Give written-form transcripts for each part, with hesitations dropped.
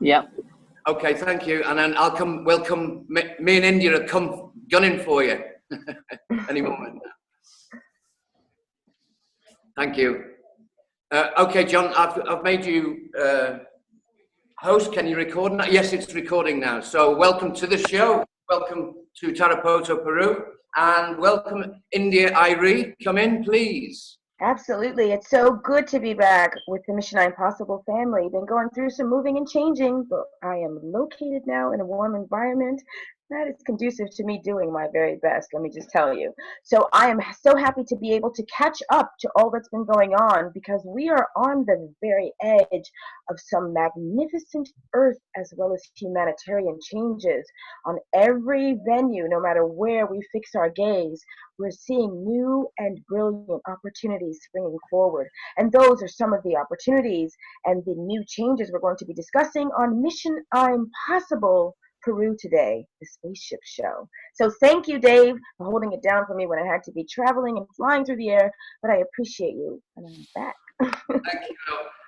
Yep. Okay, thank you. And then we'll come, me and India will come gunning for you any moment. Thank you. Okay, John, I've made you host. Can you record now? Yes, it's recording now. So welcome to the show. Welcome to Tarapoto, Peru. And welcome, India Irie. Come in, please. Absolutely. It's so good to be back with the Mission Impossible family. Been going through some moving and changing, but I am located now in a warm environment that is conducive to me doing my very best, let me just tell you. So I am so happy to be able to catch up to all that's been going on, because we are on the very edge of some magnificent earth as well as humanitarian changes. On every venue, no matter where we fix our gaze, we're seeing new and brilliant opportunities springing forward. And those are some of the opportunities and the new changes we're going to be discussing on Mission Impossible Peru today, the spaceship show. So thank you, Dave, for holding it down for me when I had to be traveling and flying through the air, but I appreciate you, and I'm back. Thank you.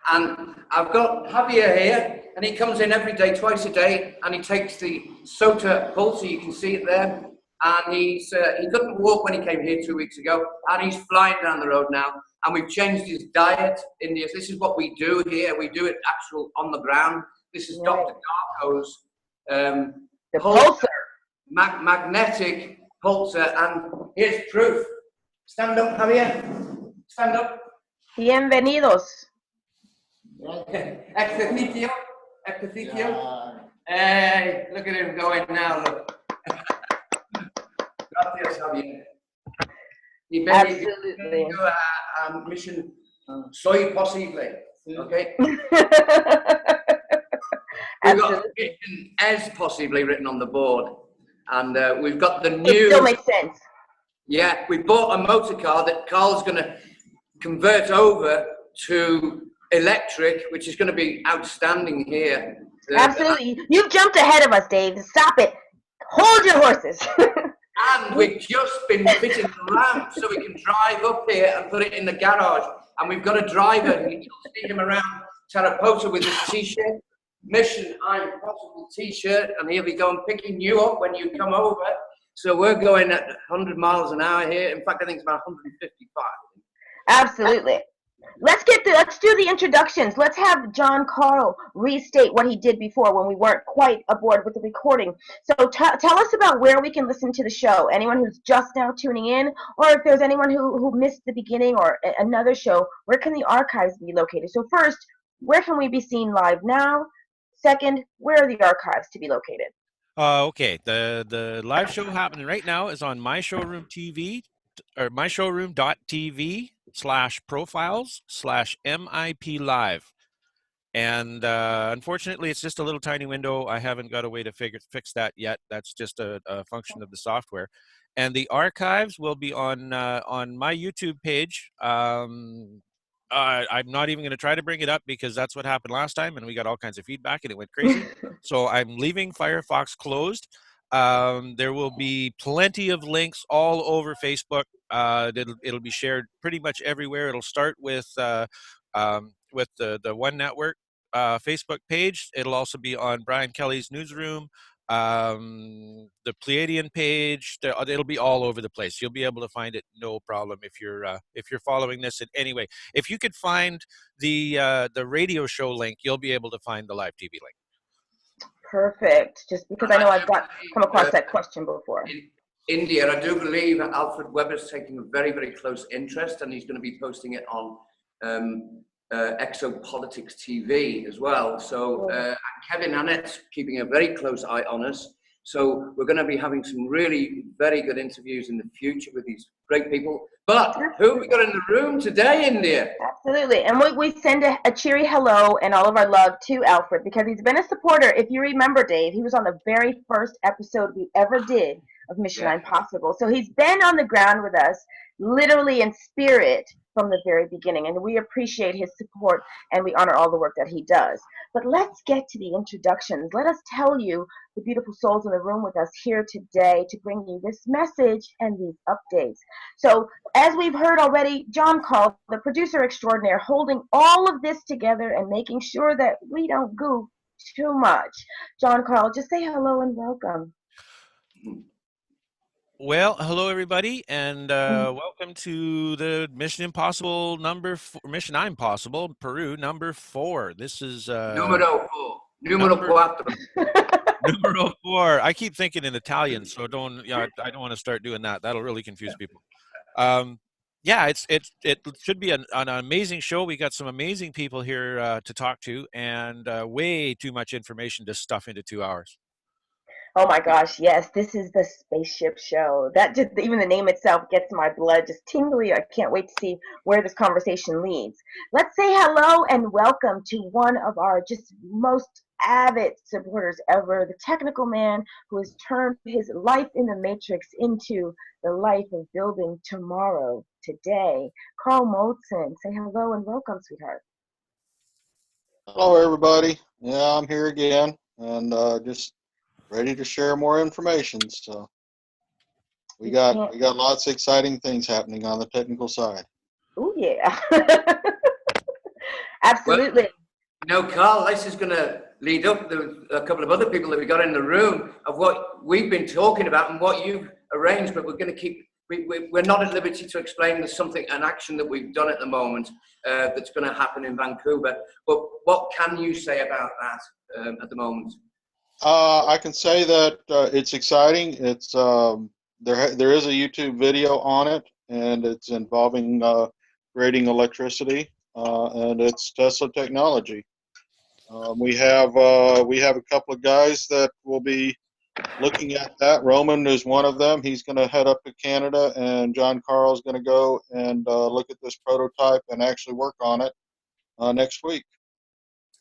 And I've got Javier here, and he comes in every day, twice a day, and he takes the SOTA pulse, so you can see it there. And he couldn't walk when he came here 2 weeks ago, and he's flying down the road now. And we've changed his diet in this. This is what we do here. We do it actual on the ground. This is Right. Dr. Garco's The pulsar. magnetic pulsar, and here's proof. Stand up, Javier. Stand up. Bienvenidos. Ejercicio. Ejercicio. Hey, look at him going now, look. Gracias, Javier. Absolutely. Mission Soy Posible. Okay? We've got Mission as Possibly written on the board. And we've got the new. It still makes sense. Yeah, we bought a motor car that Carl's going to convert over to electric, which is going to be outstanding here. Absolutely. You've jumped ahead of us, Dave. Stop it. Hold your horses. And we've just been fitting the ramp so we can drive up here and put it in the garage. And we've got a driver. You'll see him around Tarapoto with his T-shirt, Mission Impossible T-shirt, and he'll be going picking you up when you come over. So we're going at 100 miles an hour here. In fact, I think it's about 155. Absolutely. Let's do the introductions. Let's have John Carl restate what he did before when we weren't quite aboard with the recording. So tell us about where we can listen to the show. Anyone who's just now tuning in, or if there's anyone who missed the beginning or another show, where can the archives be located? So first, where can we be seen live now? Second, where are the archives to be located? Okay, the live show happening right now is on My Showroom TV, or myshowroom.tv/profiles/MIP live. And unfortunately, it's just a little tiny window. I haven't got a way to fix that yet. That's just a function of the software. And the archives will be on my YouTube page. I'm not even going to try to bring it up because that's what happened last time, and we got all kinds of feedback, and it went crazy. So I'm leaving Firefox closed. There will be plenty of links all over Facebook. It'll be shared pretty much everywhere. It'll start with the One Network Facebook page. It'll also be on Brian Kelly's newsroom, the Pleiadian page. It'll be all over the place. You'll be able to find it no problem if you're following this in any way. If you could find the radio show link, you'll be able to find the live TV link. Perfect. Just because I know I've come across that question before. In India, I do believe Alfred Weber's taking a very, very close interest, and he's going to be posting it on Exopolitics TV as well. So Kevin Annette's keeping a very close eye on us. So we're going to be having some really very good interviews in the future with these great people. But who have we got in the room today, India? Absolutely. And we send a cheery hello and all of our love to Alfred, because he's been a supporter. If you remember, Dave, he was on the very first episode we ever did of Mission Impossible. So he's been on the ground with us, literally in spirit, from the very beginning, and we appreciate his support and we honor all the work that he does. But let's get to the introductions. Let us tell you, the beautiful souls in the room with us here today, to bring you this message and these updates. So as we've heard already, John Carl, the producer extraordinaire, holding all of this together and making sure that we don't goof too much. John Carl, just say hello and welcome. Well, hello everybody, and welcome to the Mission Impossible Mission Impossible Peru #4. This is Numero 4. Numero 4. numero 4. I keep thinking in Italian, so don't. I don't want to start doing that. That'll really confuse people. Yeah, it should be an amazing show. We got some amazing people here to talk to, and way too much information to stuff into 2 hours. Oh my gosh, yes, this is the spaceship show. That just even the name itself gets my blood just tingly. I can't wait to see where this conversation leads. Let's say hello and welcome to one of our just most avid supporters ever, the technical man who has turned his life in the matrix into the life of building tomorrow, today. Carl Moulton, say hello and welcome, sweetheart. Hello, everybody. Yeah, I'm here again, and just ready to share more information. So we got lots of exciting things happening on the technical side. Oh yeah, absolutely. Well, Carl, this is going to lead up to a couple of other people that we got in the room of what we've been talking about and what you've arranged, but we're going to keep. We're not at liberty to explain there's an action that we've done at the moment that's going to happen in Vancouver. But what can you say about that at the moment? I can say that it's exciting. It's there is a YouTube video on it, and it's involving creating electricity, and it's Tesla technology. We have a couple of guys that will be looking at that. Roman is one of them. He's going to head up to Canada, and John Carl is going to go and look at this prototype and actually work on it next week.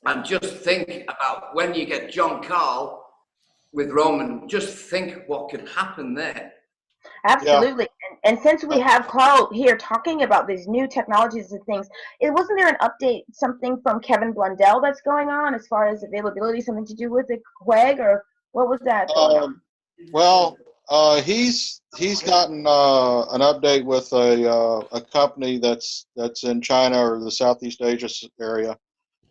And just think about when you get John Carl with Roman, just think what could happen there. Absolutely. Yeah. And since we have Carl here talking about these new technologies and things, wasn't there an update, something from Kevin Blundell that's going on as far as availability, something to do with the QUEG, or what was that going on? Well, he's gotten an update with a company that's in China or the Southeast Asia area,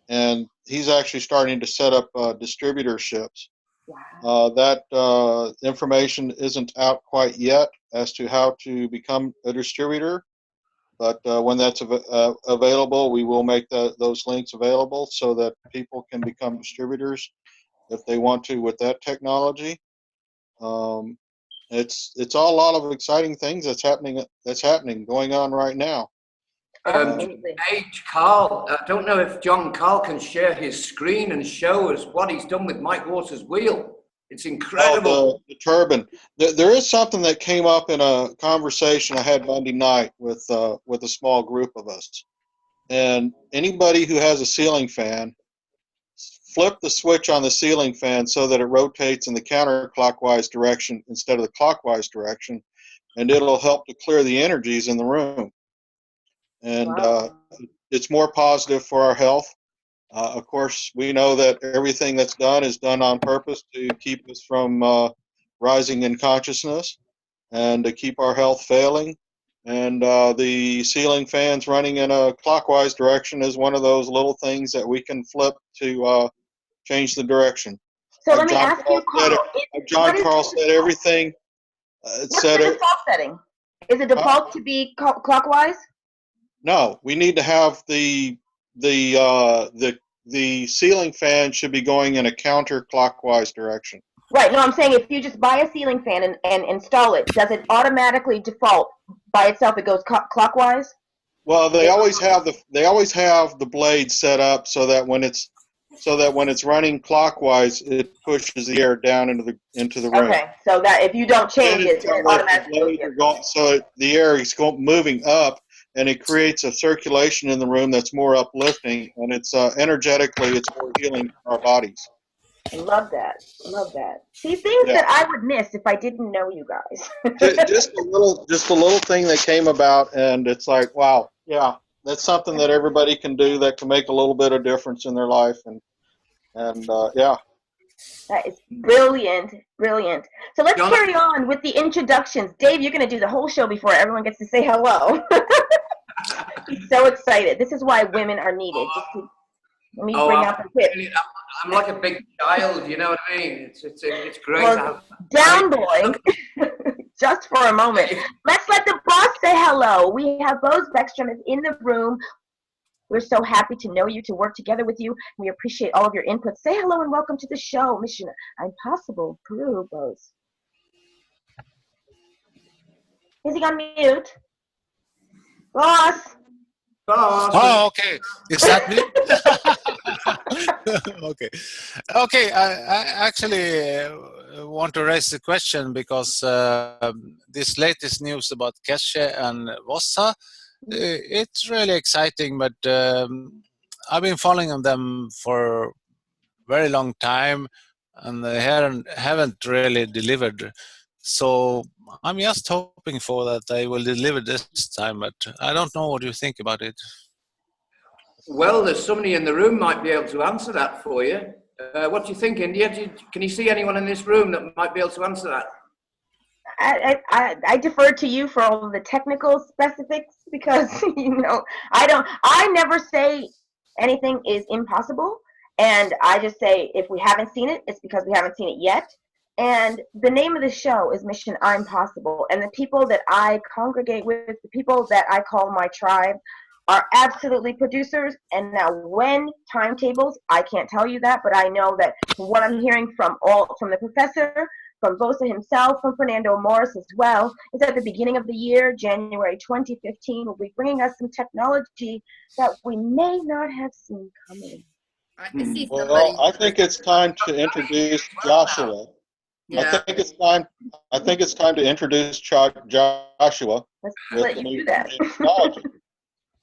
and he's actually starting to set up distributorships. Wow. That information isn't out quite yet as to how to become a distributor, but when that's available, we will make those links available so that people can become distributors if they want to with that technology. It's all a lot of exciting things that's happening going on right now. Hey, Carl, I don't know if John Carl can share his screen and show us what he's done with Mike Waters' wheel. It's incredible. Oh, the turbine. There is something that came up in a conversation I had Monday night with a small group of us. And anybody who has a ceiling fan, flip the switch on the ceiling fan so that it rotates in the counterclockwise direction instead of the clockwise direction, and it'll help to clear the energies in the room. And wow. It's more positive for our health. Of course, we know that everything that's done is done on purpose to keep us from rising in consciousness and to keep our health failing. And the ceiling fans running in a clockwise direction is one of those little things that we can flip to change the direction. So let me ask you, Carl. John Carl said everything. What's the default setting? Is it default to be clockwise? No, we need to have the ceiling fan should be going in a counterclockwise direction. Right. No, I'm saying if you just buy a ceiling fan and install it, does it automatically default by itself? It goes clockwise. Well, they always have the blade set up so that when it's running clockwise, it pushes the air down into the room. Okay, so that if you don't change it automatically goes. So the air is moving up, and it creates a circulation in the room that's more uplifting, and it's energetically it's more healing for our bodies. I love that. See, things that I would miss if I didn't know you guys. just a little thing that came about, and it's like, wow, yeah, that's something that everybody can do that can make a little bit of difference in their life, and yeah. That is brilliant. So let's carry on with the introductions. Dave, you're going to do the whole show before everyone gets to say hello. He's so excited. This is why women are needed. Let me bring out the tip. I'm like a big child, you know what I mean? It's great to Well, have. down boy, just for a moment. Let's let the boss say hello. We have Bose Beckstrom is in the room. We're so happy to know you, to work together with you. We appreciate all of your input. Say hello and welcome to the show, Mission Impossible Peru, Bose. Is he on mute? Boss. Boss. Oh, okay. Is that me? Okay. Okay. I actually want to raise the question because this latest news about Keshe and Vossa, it's really exciting, but I've been following them for a very long time and they haven't really delivered. So I'm just hoping for that they will deliver this time, but I don't know what you think about it. Well, there's somebody in the room might be able to answer that for you. What do you think, India? Can you see anyone in this room that might be able to answer that? I defer to you for all of the technical specifics because I never say anything is impossible, and I just say if we haven't seen it, it's because we haven't seen it yet. And the name of the show is Mission I'm Possible, and the people that I congregate with, the people that I call my tribe, are absolutely producers. And now when timetables, I can't tell you that, but I know that what I'm hearing from the professor, from Bosa himself, from Fernando Morris as well, is at the beginning of the year, January 2015, will be bringing us some technology that we may not have seen coming. I can see somebody. Well, I think it's time to introduce Joshua. Yeah. I think it's time to introduce Joshua. Let's with let the you new do that. technology.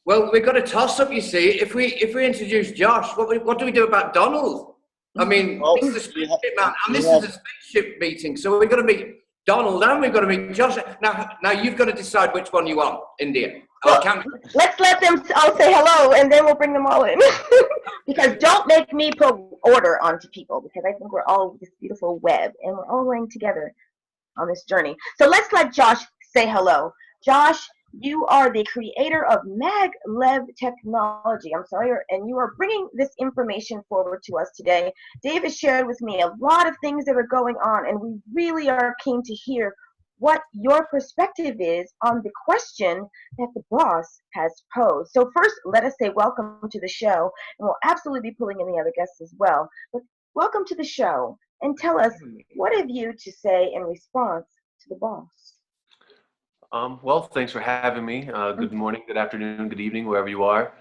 Well, we've got a toss up, you see. If we introduce Josh, what do we do about Donald? I mean, Well, this is the spaceship man, and this yeah. is a spaceship meeting, so we've got to meet Donald and we've got to meet Josh. Now you've got to decide which one you want, India. Well, let's let them all say hello, and then we'll bring them all in. Because don't make me put order onto people, because I think we're all this beautiful web, and we're all going together on this journey. So let's let Josh say hello. Josh, you are the creator of maglev technology. And you are bringing this information forward to us today. Dave has shared with me a lot of things that are going on, and we really are keen to hear what your perspective is on the question that the boss has posed. So first, let us say welcome to the show, and we'll absolutely be pulling in the other guests as well. But welcome to the show, and tell us, what have you to say in response to the boss? Well, thanks for having me. Good morning, good afternoon, good evening, wherever you are.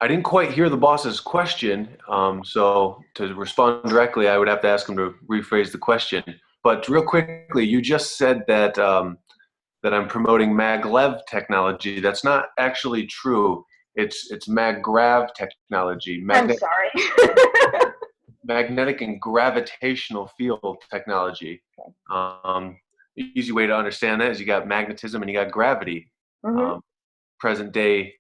I didn't quite hear the boss's question, so to respond directly, I would have to ask him to rephrase the question. But real quickly, you just said that that I'm promoting maglev technology. That's not actually true. It's maggrav technology. I'm sorry. Magnetic and gravitational field technology. The easy way to understand that is you got magnetism and you got gravity. Present day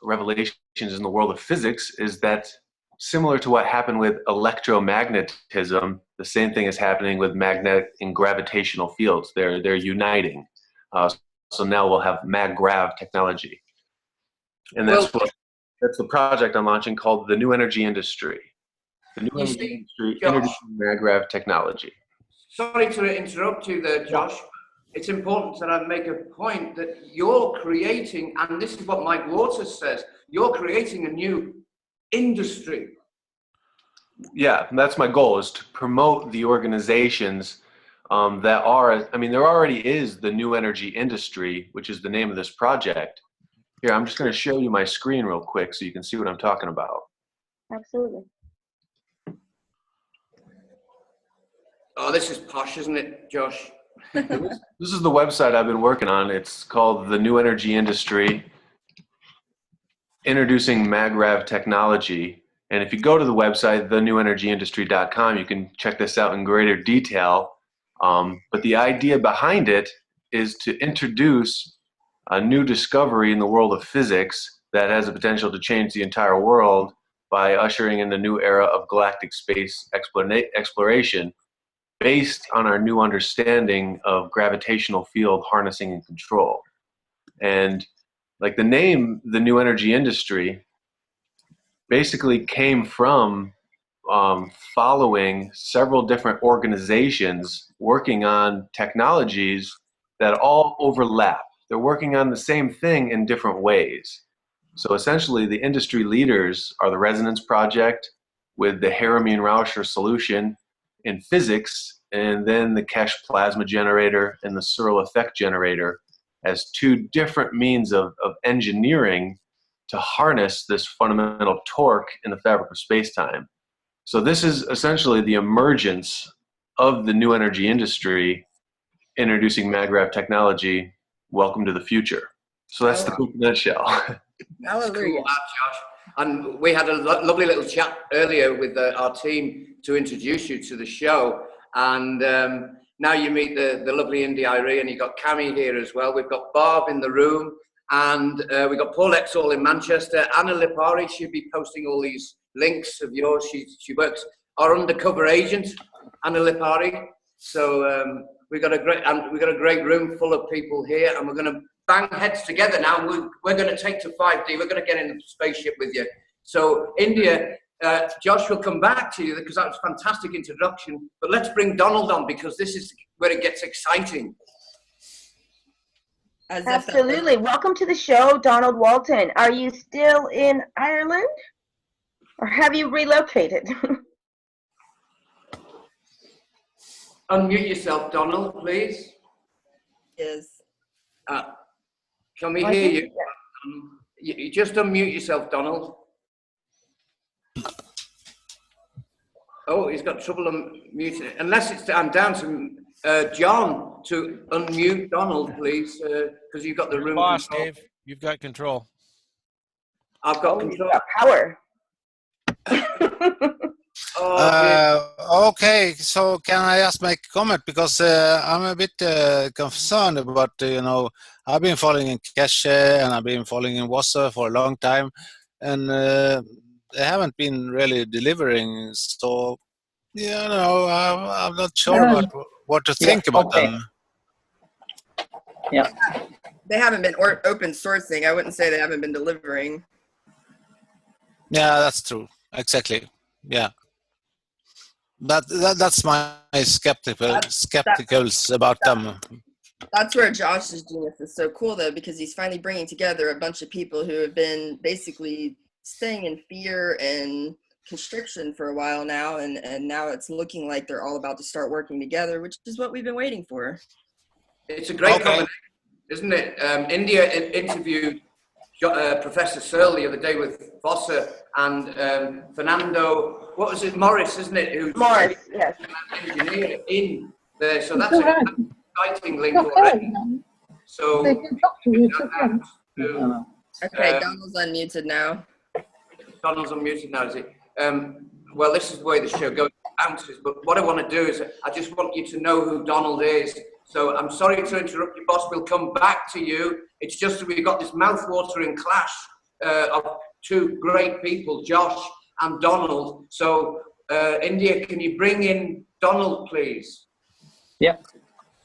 revelations in the world of physics is that similar to what happened with electromagnetism, the same thing is happening with magnetic and gravitational fields. They're uniting. So now we'll have maggrav technology. And that's the project I'm launching called the New Energy Industry. The New Energy Industry introducing maggrav technology. Sorry to interrupt you there, Josh. It's important that I make a point that you're creating, and this is what Mike Waters says, you're creating a new industry. Yeah, that's my goal, is to promote the organizations that are, I mean, there already is the New Energy Industry, which is the name of this project. Here, I'm just going to show you my screen real quick so you can see what I'm talking about. Absolutely. Oh, this is posh, isn't it, Josh? This is the website I've been working on. It's called the New Energy Industry, introducing maggrav technology. And if you go to the website, thenewenergyindustry.com, you can check this out in greater detail. But the idea behind it is to introduce a new discovery in the world of physics that has the potential to change the entire world by ushering in the new era of galactic space exploration, based on our new understanding of gravitational field harnessing and control. And like the name, the New Energy Industry, basically came from following several different organizations working on technologies that all overlap. They're working on the same thing in different ways. So essentially, the industry leaders are the Resonance Project with the Harriman-Rauscher solution in physics, and then the Kesh plasma generator and the Searle effect generator as two different means of engineering to harness this fundamental torque in the fabric of space-time. So this is essentially the emergence of the new energy industry, introducing MagRav technology. Welcome to the future. So that's the quick nutshell. Hallelujah. Cool, Josh. And we had a lovely little chat earlier with our team to introduce you to the show. And now you meet the lovely Indy Irene, and you've got Cami here as well. We've got Barb in the room, and we've got Paul Exall in Manchester. Anna Lipari, she'll be posting all these links of yours. She works our undercover agent, Anna Lipari. So we've got a great room full of people here, and we're going to bang heads together now. We're going to take to 5D. We're going to get in the spaceship with you. So India, Josh will come back to you because that was a fantastic introduction. But let's bring Donald on because this is where it gets exciting. Absolutely. Welcome to the show, Donald Walton. Are you still in Ireland or have you relocated? Unmute yourself, Donald, please. Yes. Can we hear you? You just unmute yourself, Donald. Oh, he's got trouble unmuting it. Unless I'm down to John to unmute Donald, please, because you've got the room. Boss, Dave, you've got control. I've got control. Power. Okay, so can I just make a comment because I'm a bit concerned about I've been following in Cache and I've been following in Wassa for a long time, and they haven't been really delivering. So I'm not sure about what to think about them. Yeah, they haven't been open sourcing. I wouldn't say they haven't been delivering. Yeah, that's true. Exactly. Yeah. That's my skepticals about them. That's where Josh's genius is so cool, though, because he's finally bringing together a bunch of people who have been basically staying in fear and constriction for a while now, and now it's looking like they're all about to start working together, which is what we've been waiting for. It's a great combination, isn't it? India interviewed Professor Searle the other day with Vossa and Fernando. What was it, Morris, isn't it? Who's Morris, yes. An engineer in there, so that's an exciting link already. So they can talk to you too. Okay, Donald's unmuted now. Donald's unmuted now, is he? Well, this is the way the show goes, bounces. But what I want to do is, I just want you to know who Donald is. So I'm sorry to interrupt you, boss. We'll come back to you. It's just that we've got this mouth-watering clash of two great people, Josh and Donald. So, India, can you bring in Donald, please? Yep,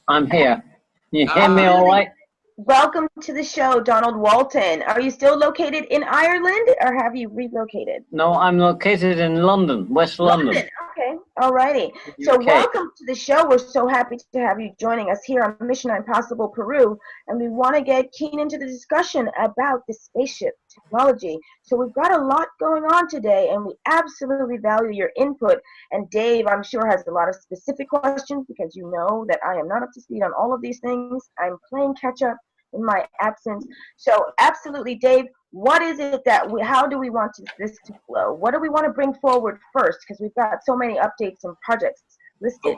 I'm here. Can you hear me all right? Welcome to the show, Donald Walton. Are you still located in Ireland or have you relocated? No, I'm located in London, West London. Okay, alrighty. So welcome to the show. We're so happy to have you joining us here on Mission Impossible Peru, and we want to get keen into the discussion about the spaceship technology. So we've got a lot going on today, and we absolutely value your input. And Dave, I'm sure, has a lot of specific questions because you know that I am not up to speed on all of these things. I'm playing catch up in my absence. So absolutely, Dave, what is it that how do we want this to flow? What do we want to bring forward first? Because we've got so many updates and projects listed.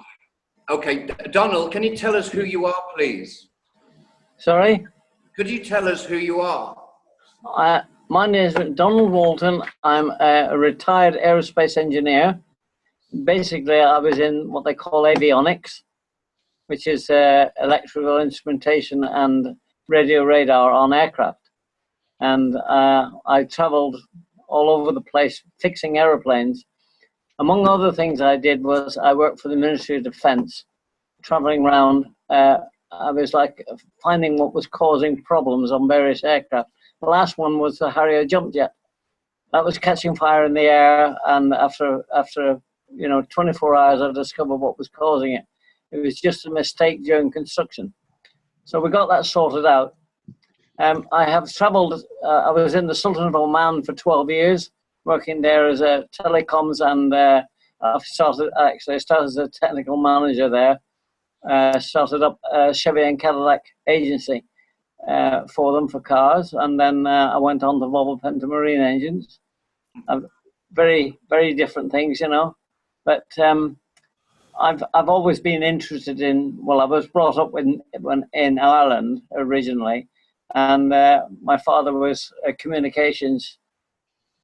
Okay, Donald, can you tell us who you are, please? Sorry? Could you tell us who you are? My name is Donald Walton. I'm a retired aerospace engineer. Basically, I was in what they call avionics, which is electrical instrumentation and radio radar on aircraft. And I traveled all over the place fixing aeroplanes. Among other things I did was I worked for the Ministry of Defense, traveling around. I was like finding what was causing problems on various aircraft. The last one was the Harrier jump jet. that was catching fire in the air, and after 24 hours, I discovered what was causing it. It was just a mistake during construction. So we got that sorted out. I have traveled, I was in the Sultan of Oman for 12 years, working there as a telecoms, and I started as a technical manager there. Started up a Chevy and Cadillac agency for them for cars, and then I went on to Volvo Penta Marine engines. Very, very different things, you know. But I've always been interested in. Well, I was brought up in Ireland originally, and my father was a communications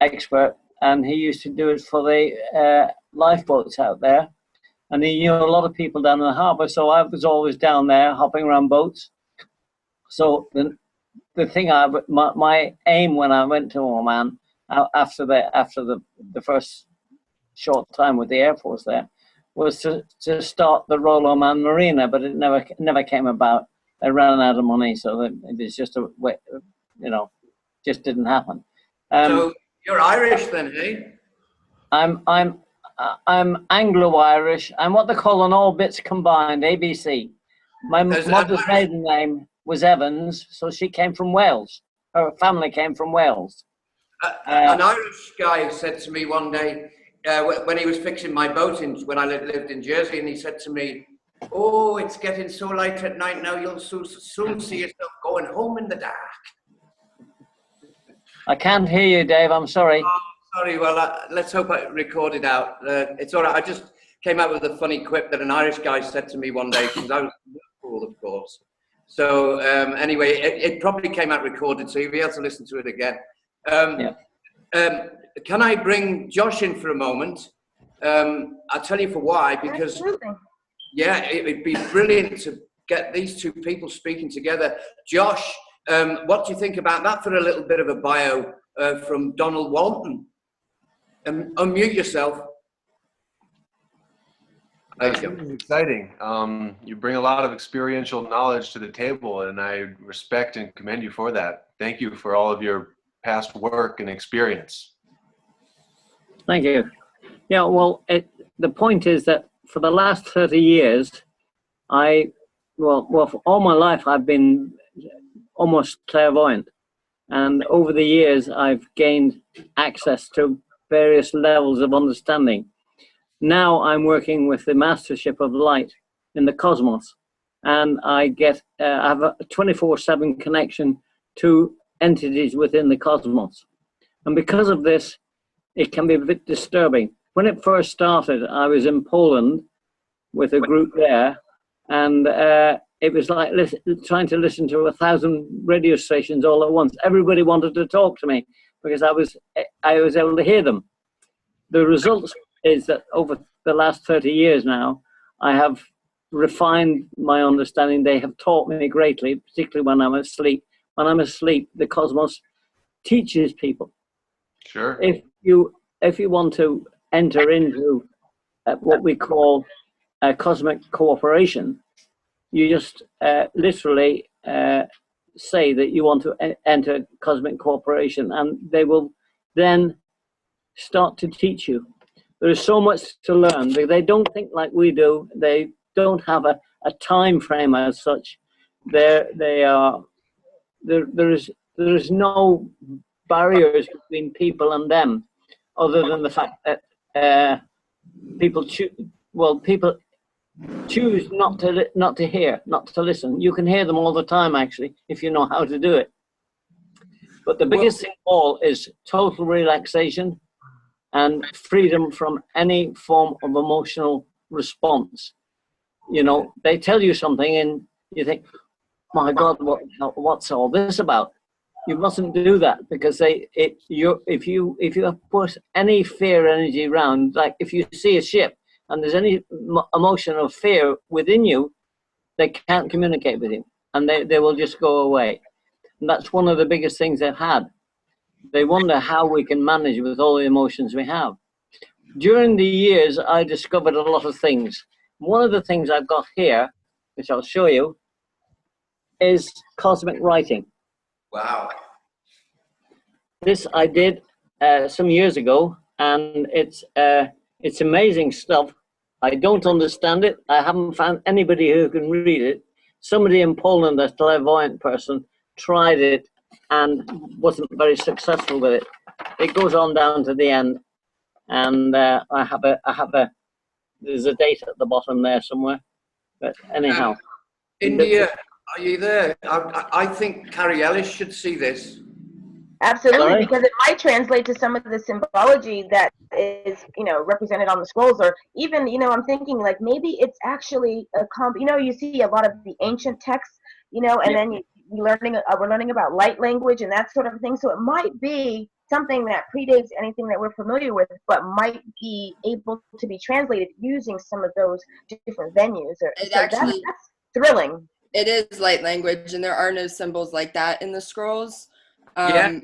expert, and he used to do it for the lifeboats out there, and he knew a lot of people down in the harbour. So I was always down there hopping around boats. So the thing my aim when I went to Oman after the first short time with the Air Force there was to start the Royal Oman Marina, but it never came about. They ran out of money, so it was just just didn't happen. So you're Irish then, hey? I'm Anglo-Irish. I'm what they call an all bits combined, ABC. My mother's maiden name was Evans, so she came from Wales. Her family came from Wales. An Irish guy said to me one day, when he was fixing my boat when I lived in Jersey, and he said to me, "Oh, it's getting so light at night now, you'll soon see yourself going home in the dark." I can't hear you, Dave. I'm sorry. Oh, sorry. Well, let's hope I recorded out. It's all right. I just came out with a funny quip that an Irish guy said to me one day, because I was cool, of course. So anyway, it probably came out recorded, so you'll be able to listen to it again. Can I bring Josh in for a moment? I'll tell you for why, because it'd be brilliant to get these two people speaking together. Josh, what do you think about that for a little bit of a bio from Donald Walton? Unmute yourself. That's really exciting. You bring a lot of experiential knowledge to the table, and I respect and commend you for that. Thank you for all of your past work and experience. Thank you. Yeah, well, the point is that for the last 30 years, for all my life, I've been almost clairvoyant. And over the years, I've gained access to various levels of understanding. Now I'm working with the Mastership of Light in the cosmos, and I have a 24/7 connection to entities within the cosmos. And because of this, it can be a bit disturbing. When it first started, I was in Poland with a group there, and it was like trying to listen to 1,000 radio stations all at once. Everybody wanted to talk to me because I was able to hear them. The results is that over the last 30 years now, I have refined my understanding. They have taught me greatly, particularly when I'm asleep. When I'm asleep, the cosmos teaches people. Sure. If you want to enter into what we call cosmic cooperation, you just literally say that you want to enter cosmic cooperation, and they will then start to teach you. There is so much to learn. They don't think like we do. They don't have a time frame as such. There is no barriers between people and them, other than the fact that people choose not to hear, not to listen. You can hear them all the time, actually, if you know how to do it. But the biggest thing of all is total relaxation and freedom from any form of emotional response. You know, they tell you something and you think, my God, what's all this about? You mustn't do that, because if you put any fear energy around, like if you see a ship and there's any emotion of fear within you, they can't communicate with you, and they will just go away. And that's one of the biggest things they've had. They wonder how we can manage with all the emotions we have. During the years, I discovered a lot of things. One of the things I've got here, which I'll show you, is cosmic writing. Wow. This I did some years ago, and it's amazing stuff. I don't understand it. I haven't found anybody who can read it. Somebody in Poland, a clairvoyant person, tried it and wasn't very successful with it. It goes on down to the end, and there's a date at the bottom there somewhere. But anyhow, India, are you there? I think Carrie Ellis should see this. Absolutely, Sorry? because it might translate to some of the symbology that is, represented on the scrolls, or even, I'm thinking like maybe it's actually a you see a lot of the ancient texts, and then we're learning about light language and that sort of thing. So it might be something that predates anything that we're familiar with, but might be able to be translated using some of those different venues. That's thrilling. It is light language, and there are no symbols like that in the scrolls. Carrie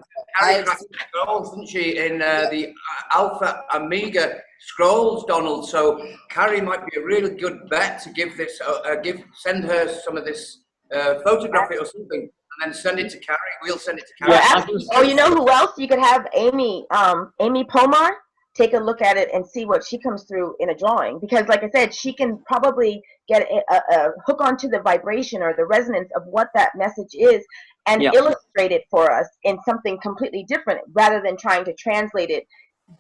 cracked scrolls, didn't she, in the Alpha Omega scrolls, Donald? So Carrie might be a really good bet to give this, send her some of this, photograph it or something, and then send it to Carrie. We'll send it to Carrie. Yeah, you know who else? You could have Amy Pomar take a look at it and see what she comes through in a drawing, because like I said, she can probably get a hook onto the vibration or the resonance of what that message is and illustrate it for us in something completely different, rather than trying to translate it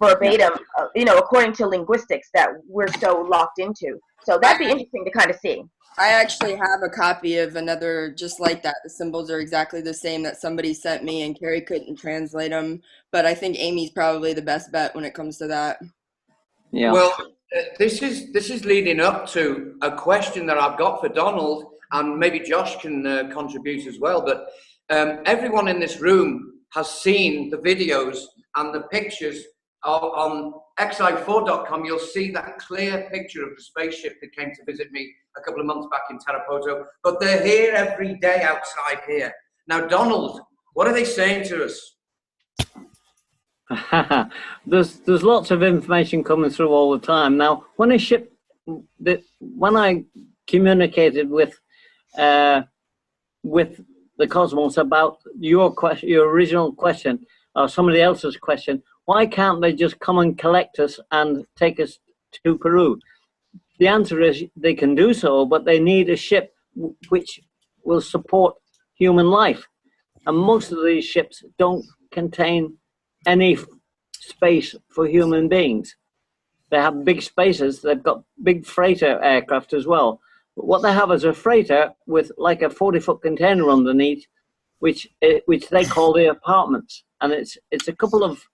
verbatim, according to linguistics that we're so locked into. So that'd be interesting to kind of see. I actually have a copy of another just like that. The symbols are exactly the same that somebody sent me, and Carrie couldn't translate them. But I think Amy's probably the best bet when it comes to that. Yeah. Well, this is leading up to a question that I've got for Donald, and maybe Josh can contribute as well. But everyone in this room has seen the videos and the pictures on xi4.com. You'll see that clear picture of the spaceship that came to visit me a couple of months back in Tarapoto. But they're here every day outside here. Now, Donald, what are they saying to us? There's lots of information coming through all the time. Now, when I communicated with the Cosmos about your original question, or somebody else's question, why can't they just come and collect us and take us to Peru? The answer is they can do so, but they need a ship which will support human life. And most of these ships don't contain any space for human beings. They have big spaces. They've got big freighter aircraft as well. But what they have is a freighter with like a 40-foot container underneath, which they call the apartments. And it's a couple of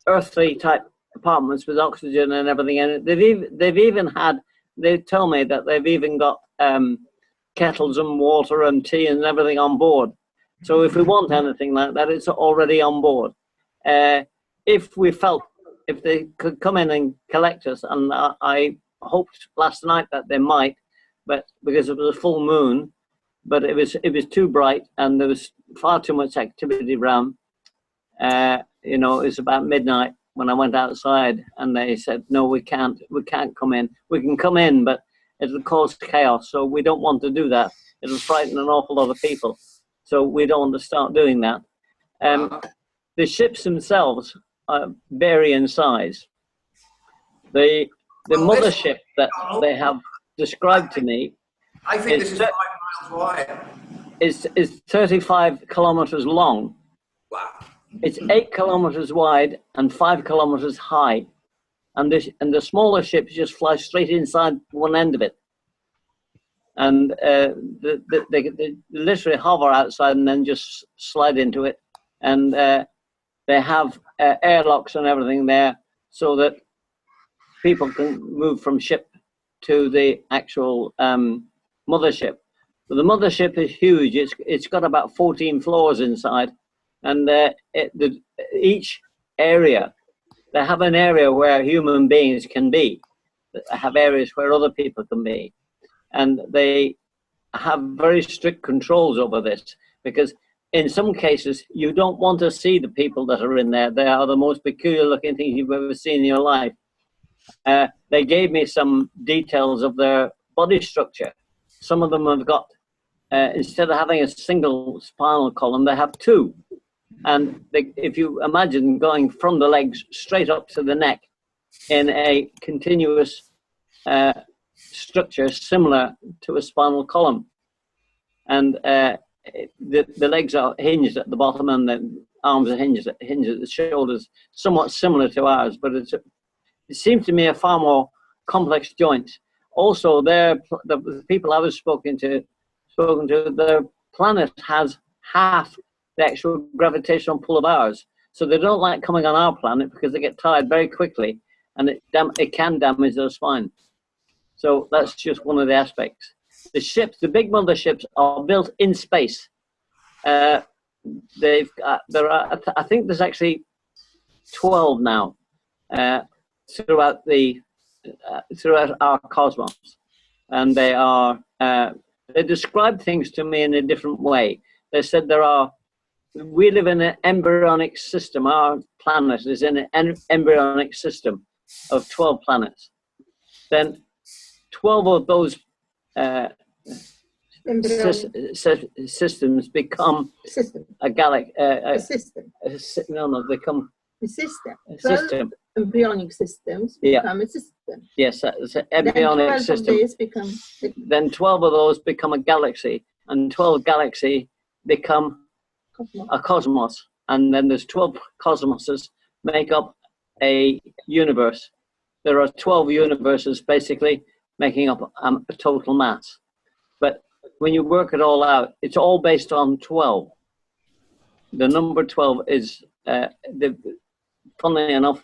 earthly type apartments with oxygen and everything in it. They tell me that they've even got kettles and water and tea and everything on board. So if we want anything like that, it's already on board. If they could come in and collect us, and I hoped last night that they might, but because it was a full moon, but it was too bright and there was far too much activity around. It's about midnight when I went outside, and they said, no, we can't come in. We can come in, but it'll cause chaos, so we don't want to do that. It'll frighten an awful lot of people, so we don't want to start doing that. The ships themselves vary in size. The mothership that they have described to me, I think this is 5 miles wide. Is 35 kilometers long. Wow. It's 8 kilometers wide and 5 kilometers high, and the smaller ships just fly straight inside one end of it, and they literally hover outside and then just slide into it, and they have airlocks and everything there so that people can move from ship to the actual mothership. But the mothership is huge. It's got about 14 floors inside. And each area, they have an area where human beings can be. They have areas where other people can be. And they have very strict controls over this, because in some cases, you don't want to see the people that are in there. They are the most peculiar looking things you've ever seen in your life. They gave me some details of their body structure. Some of them have got, instead of having a single spinal column, they have two. And if you imagine going from the legs straight up to the neck in a continuous structure similar to a spinal column, and the legs are hinged at the bottom and the arms are hinged at the shoulders, somewhat similar to ours, but it seems to me a far more complex joint. Also, the people I was spoken to, the planet has half the actual gravitational pull of ours. So they don't like coming on our planet because they get tired very quickly, and it can damage their spine. So that's just one of the aspects. The ships, the big motherships, are built in space. I think there's actually 12 now throughout our cosmos, and they describe things to me in a different way. They said we live in an embryonic system. Our planet is in an embryonic system of 12 planets. Then 12 of those systems become a galaxy. Become a system. A system. Embryonic systems become a system. Yes, it's an embryonic system. Then 12 of those become a galaxy, and 12 galaxy become a cosmos, and then there's 12 cosmoses make up a universe. There are 12 universes basically making up a total mass. But when you work it all out, it's all based on 12. The number 12 is, funnily enough,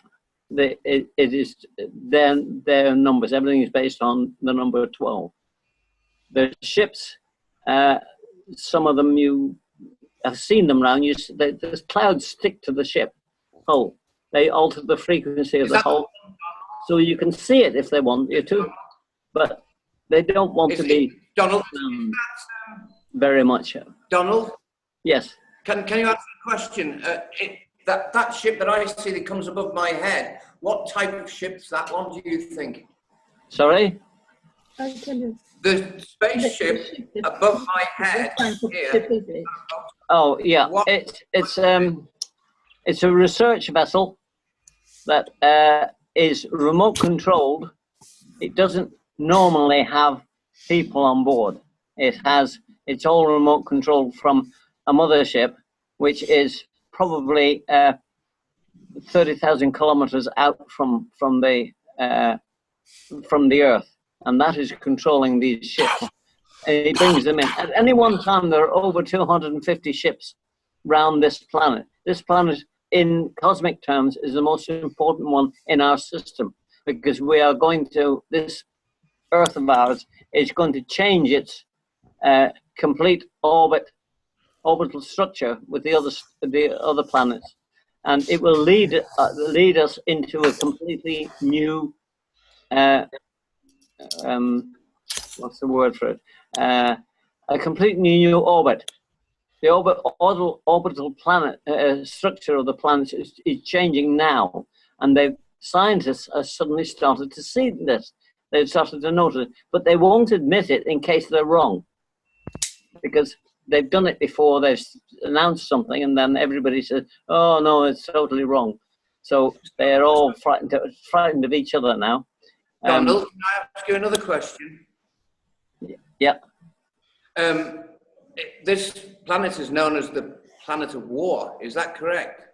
it is their numbers. Everything is based on the number 12. The ships, some of them I've seen them around. The clouds stick to the ship hull. They alter the frequency of the hull, so you can see it if they want you to, but they don't want to be Donald. Very much. Donald. Yes. Can you answer the question? That ship that I see that comes above my head. What type of ship's that one? Do you think? Sorry. I'll tell you. The spaceship above my head here. Oh yeah, it's a research vessel that is remote controlled. It doesn't normally have people on board. It's all remote controlled from a mothership, which is probably 30,000 kilometers out from the Earth, and that is controlling these ships. And it brings them in. At any one time, there are over 250 ships around this planet. This planet, in cosmic terms, is the most important one in our system, because we are this Earth of ours is going to change its complete orbital structure with the other planets, and it will lead us into a completely new what's the word for it? A completely new orbit. The orbital planet structure of the planet is changing now, and scientists have suddenly started to see this. They've started to notice it, but they won't admit it in case they're wrong, because they've done it before. They've announced something, and then everybody says, "Oh no, it's totally wrong." So they're all frightened of each other now. Donald, can I ask you another question? Yeah. This planet is known as the planet of war. Is that correct?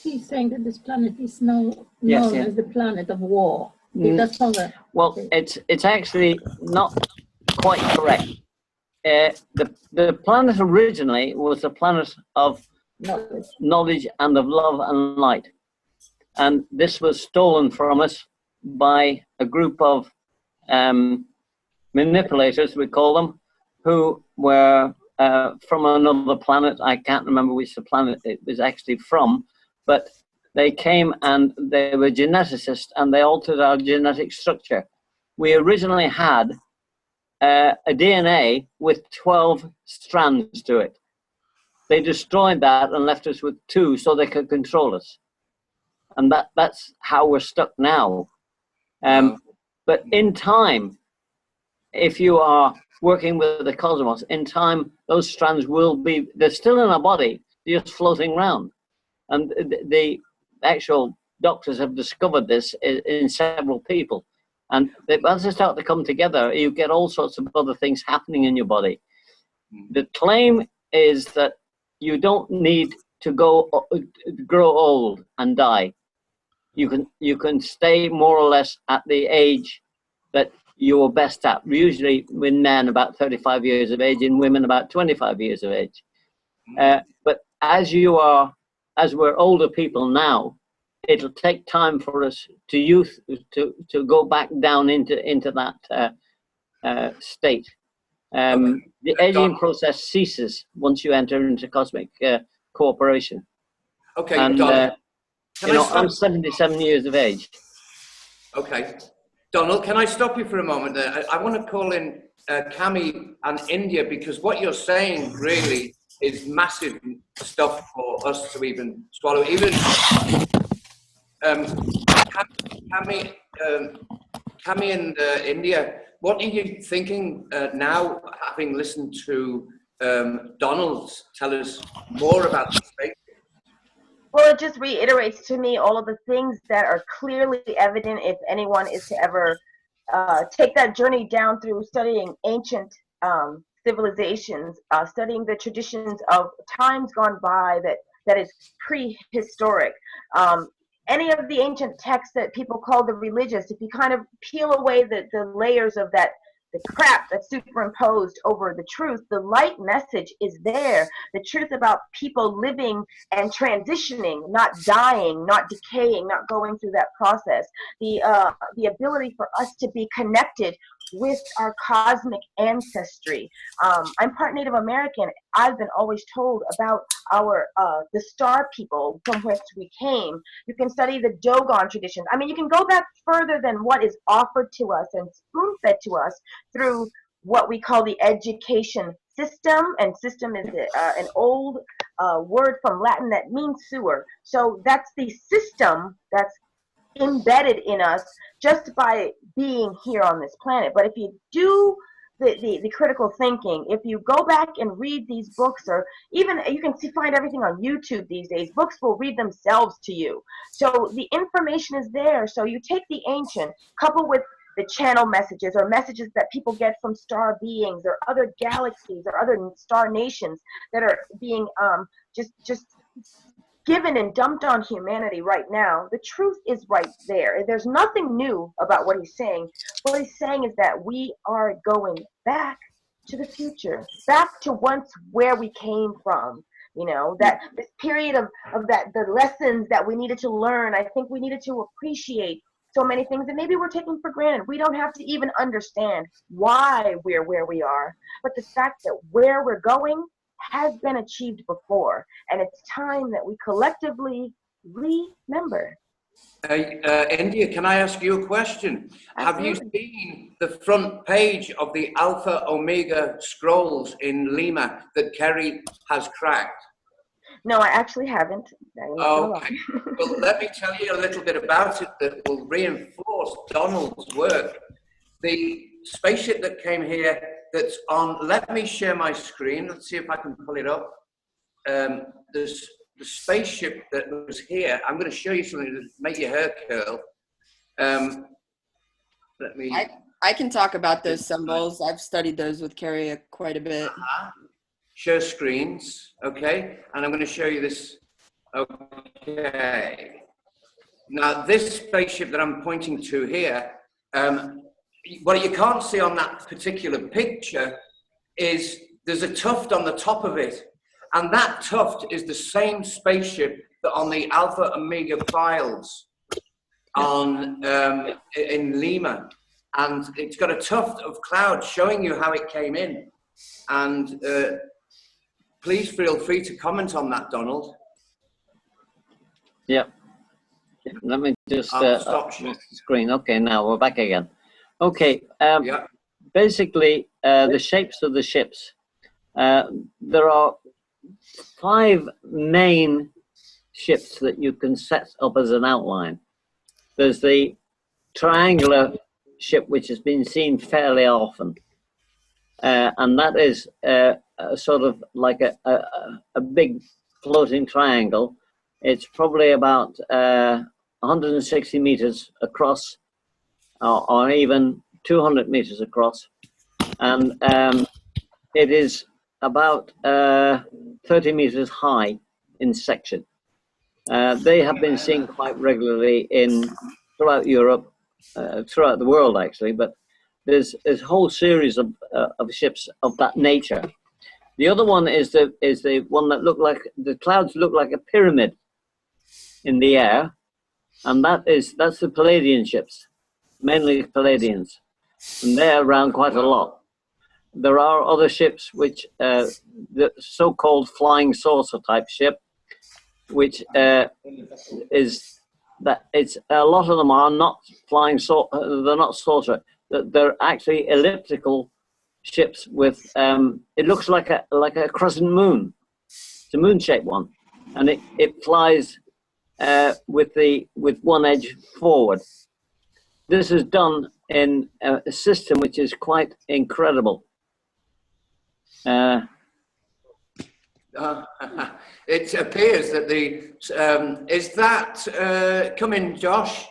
He's saying that this planet is known Yes. as the planet of war. That's all that. Well, it's actually not quite correct. The planet originally was a planet of knowledge and of love and light, and this was stolen from us by a group of manipulators, we call them, who were from another planet. I can't remember which the planet it was actually from, but they came and they were geneticists, and they altered our genetic structure. We originally had a DNA with 12 strands to it. They destroyed that and left us with 2 so they could control us. And that's how we're stuck now. But in time, if you are working with the cosmos, in time, those strands they're still in our body, just floating around. And the actual doctors have discovered this in several people. And as they start to come together, you get all sorts of other things happening in your body. The claim is that you don't need to grow old and die. You can stay more or less at the age that you're best at. Usually, in men about 35 years of age, in women about 25 years of age. But as we're older people now, it'll take time for us to go back down into that state. The aging process ceases once you enter into cosmic cooperation. Okay, and Donald, I'm 77 years of age. Okay, Donald, can I stop you for a moment there? I want to call in Cami and India, because what you're saying really is massive stuff for us to even swallow. Even Cami and India, what are you thinking now, having listened to Donald tell us more about the space? Well, it just reiterates to me all of the things that are clearly evident if anyone is to ever take that journey down through studying ancient civilizations, studying the traditions of times gone by that is prehistoric. Any of the ancient texts that people call the religious, if you kind of peel away the layers of that, the crap that's superimposed over the truth, the light message is there. The truth about people living and transitioning, not dying, not decaying, not going through that process. The ability for us to be connected with our cosmic ancestry. I'm part Native American. I've been always told about the star people from which we came. You can study the Dogon traditions. I mean, you can go back further than what is offered to us and spoon-fed to us through what we call the education system. And system is an old word from Latin that means sewer. So that's the system that's embedded in us just by being here on this planet. But if you do the critical thinking, if you go back and read these books, or even you can find everything on YouTube these days, books will read themselves to you. So the information is there. So you take the ancient, coupled with the channel messages or messages that people get from star beings or other galaxies or other star nations that are being just given and dumped on humanity right now. The truth is right there. There's nothing new about what he's saying. What he's saying is that we are going back to the future, back to once where we came from. You know, that this period of that, the lessons that we needed to learn, I think we needed to appreciate so many things that maybe we're taking for granted. We don't have to even understand why we're where we are, but the fact that where we're going has been achieved before, and it's time that we collectively remember. India, can I ask you a question? Absolutely. Have you seen the front page of the Alpha Omega scrolls in Lima that Kerry has cracked? No, I actually haven't. Okay. Well, let me tell you a little bit about it that will reinforce Donald's work. The spaceship that came here that's on, let me share my screen. Let's see if I can pull it up. There's the spaceship that was here. I'm going to show you something to make your hair curl. Let me. I can talk about those symbols. I've studied those with Carrie quite a bit. Share screens, okay? And I'm going to show you this. Okay. Now, this spaceship that I'm pointing to here, what you can't see on that particular picture is there's a tuft on the top of it. And that tuft is the same spaceship that on the Alpha Omega files on, in Lima. And it's got a tuft of cloud showing you how it came in. And please feel free to comment on that, Donald. Yeah. Let me just stop screen. Okay, now we're back again. Okay. Yeah. Basically, the shapes of the ships. There are 5 main ships that you can set up as an outline. There's the triangular ship, which has been seen fairly often, and that is sort of like a big floating triangle. It's probably about 160 meters across, or even 200 meters across, and it is about 30 meters high in section. They have been seen quite regularly throughout Europe, throughout the world actually, but there's a whole series of ships of that nature. The other one is the one that the clouds look like a pyramid in the air, and that's the Palladian ships, mainly Palladians, and they're around quite a lot. There are other ships which the so-called flying saucer type ship, which is that it's a lot of them are not flying saucer. They're not saucer. They're actually elliptical ships with it looks like a crescent moon. It's a moon-shaped one, and it flies with one edge forward. This is done in a system which is quite incredible. It appears that is that come in, Josh?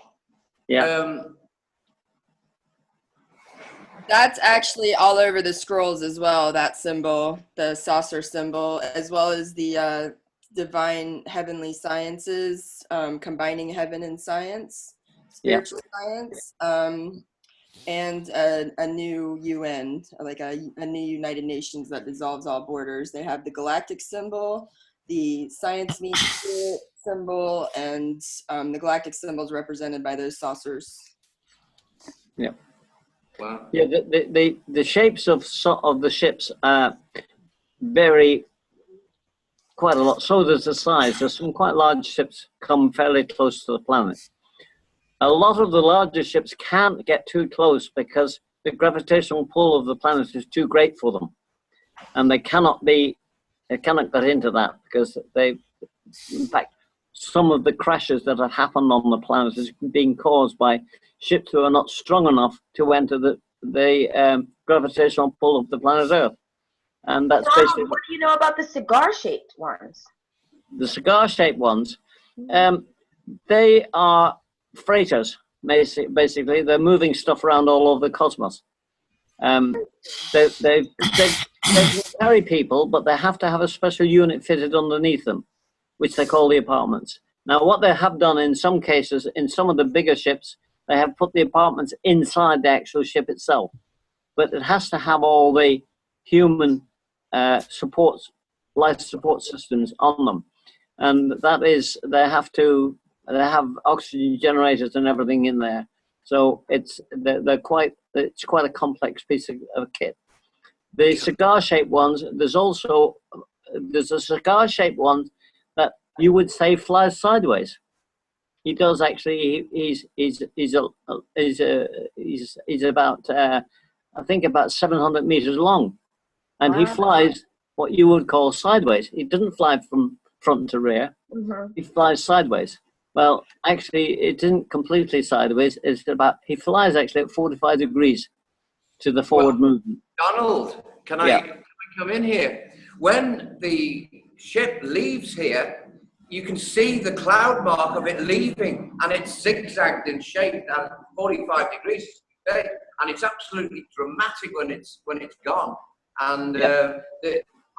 Yeah. That's actually all over the scrolls as well, that symbol, the saucer symbol, as well as the divine heavenly sciences, combining heaven and science, spiritual science, and a new UN, like a new United Nations that dissolves all borders. They have the galactic symbol, the science meets spirit symbol, and the galactic symbol is represented by those saucers. Yeah. Wow. Yeah, the shapes of the ships vary quite a lot. So does the size. There's some quite large ships come fairly close to the planet. A lot of the larger ships can't get too close because the gravitational pull of the planet is too great for them, and they cannot get into that because in fact, some of the crashes that have happened on the planet is being caused by ships who are not strong enough to enter the gravitational pull of the planet Earth. And that's basically... What do you know about the cigar-shaped ones? The cigar-shaped ones, they are freighters, basically. They're moving stuff around all over the cosmos. They can carry people, but they have to have a special unit fitted underneath them, which they call the apartments. Now, what they have done in some cases, in some of the bigger ships, they have put the apartments inside the actual ship itself. But it has to have all the human life support systems on them. And that is, they have oxygen generators and everything in there. So it's quite a complex piece of kit. The cigar-shaped ones, there's a cigar-shaped one that you would say flies sideways. He does actually. He's about I think about 700 meters long, and he flies what you would call sideways. He doesn't fly from front to rear. Mm-hmm. He flies sideways. Well, actually, it isn't completely sideways. He flies actually at 45 degrees to the forward movement. Donald, can I come in here? When the ship leaves here, you can see the cloud mark of it leaving, and it's zigzagged in shape at 45 degrees today, and it's absolutely dramatic when it's gone. And the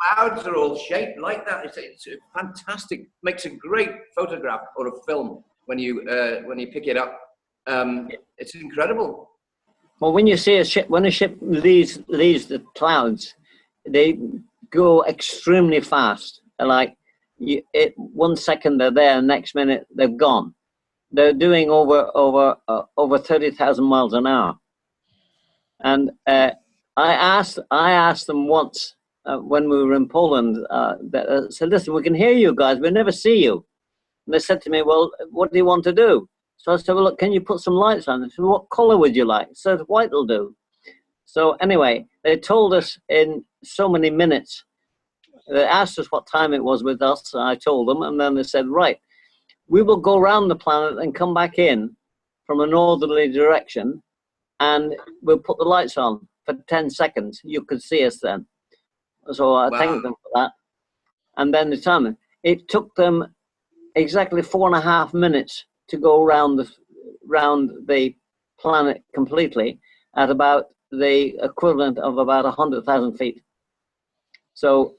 clouds are all shaped like that. It's fantastic. Makes a great photograph or a film when you pick it up. It's incredible. Well, when you see when a ship leaves the clouds, they go extremely fast. Like 1 second they're there, next minute they're gone. They're doing over 30,000 miles an hour. And I asked them once when we were in Poland. I said, "Listen, we can hear you guys, we never see you." And they said to me, "Well, what do you want to do?" So I said, "Well, look, can you put some lights on?" They said, "What color would you like?" So white will do. So anyway, they told us in so many minutes. They asked us what time it was with us, and I told them, and then they said, "Right, we will go around the planet and come back in from a northerly direction, and we'll put the lights on for 10 seconds. You could see us then." So I thanked them for that. And then the time, it took them exactly 4.5 minutes to go round the planet completely at about the equivalent of about 100,000 feet. So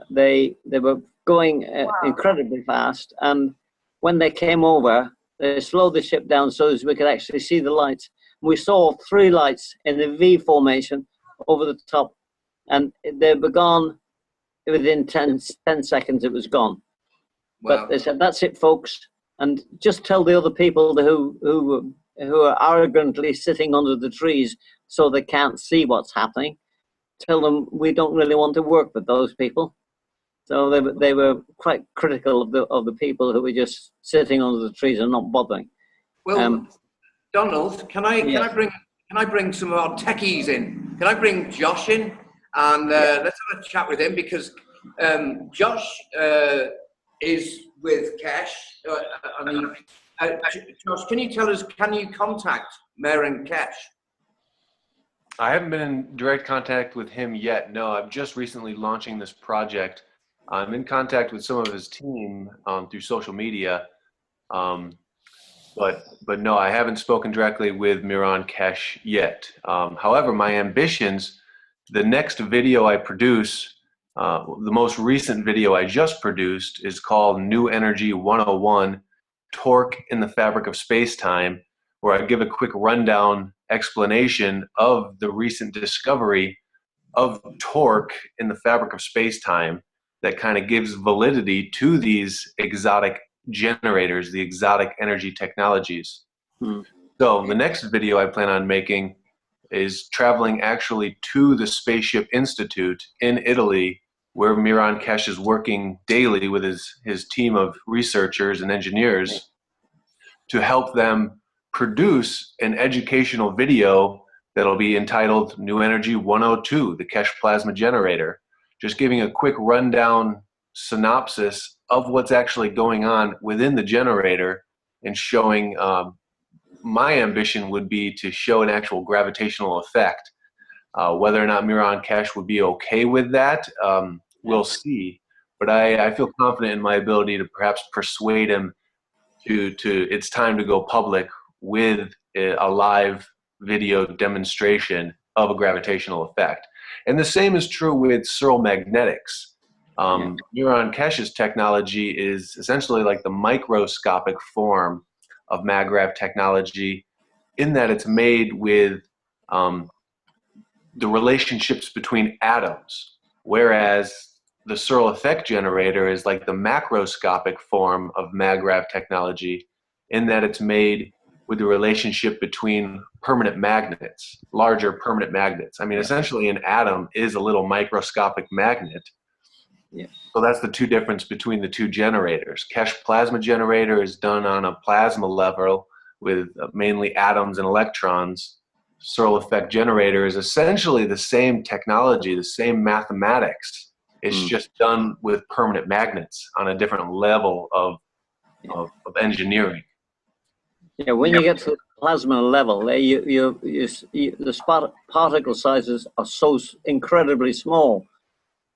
they were going incredibly fast, and when they came over, they slowed the ship down so as we could actually see the lights. We saw 3 lights in the V formation over the top, and they were gone within 10 seconds. It was gone. Wow. But they said, "That's it, folks," and just tell the other people who are arrogantly sitting under the trees so they can't see what's happening. Tell them we don't really want to work with those people. So they were quite critical of the people who were just sitting under the trees and not bothering. Well, Donald, can I bring some of our techies in? Can I bring Josh in and let's have a chat with him, because Josh is with Kesh. Josh, can you tell us? Can you contact Mayor and Kesh? I haven't been in direct contact with him yet. No, I'm just recently launching this project. I'm in contact with some of his team through social media, but no, I haven't spoken directly with Miran Kesh yet. However, my ambitions, the next video I produce, the most recent video I just produced is called New Energy 101, Torque in the Fabric of Space-Time, where I give a quick rundown explanation of the recent discovery of torque in the fabric of space-time that kind of gives validity to these exotic generators, the exotic energy technologies. So the next video I plan on making is traveling actually to the Spaceship Institute in Italy, where Miran Kesh is working daily with his team of researchers and engineers to help them produce an educational video that'll be entitled New Energy 102, the Kesh Plasma Generator, just giving a quick rundown synopsis of what's actually going on within the generator and showing my ambition would be to show an actual gravitational effect. Whether or not Miran Kesh would be okay with that, we'll see. But I feel confident in my ability to perhaps persuade him to it's time to go public with a live video demonstration of a gravitational effect. And the same is true with Searle Magnetics. Miran Kesh's technology is essentially like the microscopic form of MagRav technology, in that it's made with the relationships between atoms, whereas the Searle effect generator is like the macroscopic form of MagRav technology, in that it's made with the relationship between permanent magnets, larger permanent magnets. I mean, essentially an atom is a little microscopic magnet. So that's the two difference between the two generators. Kesh plasma generator is done on a plasma level with mainly atoms and electrons. Searle effect generator is essentially the same technology, the same mathematics. It's just done with permanent magnets on a different level of engineering. Yeah, when you get to the plasma level, the particle sizes are so incredibly small,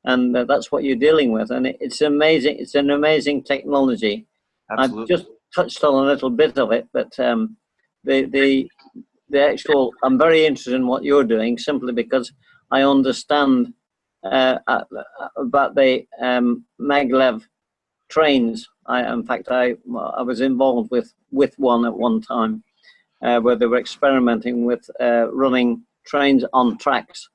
and that's what you're dealing with. And it's amazing. It's an amazing technology. Absolutely. I've just touched on a little bit of it, but the actual, I'm very interested in what you're doing, simply because I understand about the maglev trains. In fact, I was involved with one at one time, where they were experimenting with running trains on tracks,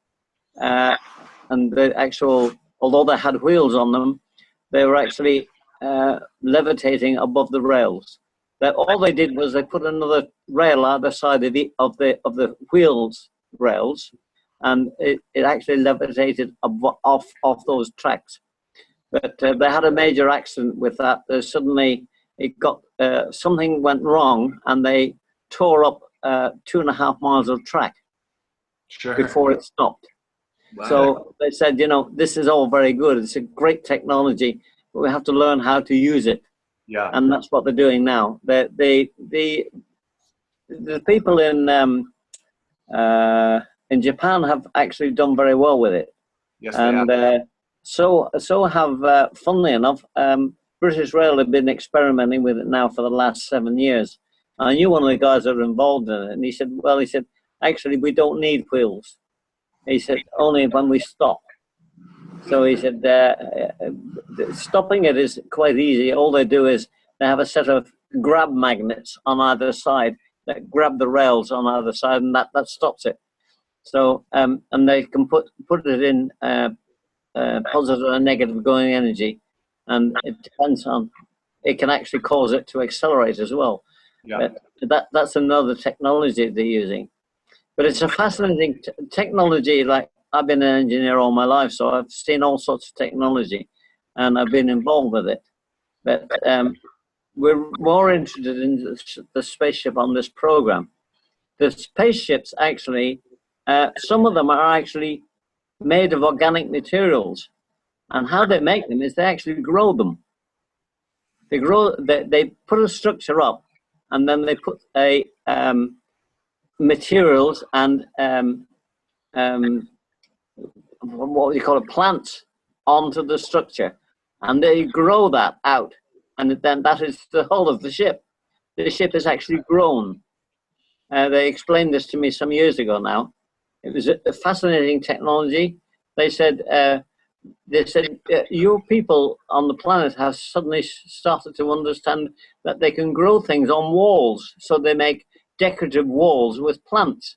and the actual, although they had wheels on them, they were actually levitating above the rails. All they did was they put another rail either side of the wheels rails, and it actually levitated off those tracks. But they had a major accident with that. Suddenly, it got something went wrong, and they tore up 2.5 miles of track before it stopped. Wow. So they said, this is all very good. It's a great technology, but we have to learn how to use it. Yeah. And that's what they're doing now. The people in Japan have actually done very well with it. Yes, and they have. so have, funnily enough, British Rail have been experimenting with it now for the last 7 years. I knew one of the guys that were involved in it, and he said, actually, we don't need wheels. He said, only when we stop. So he said, stopping it is quite easy. All they do is they have a set of grab magnets on either side that grab the rails on either side, and that stops it. So, and they can put it in positive and negative going energy, and it depends on, it can actually cause it to accelerate as well. Yeah. That's another technology they're using. But it's a fascinating technology. Like, I've been an engineer all my life, so I've seen all sorts of technology, and I've been involved with it. But we're more interested in the spaceship on this program. The spaceships actually, some of them are actually made of organic materials, and how they make them is they actually grow them. They put a structure up, and then they put a materials and what do you call it, plants onto the structure, and they grow that out, and then that is the whole of the ship. The ship is actually grown. They explained this to me some years ago now. It was a fascinating technology. They said, your people on the planet have suddenly started to understand that they can grow things on walls, so they make decorative walls with plants.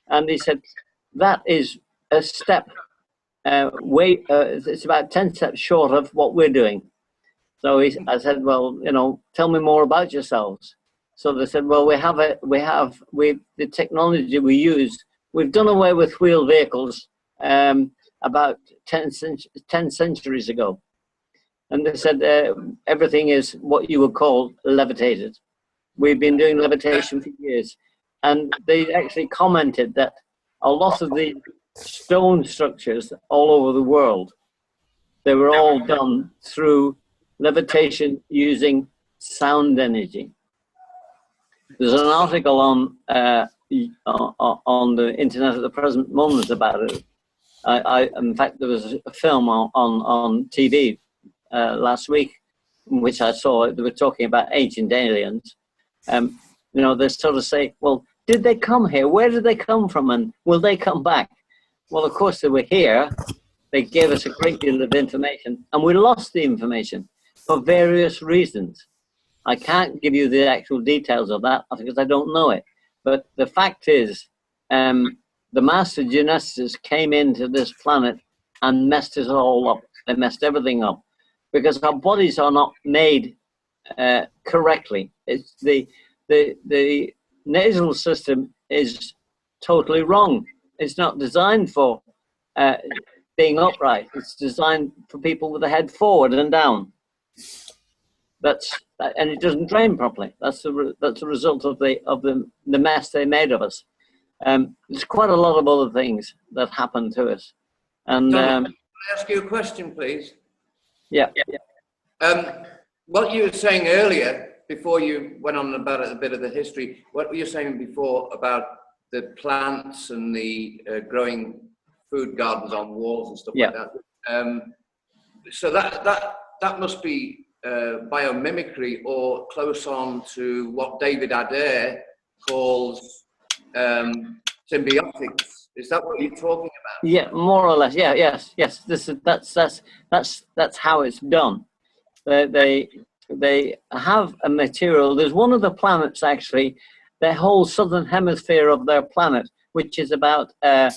And he said, that is a step, it's about 10 steps short of what we're doing. So I said, well, tell me more about yourselves. So they said, well, the technology we use, we've done away with wheeled vehicles about 10 centuries ago. And they said, everything is what you would call levitated. We've been doing levitation for years. And they actually commented that a lot of the stone structures all over the world, they were all done through levitation using sound energy. There's an article on the internet at the present moment about it. In fact, there was a film on TV last week, in which I saw it. They were talking about ancient aliens. They sort of say, well, did they come here? Where did they come from? And will they come back? Well, of course, they were here. They gave us a great deal of information, and we lost the information for various reasons. I can't give you the actual details of that because I don't know it. But the fact is, the master geneticists came into this planet and messed it all up. They messed everything up because our bodies are not made correctly. It's the nasal system is totally wrong. It's not designed for being upright. It's designed for people with the head forward and down. And it doesn't drain properly. That's the result of the mess they made of us. There's quite a lot of other things that happen to us. And Can I ask you a question, please? Yeah. What you were saying earlier, before you went on about a bit of the history, what were you saying before about the plants and the growing food gardens on walls and stuff like that? So that must be biomimicry, or close on to what David Adair calls symbiotics. Is that what you're talking about? Yeah, more or less. Yeah, yes. That's how it's done. They have a material. There's one of the planets actually, the whole southern hemisphere of their planet, which is about 30%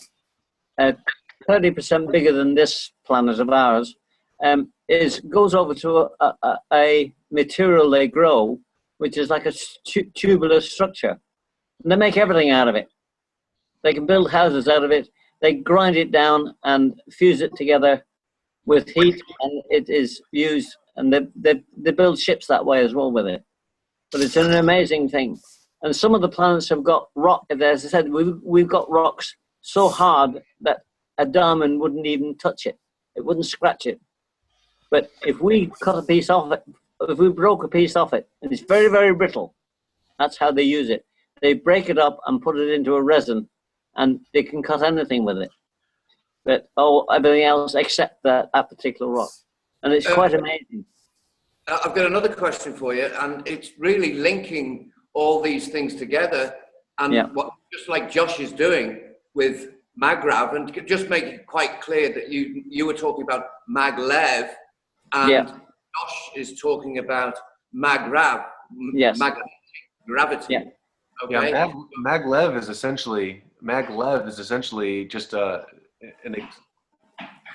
bigger than this planet of ours, goes over to a material they grow, which is like a tubular structure. And they make everything out of it. They can build houses out of it. They grind it down and fuse it together with heat, and it is used. And they build ships that way as well with it. But it's an amazing thing. And some of the planets have got rock. As I said, we've got rocks so hard that a diamond wouldn't even touch it. It wouldn't scratch it. But if we cut a piece off it, if we broke a piece off it, and it's very, very brittle, that's how they use it. They break it up and put it into a resin, and they can cut anything with it. But everything else except that particular rock. And it's quite amazing. I've got another question for you, and it's really linking all these things together, and just like Josh is doing with maggrav, and just make it quite clear that you were talking about maglev, and Josh is talking about maggrav, magnetic gravity. Yeah. Okay. Yeah, maglev is essentially just a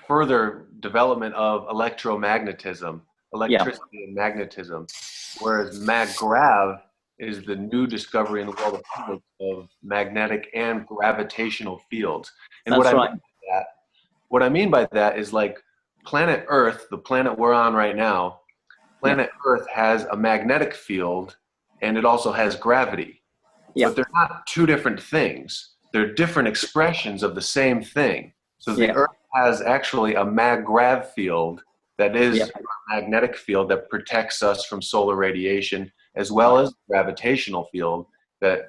further development of electromagnetism, electricity and magnetism, whereas maggrav is the new discovery in the world of physics of magnetic and gravitational fields. And what I mean by that is, like, planet Earth, the planet we're on right now, planet Earth has a magnetic field and it also has gravity. But they're not two different things. They're different expressions of the same thing. So the Earth has actually a maggrav field that is a magnetic field that protects us from solar radiation, as well as gravitational field that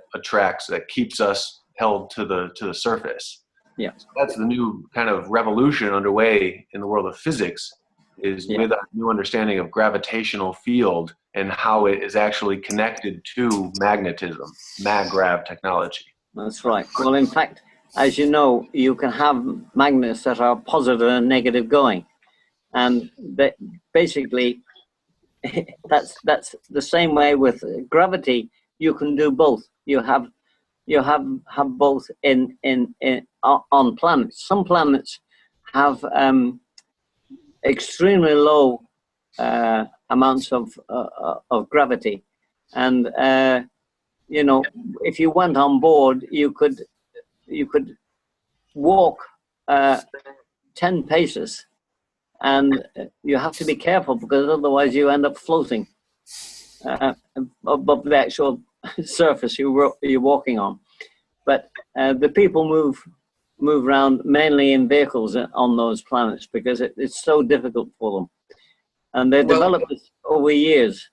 keeps us held to the surface. Yeah, so that's the new kind of revolution underway in the world of physics, is with a new understanding of gravitational field and how it is actually connected to magnetism, maggrav technology. That's right. Well, in fact, as you know, you can have magnets that are positive and negative going. And basically, that's the same way with gravity. You can do both. You have both on planets. Some planets have extremely low amounts of gravity, and you know, if you went on board, you could walk 10 paces, and you have to be careful because otherwise you end up floating above the actual surface you're walking on. But the people move around mainly in vehicles on those planets because it's so difficult for them, and they developed this over years.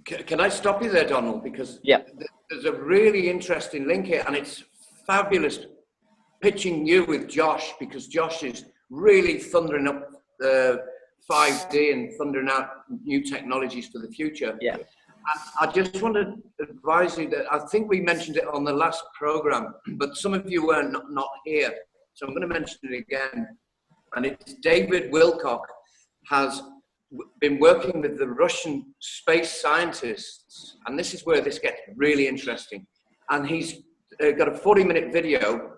Can I stop you there, Donald? Because there's a really interesting link here, and it's fabulous pitching you with Josh, because Josh is really thundering up the 5D and thundering out new technologies for the future. Yeah. I just want to advise you that I think we mentioned it on the last program, but some of you were not here. So I'm going to mention it again. And it's David Wilcock has been working with the Russian space scientists. And this is where this gets really interesting. And he's got a 40-minute video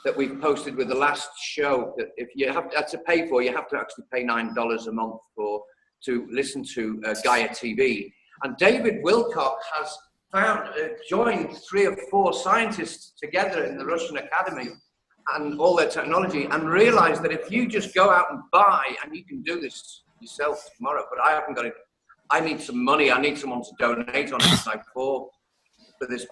that we've posted with the last show that if you have to pay for, you have to actually pay $9 a month to listen to Gaia TV. And David Wilcock has joined 3 or 4 scientists together in the Russian Academy and all their technology, and realized that if you just go out and buy, and you can do this yourself tomorrow, but I haven't got it. I need some money. I need someone to donate on it like for this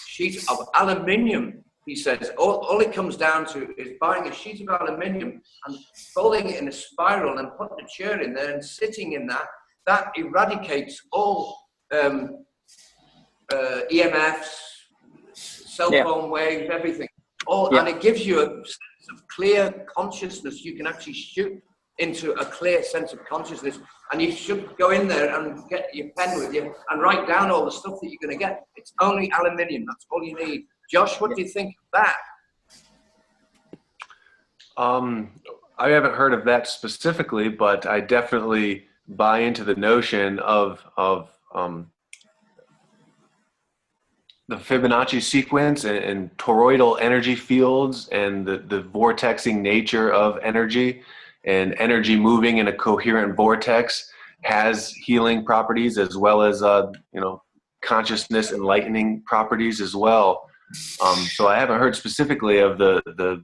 sheet of aluminium. He says all it comes down to is buying a sheet of aluminium and folding it in a spiral and putting a chair in there and sitting in that. That eradicates all EMFs, cell phone waves, everything. And it gives you a sense of clear consciousness. You can actually shoot into a clear sense of consciousness, and you should go in there and get your pen with you and write down all the stuff that you're going to get. It's only aluminium. That's all you need. Josh, what do you think of that? I haven't heard of that specifically, but I definitely buy into the notion of the Fibonacci sequence and toroidal energy fields and the vortexing nature of energy, and energy moving in a coherent vortex has healing properties as well as consciousness enlightening properties as well. So I haven't heard specifically of the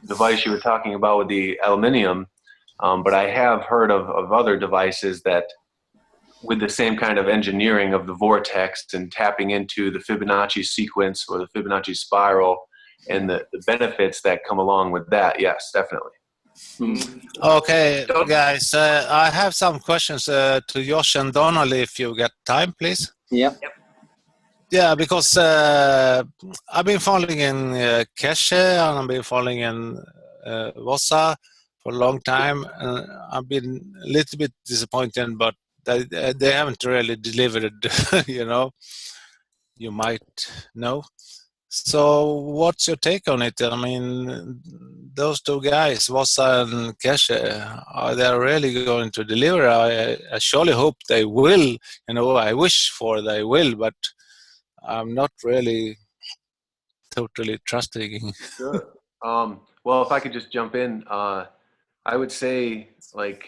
device you were talking about with the aluminium, but I have heard of other devices that with the same kind of engineering of the vortex and tapping into the Fibonacci sequence or the Fibonacci spiral and the benefits that come along with that. Yes, definitely. Okay, guys, I have some questions to Josh and Donald, if you get time, please. Yep. Yeah, because I've been following in Keshe and I've been following in Vossa for a long time. I've been a little bit disappointed, but they haven't really delivered. You know, you might know. So, what's your take on it? I mean, those two guys, Vossa and Keshe, are they really going to deliver? I surely hope they will. You know, I wish for they will, but I'm not really totally trusting. Sure. Well, if I could just jump in, I would say, like,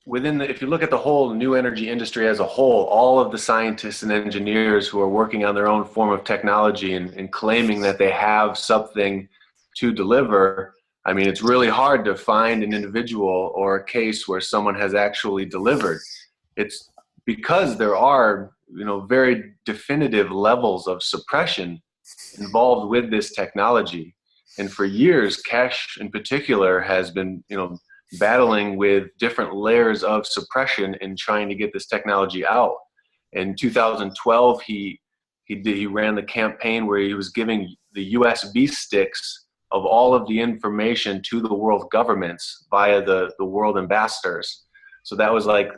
if you look at the whole new energy industry as a whole, all of the scientists and engineers who are working on their own form of technology and claiming that they have something to deliver, I mean, it's really hard to find an individual or a case where someone has actually delivered. It's because there are, very definitive levels of suppression involved with this technology. And for years, Cash in particular has been, battling with different layers of suppression and trying to get this technology out. In 2012, he ran the campaign where he was giving the USB sticks of all of the information to the world governments via the world ambassadors. So that was like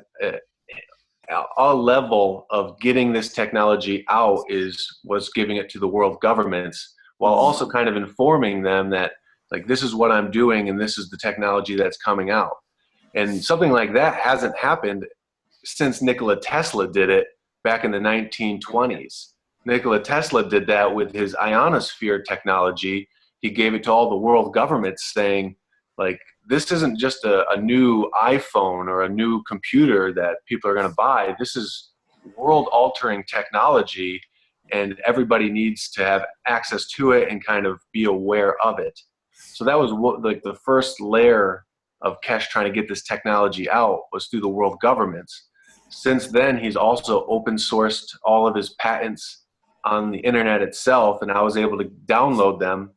a level of getting this technology out was giving it to the world governments, while also kind of informing them that, like, this is what I'm doing and this is the technology that's coming out. And something like that hasn't happened since Nikola Tesla did it back in the 1920s. Nikola Tesla did that with his ionosphere technology. He gave it to all the world governments saying, like, this isn't just a new iPhone or a new computer that people are going to buy. This is world-altering technology, and everybody needs to have access to it and kind of be aware of it. So that was like the first layer of Kesh trying to get this technology out, was through the world governments. Since then, he's also open sourced all of his patents on the internet itself, and I was able to download them.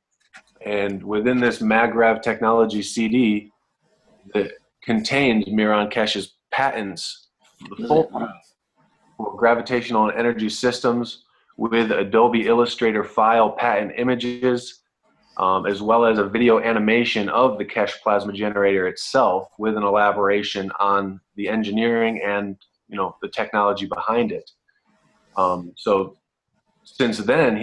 And within this MagRav technology CD that contains Miran Kesh's patents, the full for gravitational and energy systems, with Adobe Illustrator file patent images, as well as a video animation of the Kesh plasma generator itself, with an elaboration on the engineering and the technology behind it. So since then,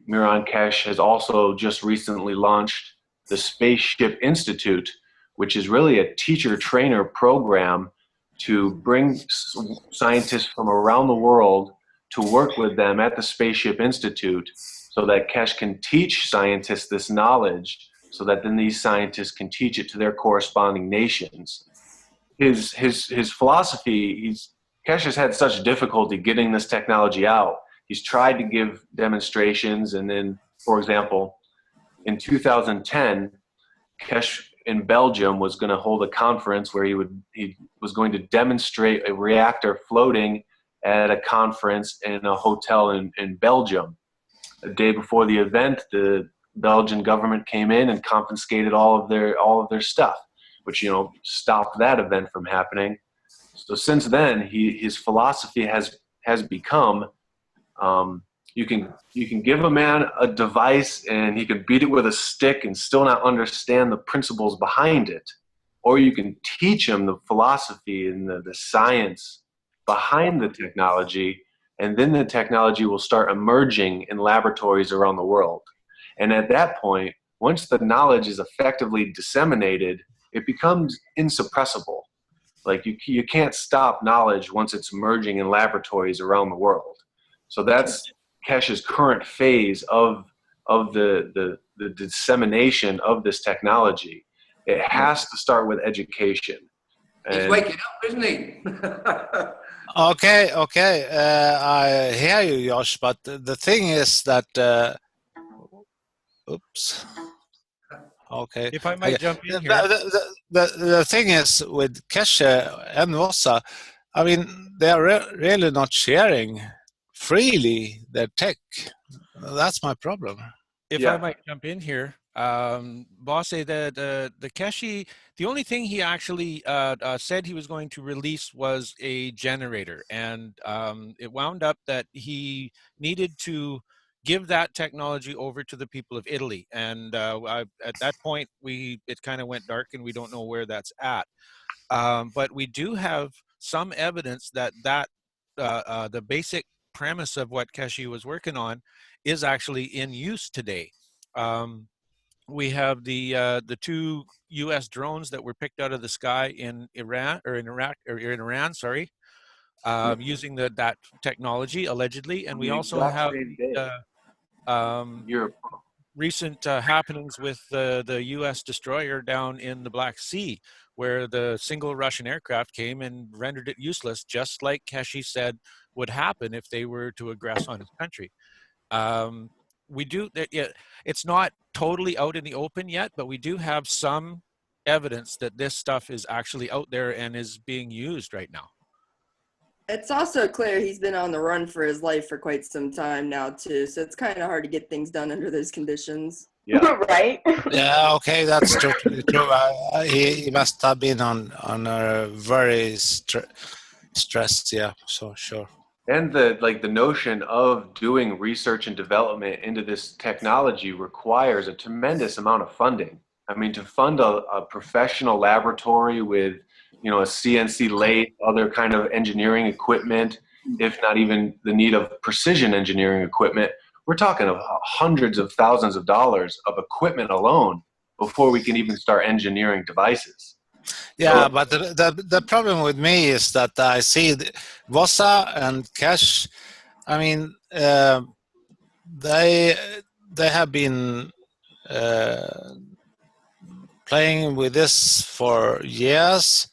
Miran Kesh has also just recently launched the Spaceship Institute, which is really a teacher-trainer program to bring scientists from around the world to work with them at the Spaceship Institute, so that Kesh can teach scientists this knowledge, so that then these scientists can teach it to their corresponding nations. His philosophy, Kesh has had such difficulty getting this technology out. He's tried to give demonstrations, and then, for example, in 2010, Kesh in Belgium was going to hold a conference where he was going to demonstrate a reactor floating at a conference in a hotel in Belgium. A day before the event, the Belgian government came in and confiscated all of their stuff, which stopped that event from happening. So since then, his philosophy has become, you can give a man a device and he can beat it with a stick and still not understand the principles behind it, or you can teach him the philosophy and the science behind the technology, and then the technology will start emerging in laboratories around the world. And at that point, once the knowledge is effectively disseminated, it becomes insuppressible. Like, you can't stop knowledge once it's emerging in laboratories around the world. So that's Kesh's current phase of the dissemination of this technology. It has to start with education. He's waking up, isn't he? Okay. I hear you, Josh, but the thing is that oops. Okay. If I might jump in here. The thing is with Keshe and Vossa, I mean, they are really not sharing freely their tech. That's my problem. If I might jump in here, Bosse, the Keshi, the only thing he actually said he was going to release was a generator, and it wound up that he needed to give that technology over to the people of Italy. And at that point, it kind of went dark, and we don't know where that's at. But we do have some evidence that the basic premise of what Keshi was working on is actually in use today. We have the two U.S. drones that were picked out of the sky in Iran or in Iraq or in Iran, sorry, using that technology allegedly, and we also have recent happenings with the U.S. destroyer down in the Black Sea, where the single Russian aircraft came and rendered it useless, just like Keshi said would happen if they were to aggress on his country. It's not totally out in the open yet, but we do have some evidence that this stuff is actually out there and is being used right now. It's also clear he's been on the run for his life for quite some time now too, so it's kind of hard to get things done under those conditions. Yeah. Right? Yeah, okay, that's totally true. He must have been on a very stressed, yeah, so sure. And the notion of doing research and development into this technology requires a tremendous amount of funding. I mean, to fund a professional laboratory with, a CNC lathe, other kind of engineering equipment, if not even the need of precision engineering equipment, we're talking of hundreds of thousands of dollars of equipment alone before we can even start engineering devices. Yeah, but the problem with me is that I see Vossa and Cash. I mean, they have been playing with this for years,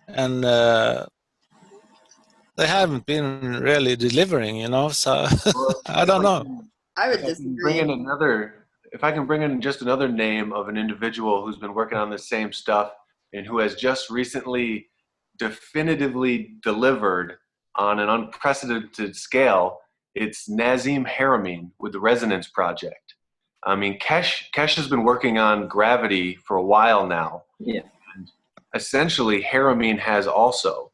and they haven't been really delivering. So I don't know. I would disagree. If I can bring in just another name of an individual who's been working on the same stuff and who has just recently definitively delivered on an unprecedented scale, it's Nazim Haramein with the Resonance Project. I mean, Kesh has been working on gravity for a while now. Yeah. And essentially, Haramein has also.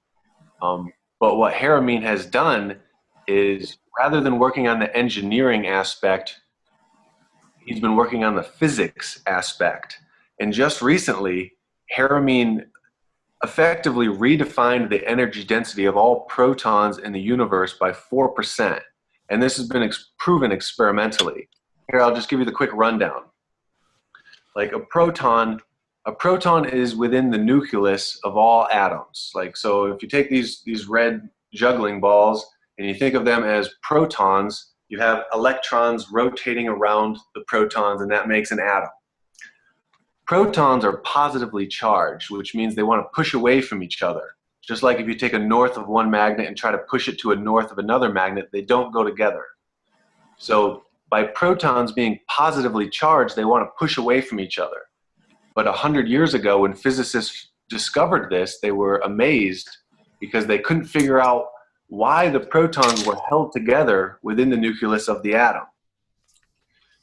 But what Haramein has done is, rather than working on the engineering aspect, he's been working on the physics aspect. And just recently, Haramein effectively redefined the energy density of all protons in the universe by 4%. And this has been proven experimentally. Here, I'll just give you the quick rundown. Like a proton is within the nucleus of all atoms. So if you take these red juggling balls and you think of them as protons, you have electrons rotating around the protons, and that makes an atom. Protons are positively charged, which means they want to push away from each other. Just like if you take a north of one magnet and try to push it to a north of another magnet, they don't go together. So by protons being positively charged, they want to push away from each other. But 100 years ago, when physicists discovered this, they were amazed because they couldn't figure out why the protons were held together within the nucleus of the atom.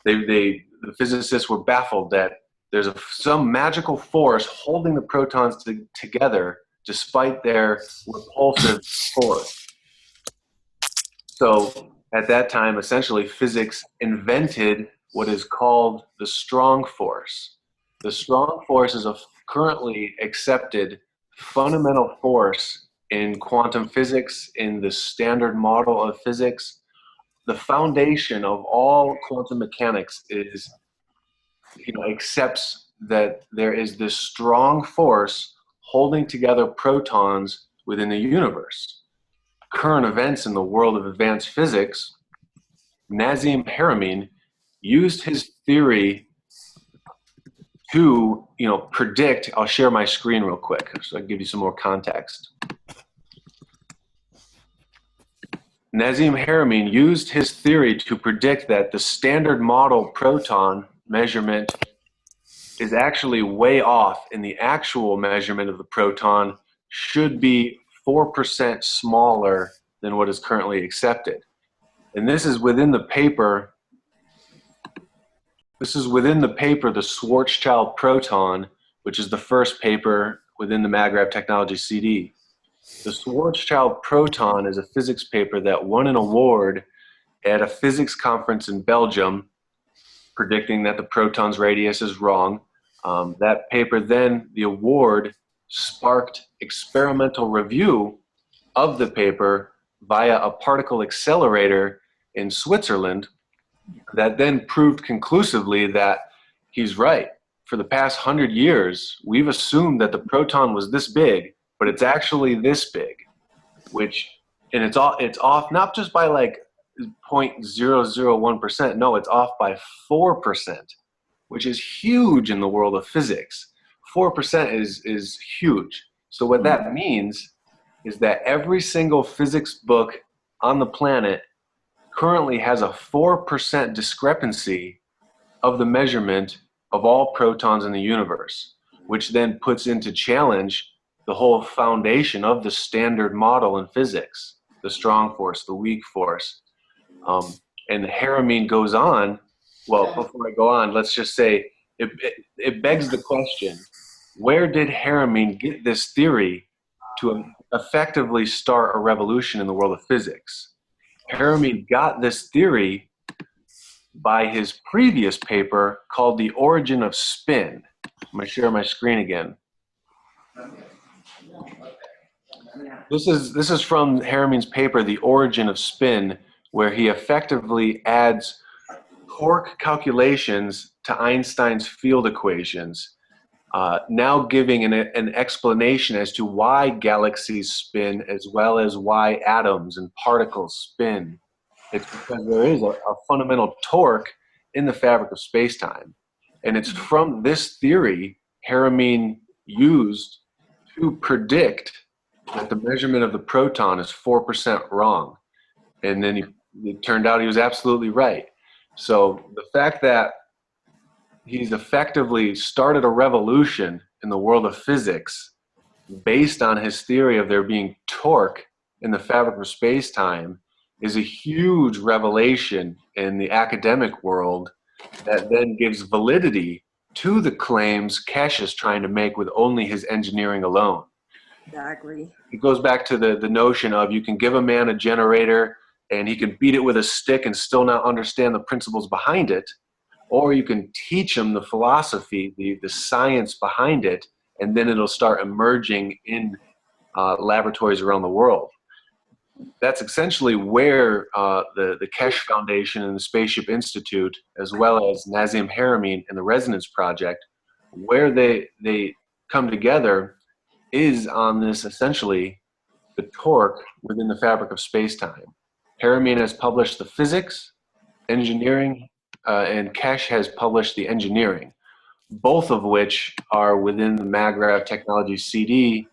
The physicists were baffled that there's some magical force holding the protons together despite their repulsive force. So at that time, essentially, physics invented what is called the strong force. The strong force is a currently accepted fundamental force in quantum physics, in the standard model of physics. The foundation of all quantum mechanics is, accepts that there is this strong force holding together protons within the universe. Current events in the world of advanced physics, Nazim Haramein used his theory to, predict. I'll share my screen real quick so I can give you some more context. Nazim Haramein used his theory to predict that the standard model proton measurement is actually way off, and the actual measurement of the proton should be 4% smaller than what is currently accepted. And this is within the paper. This is within the paper, the Schwarzschild proton, which is the first paper within the MagRav Technology CD. The Schwarzschild proton is a physics paper that won an award at a physics conference in Belgium, predicting that the proton's radius is wrong. That paper then, the award sparked experimental review of the paper via a particle accelerator in Switzerland that then proved conclusively that he's right. For the past 100 years, we've assumed that the proton was this big, but it's actually this big, and it's off not just by like 0.001%, no, it's off by 4%, which is huge in the world of physics. 4% is huge. So what that means is that every single physics book on the planet currently has a 4% discrepancy of the measurement of all protons in the universe, which then puts into challenge the whole foundation of the standard model in physics, the strong force, the weak force. And Harameen goes on, well, before I go on, let's just say it begs the question, where did Harameen get this theory to effectively start a revolution in the world of physics? Harameen got this theory by his previous paper called The Origin of Spin. I'm going to share my screen again. This is from Harameen's paper, The Origin of Spin, where he effectively adds torque calculations to Einstein's field equations, now giving an explanation as to why galaxies spin as well as why atoms and particles spin. It's because there is a fundamental torque in the fabric of space-time. And it's from this theory Harameen used to predict that the measurement of the proton is 4% wrong. And then it turned out he was absolutely right. So the fact that he's effectively started a revolution in the world of physics based on his theory of there being torque in the fabric of space-time is a huge revelation in the academic world that then gives validity to the claims Kesh is trying to make with only his engineering alone. Exactly. It goes back to the notion of you can give a man a generator and he can beat it with a stick and still not understand the principles behind it, or you can teach him the philosophy, the science behind it, and then it'll start emerging in laboratories around the world. That's essentially where the Kesh Foundation and the Spaceship Institute, as well as Nazim Harameen and the Resonance Project, where they come together is on this, essentially, the torque within the fabric of space-time. Harameen has published the physics, engineering, and Kesh has published the engineering, both of which are within the MagRav Technology CD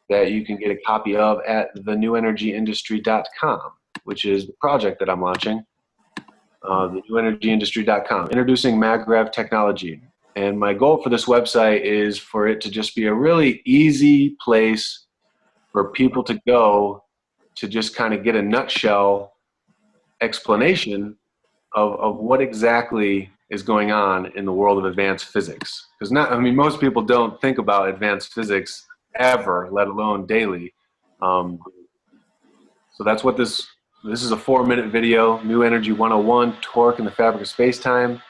that you can get a copy of at thenewenergyindustry.com, which is the project that I'm launching, thenewenergyindustry.com, introducing MagRav technology. And my goal for this website is for it to just be a really easy place for people to go to just kind of get a nutshell explanation of what exactly is going on in the world of advanced physics. Because most people don't think about advanced physics ever, let alone daily. So that's what this is a 4-minute video, New Energy 101, Torque in the Fabric of Space-Time.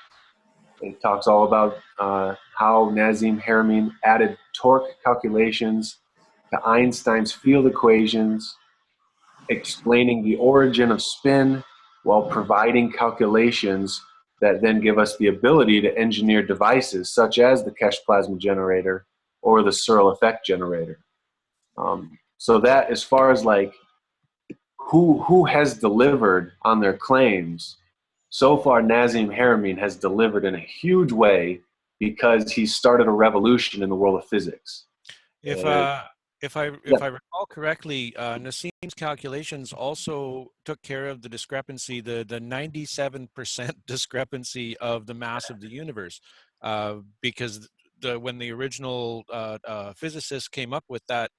It talks all about how Nazim Harameen added torque calculations to Einstein's field equations, explaining the origin of spin while providing calculations that then give us the ability to engineer devices such as the Kesh plasma generator or the Searle effect generator. So that, as far as like who has delivered on their claims, so far Nazim Harameen has delivered in a huge way because he started a revolution in the world of physics. If I recall correctly, Nassim's calculations also took care of the discrepancy, the 97% discrepancy of the mass of the universe, because when the original physicists came up with that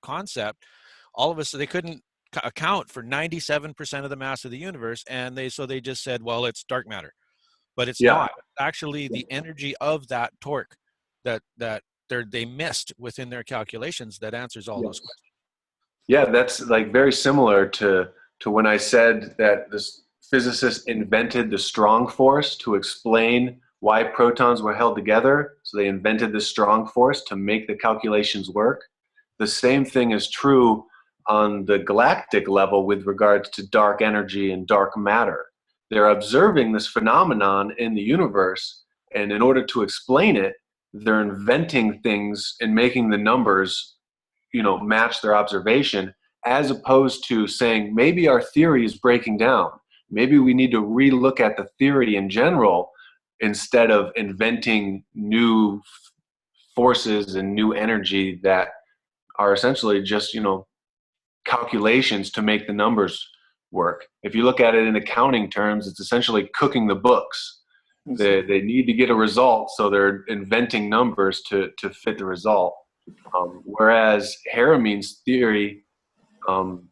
concept, all of us, they couldn't account for 97% of the mass of the universe, and they just said, well, it's dark matter, but it's not. Actually, the energy of that torque that they missed within their calculations that answers all those questions. Yeah, that's like very similar to when I said that this physicists invented the strong force to explain why protons were held together. So they invented this strong force to make the calculations work. The same thing is true on the galactic level with regards to dark energy and dark matter. They're observing this phenomenon in the universe, and in order to explain it, they're inventing things and making the numbers, match their observation, as opposed to saying, maybe our theory is breaking down. Maybe we need to relook at the theory in general instead of inventing new forces and new energy that are essentially just, calculations to make the numbers work. If you look at it in accounting terms, it's essentially cooking the books. They need to get a result, so they're inventing numbers to fit the result. Whereas Haramine's theory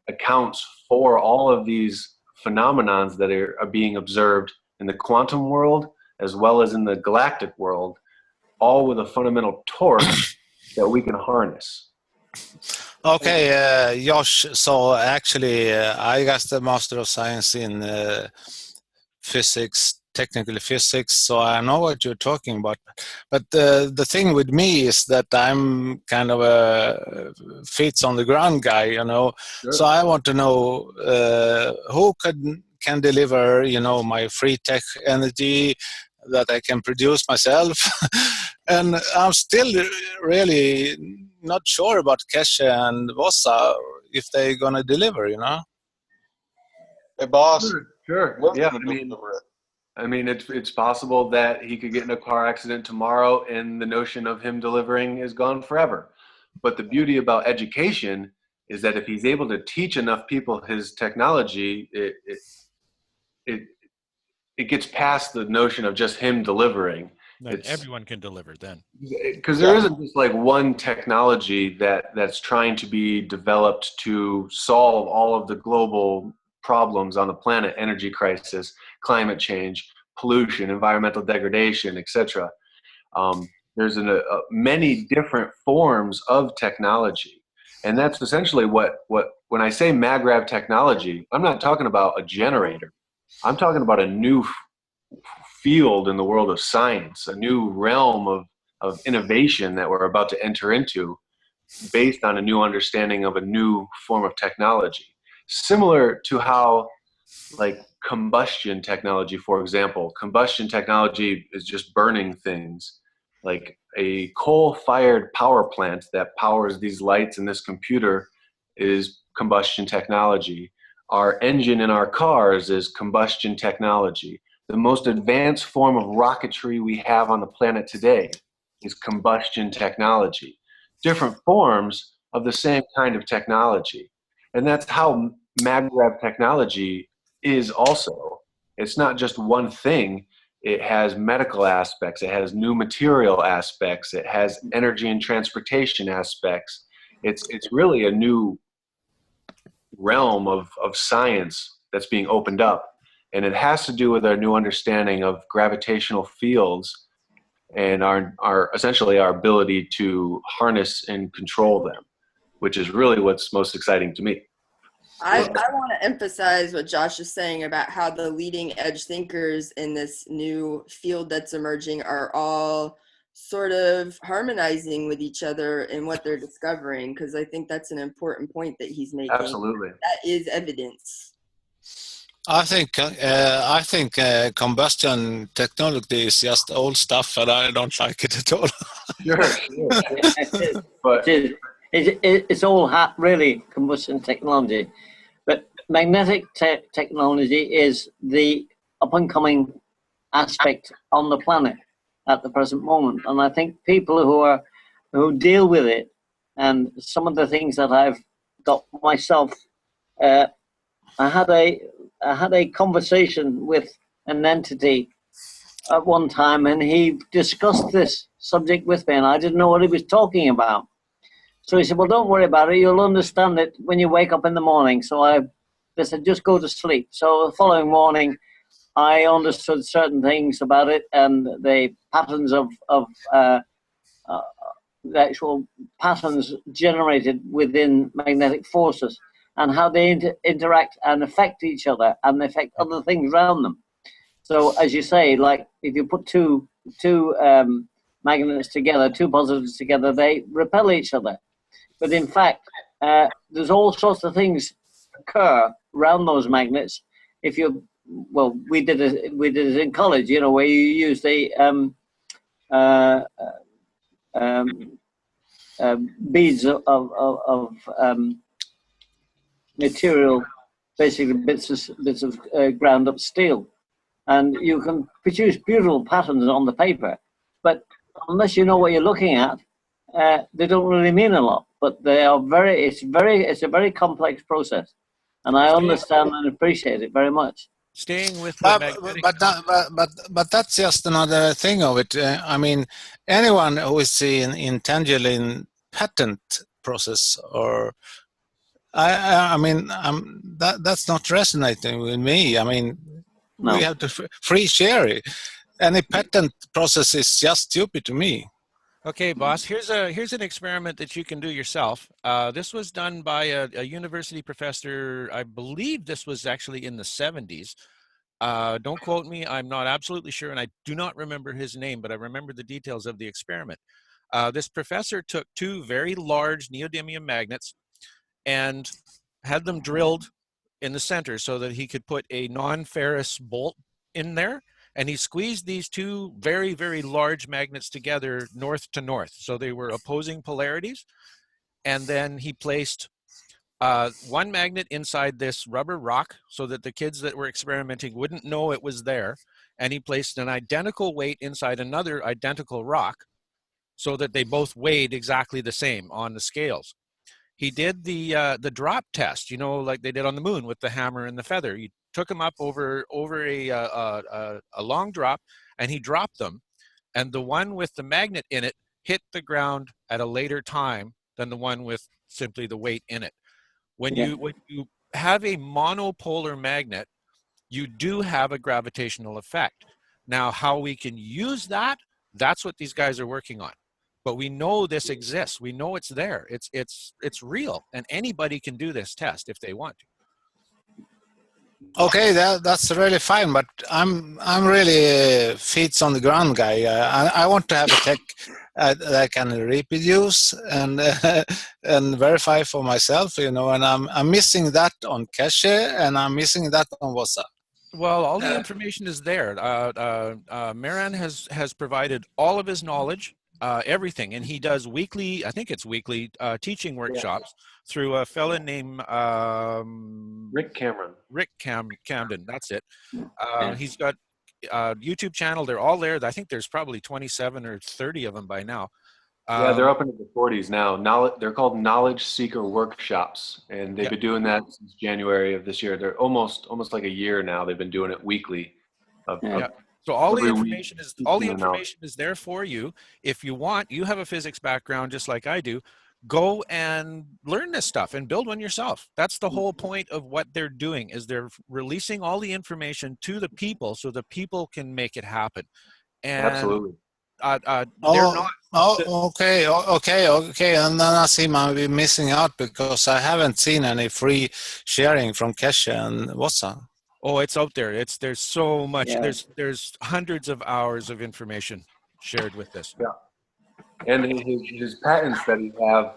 accounts for all of these phenomenons that are being observed in the quantum world as well as in the galactic world, all with a fundamental torque that we can harness. Okay, Josh, so actually I got the Master of Science in physics, technical physics, so I know what you're talking about. But the thing with me is that I'm kind of a feet on the ground guy, Sure. So I want to know who can deliver, my free tech energy that I can produce myself. And I'm still really not sure about Keshe and Vossa, if they're going to deliver, Hey, boss. Sure. we're Yeah, gonna deliver it. I mean, it's possible that he could get in a car accident tomorrow and the notion of him delivering is gone forever. But the beauty about education is that if he's able to teach enough people his technology, it gets past the notion of just him delivering. Then everyone can deliver then. Because there isn't just like one technology that's trying to be developed to solve all of the global problems on the planet: energy crisis, climate change, pollution, environmental degradation, etc. There's many different forms of technology, and that's essentially what when I say MagRav technology, I'm not talking about a generator. I'm talking about a new field in the world of science, a new realm of innovation that we're about to enter into based on a new understanding of a new form of technology. Similar to how, like, combustion technology, for example, combustion technology is just burning things. Like a coal-fired power plant that powers these lights and this computer is combustion technology. Our engine in our cars is combustion technology. The most advanced form of rocketry we have on the planet today is combustion technology. Different forms of the same kind of technology. And that's how MagRav technology is also. It's not just one thing. It has medical aspects. It has new material aspects. It has energy and transportation aspects. It's really a new realm of science that's being opened up. And it has to do with our new understanding of gravitational fields and our essentially our ability to harness and control them, which is really what's most exciting to me. I want to emphasize what Josh is saying about how the leading edge thinkers in this new field that's emerging are all sort of harmonizing with each other in what they're discovering, because I think that's an important point that he's making. Absolutely. That is evidence. I think combustion technology is just old stuff, and I don't like it at all. Sure. But It's all really combustion technology, but magnetic technology is the up-and-coming aspect on the planet at the present moment, and I think people who deal with it, and some of the things that I've got myself, I had a conversation with an entity at one time, and he discussed this subject with me, and I didn't know what he was talking about. So he said, well, don't worry about it. You'll understand it when you wake up in the morning. So they said, just go to sleep. So the following morning, I understood certain things about it and the patterns of the actual patterns generated within magnetic forces. and how they interact and affect each other and affect other things around them. So as you say, like if you put two magnets together, two positives together, they repel each other. But in fact, there's all sorts of things occur around those magnets. If you, well, we did it in college, you know, where you use the beads of material, basically bits of ground up steel, and you can produce beautiful patterns on the paper. But unless you know what you're looking at, they don't really mean a lot. But they are it's a very complex process, and I understand and appreciate it very much. Staying with the magnetic, but that's just another thing of it. I mean, anyone who is in tangerine patent process, or I mean, that's not resonating with me. I mean, No. we have to free share it. Any patent process is just stupid to me. Okay, boss, here's an experiment that you can do yourself. This was done by a university professor. I believe this was actually in the 70s. Don't quote me, I'm not absolutely sure, and I do not remember his name, but I remember the details of the experiment. This professor took two very large neodymium magnets and had them drilled in the center so that he could put a non-ferrous bolt in there. And he squeezed these two very, very large magnets together north to north. So they were opposing polarities. And then he placed one magnet inside this rubber rock so that the kids that were experimenting wouldn't know it was there. And he placed an identical weight inside another identical rock so that they both weighed exactly the same on the scales. He did the drop test, you know, like they did on the moon with the hammer and the feather. He took them up over a long drop, and he dropped them. And the one with the magnet in it hit the ground at a later time than the one with simply the weight in it. When you have a monopolar magnet, you do have a gravitational effect. Now, how we can use that, that's what these guys are working on. But we know this exists. We know it's there. It's real, and anybody can do this test if they want to. Okay, that's really fine, but I'm really feet on the ground guy. I want to have a tech that I can reproduce and and verify for myself, you know. And I'm missing that on Cache, and I'm missing that on WhatsApp. Well, all the information is there. Maran has provided all of his knowledge, everything, and he does weekly, I think it's weekly, teaching workshops through a fella named Rick Cameron. Rick Camden, that's it. He's got a YouTube channel. They're all there. I think there's probably 27 or 30 of them by now. Yeah, they're up into the 40s now. They're called Knowledge Seeker Workshops, and they've been doing that since January of this year. They're almost like a year now. They've been doing it weekly. So all the information is there for you. If you want, you have a physics background just like I do. Go and learn this stuff and build one yourself. That's the whole point of what they're doing, is they're releasing all the information to the people so the people can make it happen. And absolutely. They're not. Okay. And then I seem I'll be missing out because I haven't seen any free sharing from Cache and WhatsApp. Oh, it's out there. There's so much. Yeah. There's hundreds of hours of information shared with this. Yeah. And his patents that he have,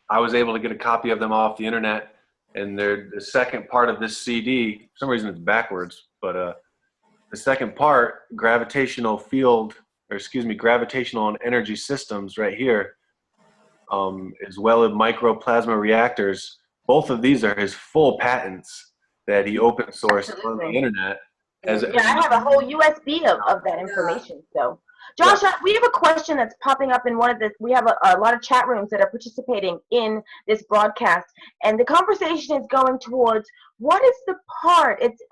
I was able to get a copy of them off the internet, and they're the second part of this CD. For some reason it's backwards, but the second part, gravitational and energy systems right here, as well as microplasma reactors. Both of these are his full patents that he open sourced on the internet. I have a whole USB of that information. So, Josh, we have a question that's popping up in one of the. We have a lot of chat rooms that are participating in this broadcast, and the conversation is going towards what is the part. It's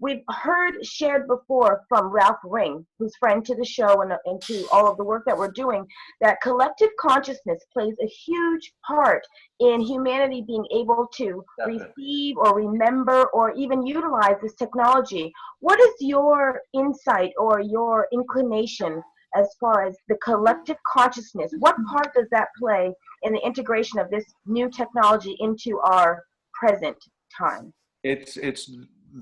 we've heard shared before from Ralph Ring, who's friend to the show and to all of the work that we're doing, that collective consciousness plays a huge part in humanity being able to receive or remember or even utilize this technology. What is your insight or your inclination as far as the collective consciousness? What part does that play in the integration of this new technology into our present time? It's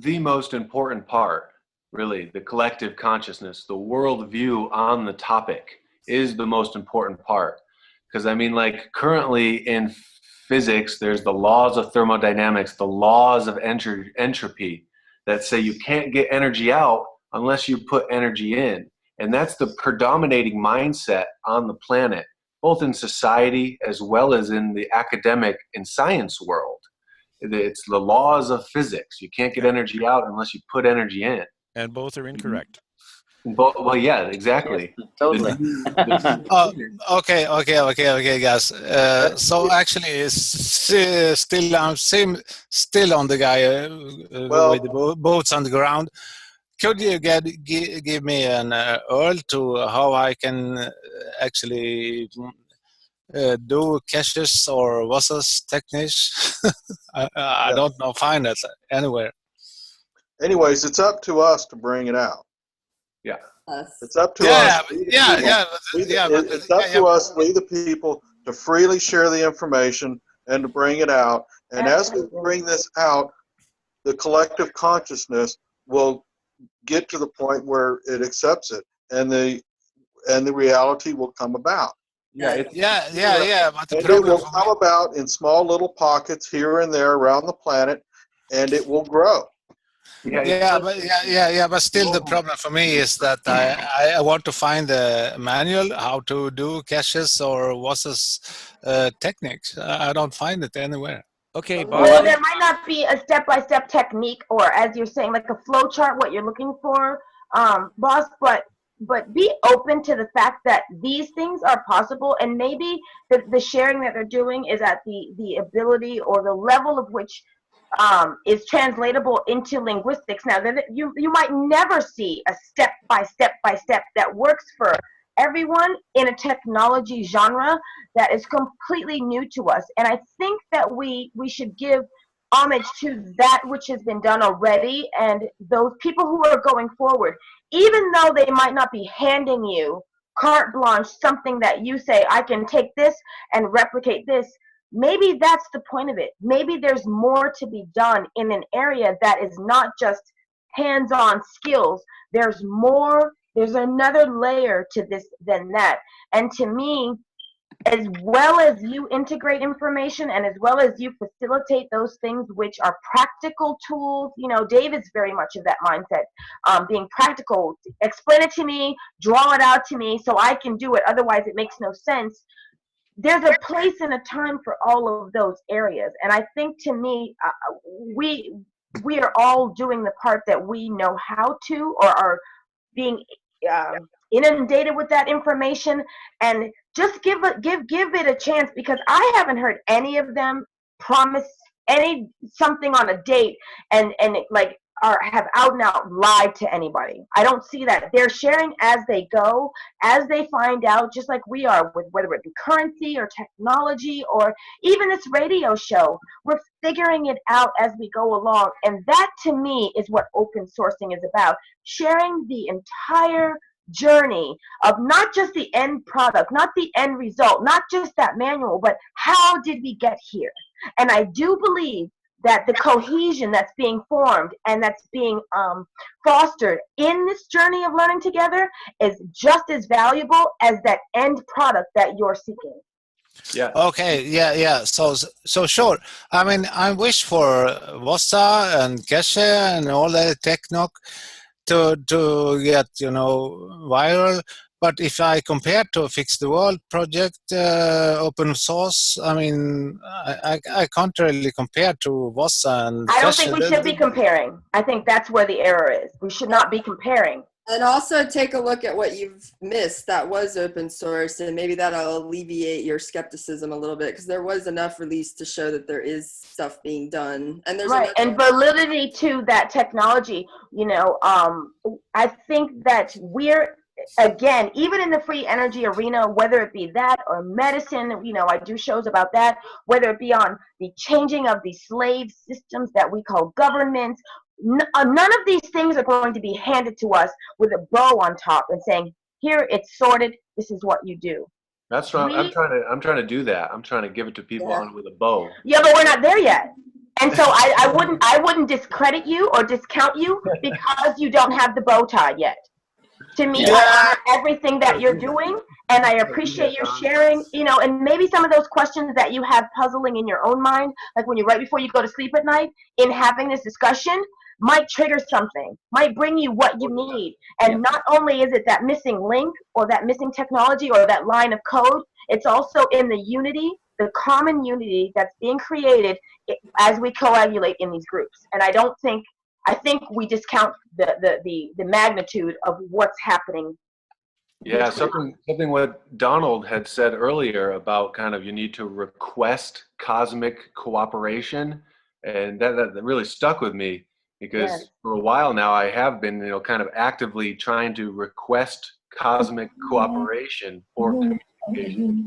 the most important part, really. The collective consciousness, the worldview on the topic is the most important part. Because I mean, like currently in physics, there's the laws of thermodynamics, the laws of entropy that say you can't get energy out unless you put energy in. And that's the predominating mindset on the planet, both in society as well as in the academic and science world. It's the laws of physics. You can't get energy out unless you put energy in. And both are incorrect. Well, yeah, exactly. Yes, totally. Okay, guys. So actually, still I'm still on the guy with the boats on the ground. Could you give me an URL to how I can actually do caches or washes techniques? I don't know, find it anywhere. Anyways, it's up to us to bring it out. Yeah. It's up to us. It's up to us, we the people, to freely share the information and to bring it out. And as we bring this out, the collective consciousness will get to the point where it accepts it, and the reality will come about. But the And it problem will come about in small little pockets here and there around the planet, and it will grow. But still the problem for me is that I want to find the manual how to do caches or washes techniques. I don't find it anywhere. Okay, Bob. Well, there might not be a step-by-step technique, or as you're saying, like a flow chart, what you're looking for, boss, but be open to the fact that these things are possible, and maybe the sharing that they're doing is at the ability or the level of which is translatable into linguistics. Now, you might never see a step-by-step that works for everyone in a technology genre that is completely new to us. And I think that we should give homage to that which has been done already, and those people who are going forward, even though they might not be handing you carte blanche something that you say, I can take this and replicate this. Maybe that's the point of it. Maybe there's more to be done in an area that is not just hands-on skills. There's more, there's another layer to this than that. And to me, as well as you integrate information and as well as you facilitate those things which are practical tools, you know, Dave is very much of that mindset, being practical. Explain it to me, draw it out to me so I can do it. Otherwise, it makes no sense. There's a place and a time for all of those areas. And I think, to me, we are all doing the part that we know how to, or are being inundated with that information, and just give it a chance, because I haven't heard any of them promise something on a date and like have out and out lied to anybody. I don't see that. They're sharing as they go, as they find out, just like we are, with whether it be currency or technology or even this radio show. We're figuring it out as we go along, and that to me is what open sourcing is about. Sharing the entire journey of not just the end product, not the end result, not just that manual, but how did we get here? And I do believe that the cohesion that's being formed and that's being fostered in this journey of learning together is just as valuable as that end product that you're seeking. Yeah. Okay. Yeah. So sure. I mean, I wish for Vossa and Cache and all the Technoc to get, viral. But if I compare to Fix the World project, open source, I mean, I can't really compare to Vossa and I don't Cache. think we should be comparing. I think that's where the error is. We should not be comparing. And also take a look at what you've missed that was open source, and maybe that'll alleviate your skepticism a little bit, because there was enough released to show that there is stuff being done. And there's right, and validity to that technology. I think that we're, again, even in the free energy arena, whether it be that or medicine, I do shows about that, whether it be on the changing of the slave systems that we call governments. None of these things are going to be handed to us with a bow on top and saying, here it's sorted. This is what you do. That's right. I'm trying to do that. I'm trying to give it to people on with a bow. Yeah, but we're not there yet. And so I wouldn't discredit you or discount you because you don't have the bow tie yet. To me, I honor everything that you're doing, and I appreciate your sharing, you know, and maybe some of those questions that you have puzzling in your own mind, like when right before you go to sleep at night, in having this discussion, might trigger something, might bring you what you need. And not only is it that missing link or that missing technology or that line of code, it's also in the unity, the common unity that's being created as we coagulate in these groups. And I think we discount the magnitude of what's happening. Yeah, something what Donald had said earlier about kind of you need to request cosmic cooperation, and that really stuck with me because for a while now I have been, you know, kind of actively trying to request cosmic cooperation or communication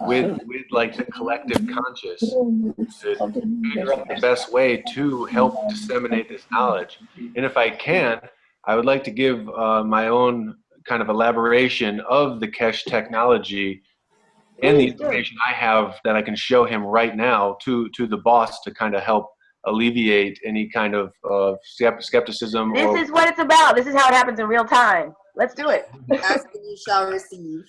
with like the collective conscious to figure out the best way to help disseminate this knowledge. And if I can, I would like to give my own kind of elaboration of the Kesh technology and the information I have that I can show him right now to the boss to kind of help alleviate any kind of skepticism. This is what it's about. This is how it happens in real time. Let's do it. Ask and you shall receive.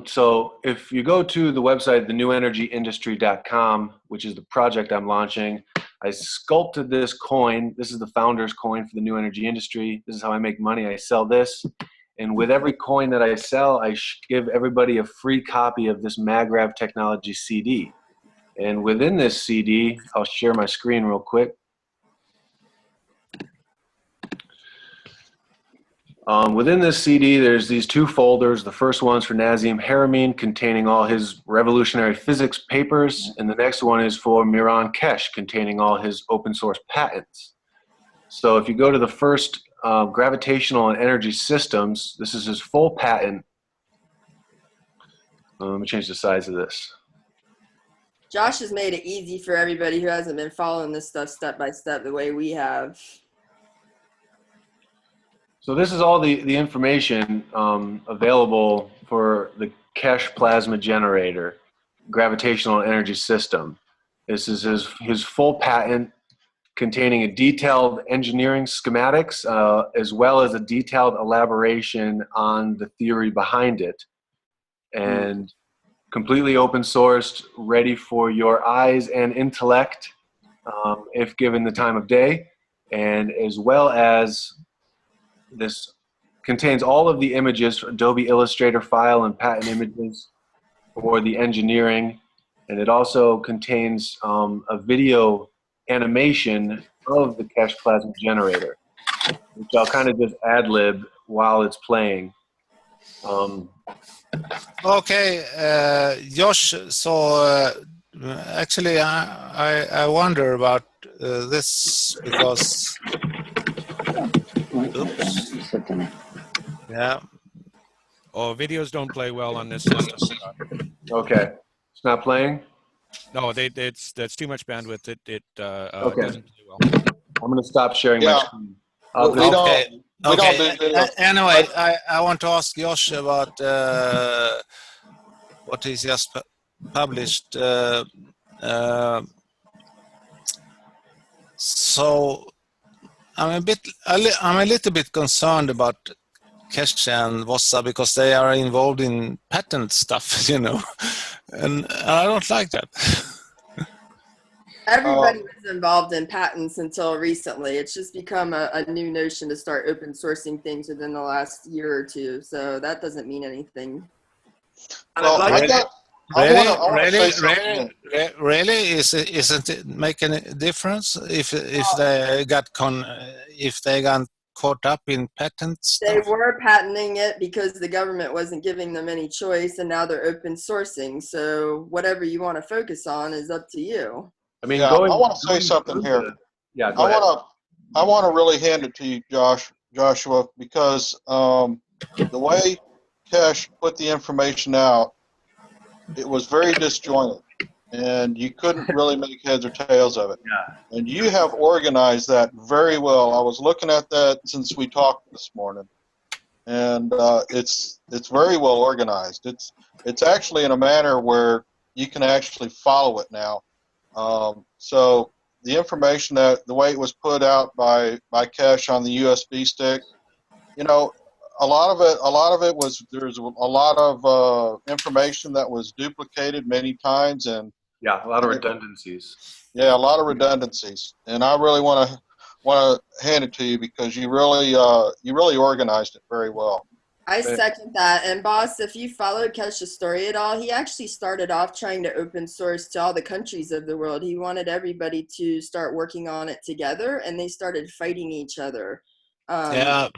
So if you go to the website, thenewenergyindustry.com, which is the project I'm launching, I sculpted this coin. This is the founder's coin for the new energy industry. This is how I make money. I sell this. And with every coin that I sell, I give everybody a free copy of this MagRav technology CD. And within this CD, I'll share my screen real quick. Within this CD, there's these two folders. The first one's for Nazim Haramein, containing all his revolutionary physics papers, and the next one is for Miran Kesh, containing all his open source patents. So if you go to the first gravitational and energy systems, this is his full patent. Let me change the size of this. Josh has made it easy for everybody who hasn't been following this stuff step by step the way we have. So this is all the information available for the Kesh plasma generator, gravitational energy system. This is his full patent containing a detailed engineering schematics as well as a detailed elaboration on the theory behind it. And completely open sourced, ready for your eyes and intellect if given the time of day, and as well as this contains all of the images, Adobe Illustrator file and patent images for the engineering, and it also contains a video animation of the Kesh plasma generator, which I'll kind of just ad-lib while it's playing. Okay, Josh, so actually I wonder about this because oops. Yeah. Oh, videos don't play well on this system. Okay, it's not playing? No, that's too much bandwidth. It Okay. doesn't play well. I'm going to stop sharing my screen. Anyway, I want to ask Josh about what he's just published. So I'm a little bit concerned about Kesh and Vossa because they are involved in patent stuff, you know, and I don't like that. Everybody was involved in patents until recently. It's just become a new notion to start open sourcing things within the last year or two. So that doesn't mean anything. Really? Isn't it make any difference if they got caught up in patents? They were patenting it because the government wasn't giving them any choice, and now they're open sourcing. So whatever you want to focus on is up to you. I mean, I want to say something here. Yeah, go ahead. I want to really hand it to you, Joshua, because the way Kesh put the information out, it was very disjointed, and you couldn't really make heads or tails of it. Yeah. And you have organized that very well. I was looking at that since we talked this morning, and it's very well organized. It's actually in a manner where you can actually follow it now. So the information that the way it was put out by Kesh on the USB stick, you know, a lot of it was, there's a lot of information that was duplicated many times, and Yeah, a lot of redundancies. yeah, a lot of redundancies. And I really want to hand it to you because you really organized it very well. I second that. And boss, if you followed Kesh's story at all, he actually started off trying to open source to all the countries of the world. He wanted everybody to start working on it together, and they started fighting each other. I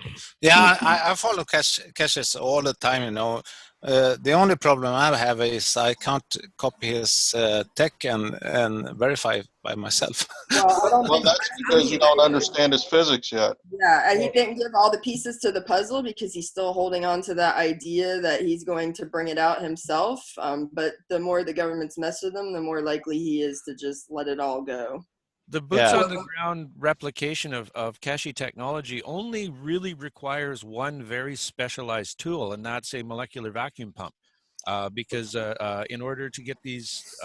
follow Kesh's all the time, you know. The only problem I have is I can't copy his tech and verify by myself. Well, that's because you don't understand his physics yet. Yeah, and he didn't give all the pieces to the puzzle because he's still holding on to that idea that he's going to bring it out himself. But the more the governments mess with him, the more likely he is to just let it all go. The boots on the ground replication of Keshi technology only really requires one very specialized tool, and that's a molecular vacuum pump. Because in order to get these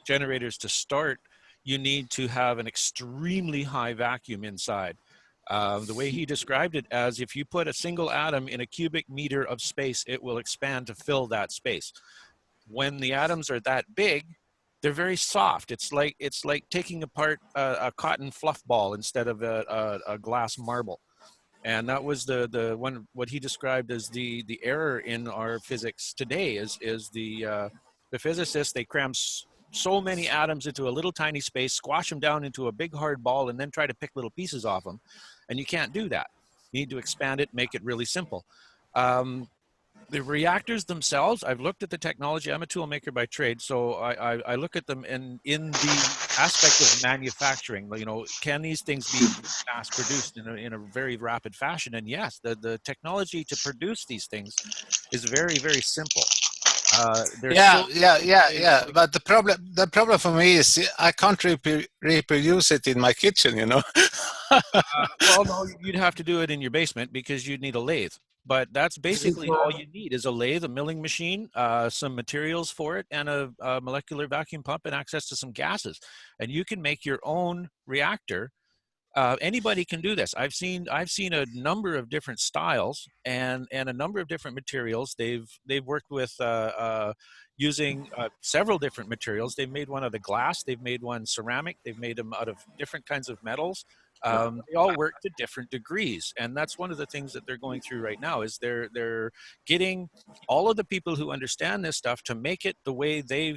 generators to start, you need to have an extremely high vacuum inside. The way he described it as, if you put a single atom in a cubic meter of space, it will expand to fill that space. When the atoms are that big, they're very soft. It's like taking apart a cotton fluff ball instead of a glass marble. And that was the one, what he described as the error in our physics today is the physicists, they cram so many atoms into a little tiny space, squash them down into a big hard ball, and then try to pick little pieces off them. And you can't do that. You need to expand it, make it really simple. The reactors themselves, I've looked at the technology. I'm a tool maker by trade, so I look at them in the aspect of manufacturing. You know, can these things be mass produced in a very rapid fashion? And yes, the technology to produce these things is very, very simple. But the problem for me is I can't reproduce it in my kitchen, you know. Well, no, you'd have to do it in your basement because you'd need a lathe. But that's basically all you need is a lathe, a milling machine, some materials for it, and a molecular vacuum pump and access to some gases. And you can make your own reactor. Anybody can do this. I've seen a number of different styles and a number of different materials. They've worked with using several different materials. They've made one out of glass. They've made one ceramic. They've made them out of different kinds of metals. They all work to different degrees, and that's one of the things that they're going through right now. Is they're getting all of the people who understand this stuff to make it the way they,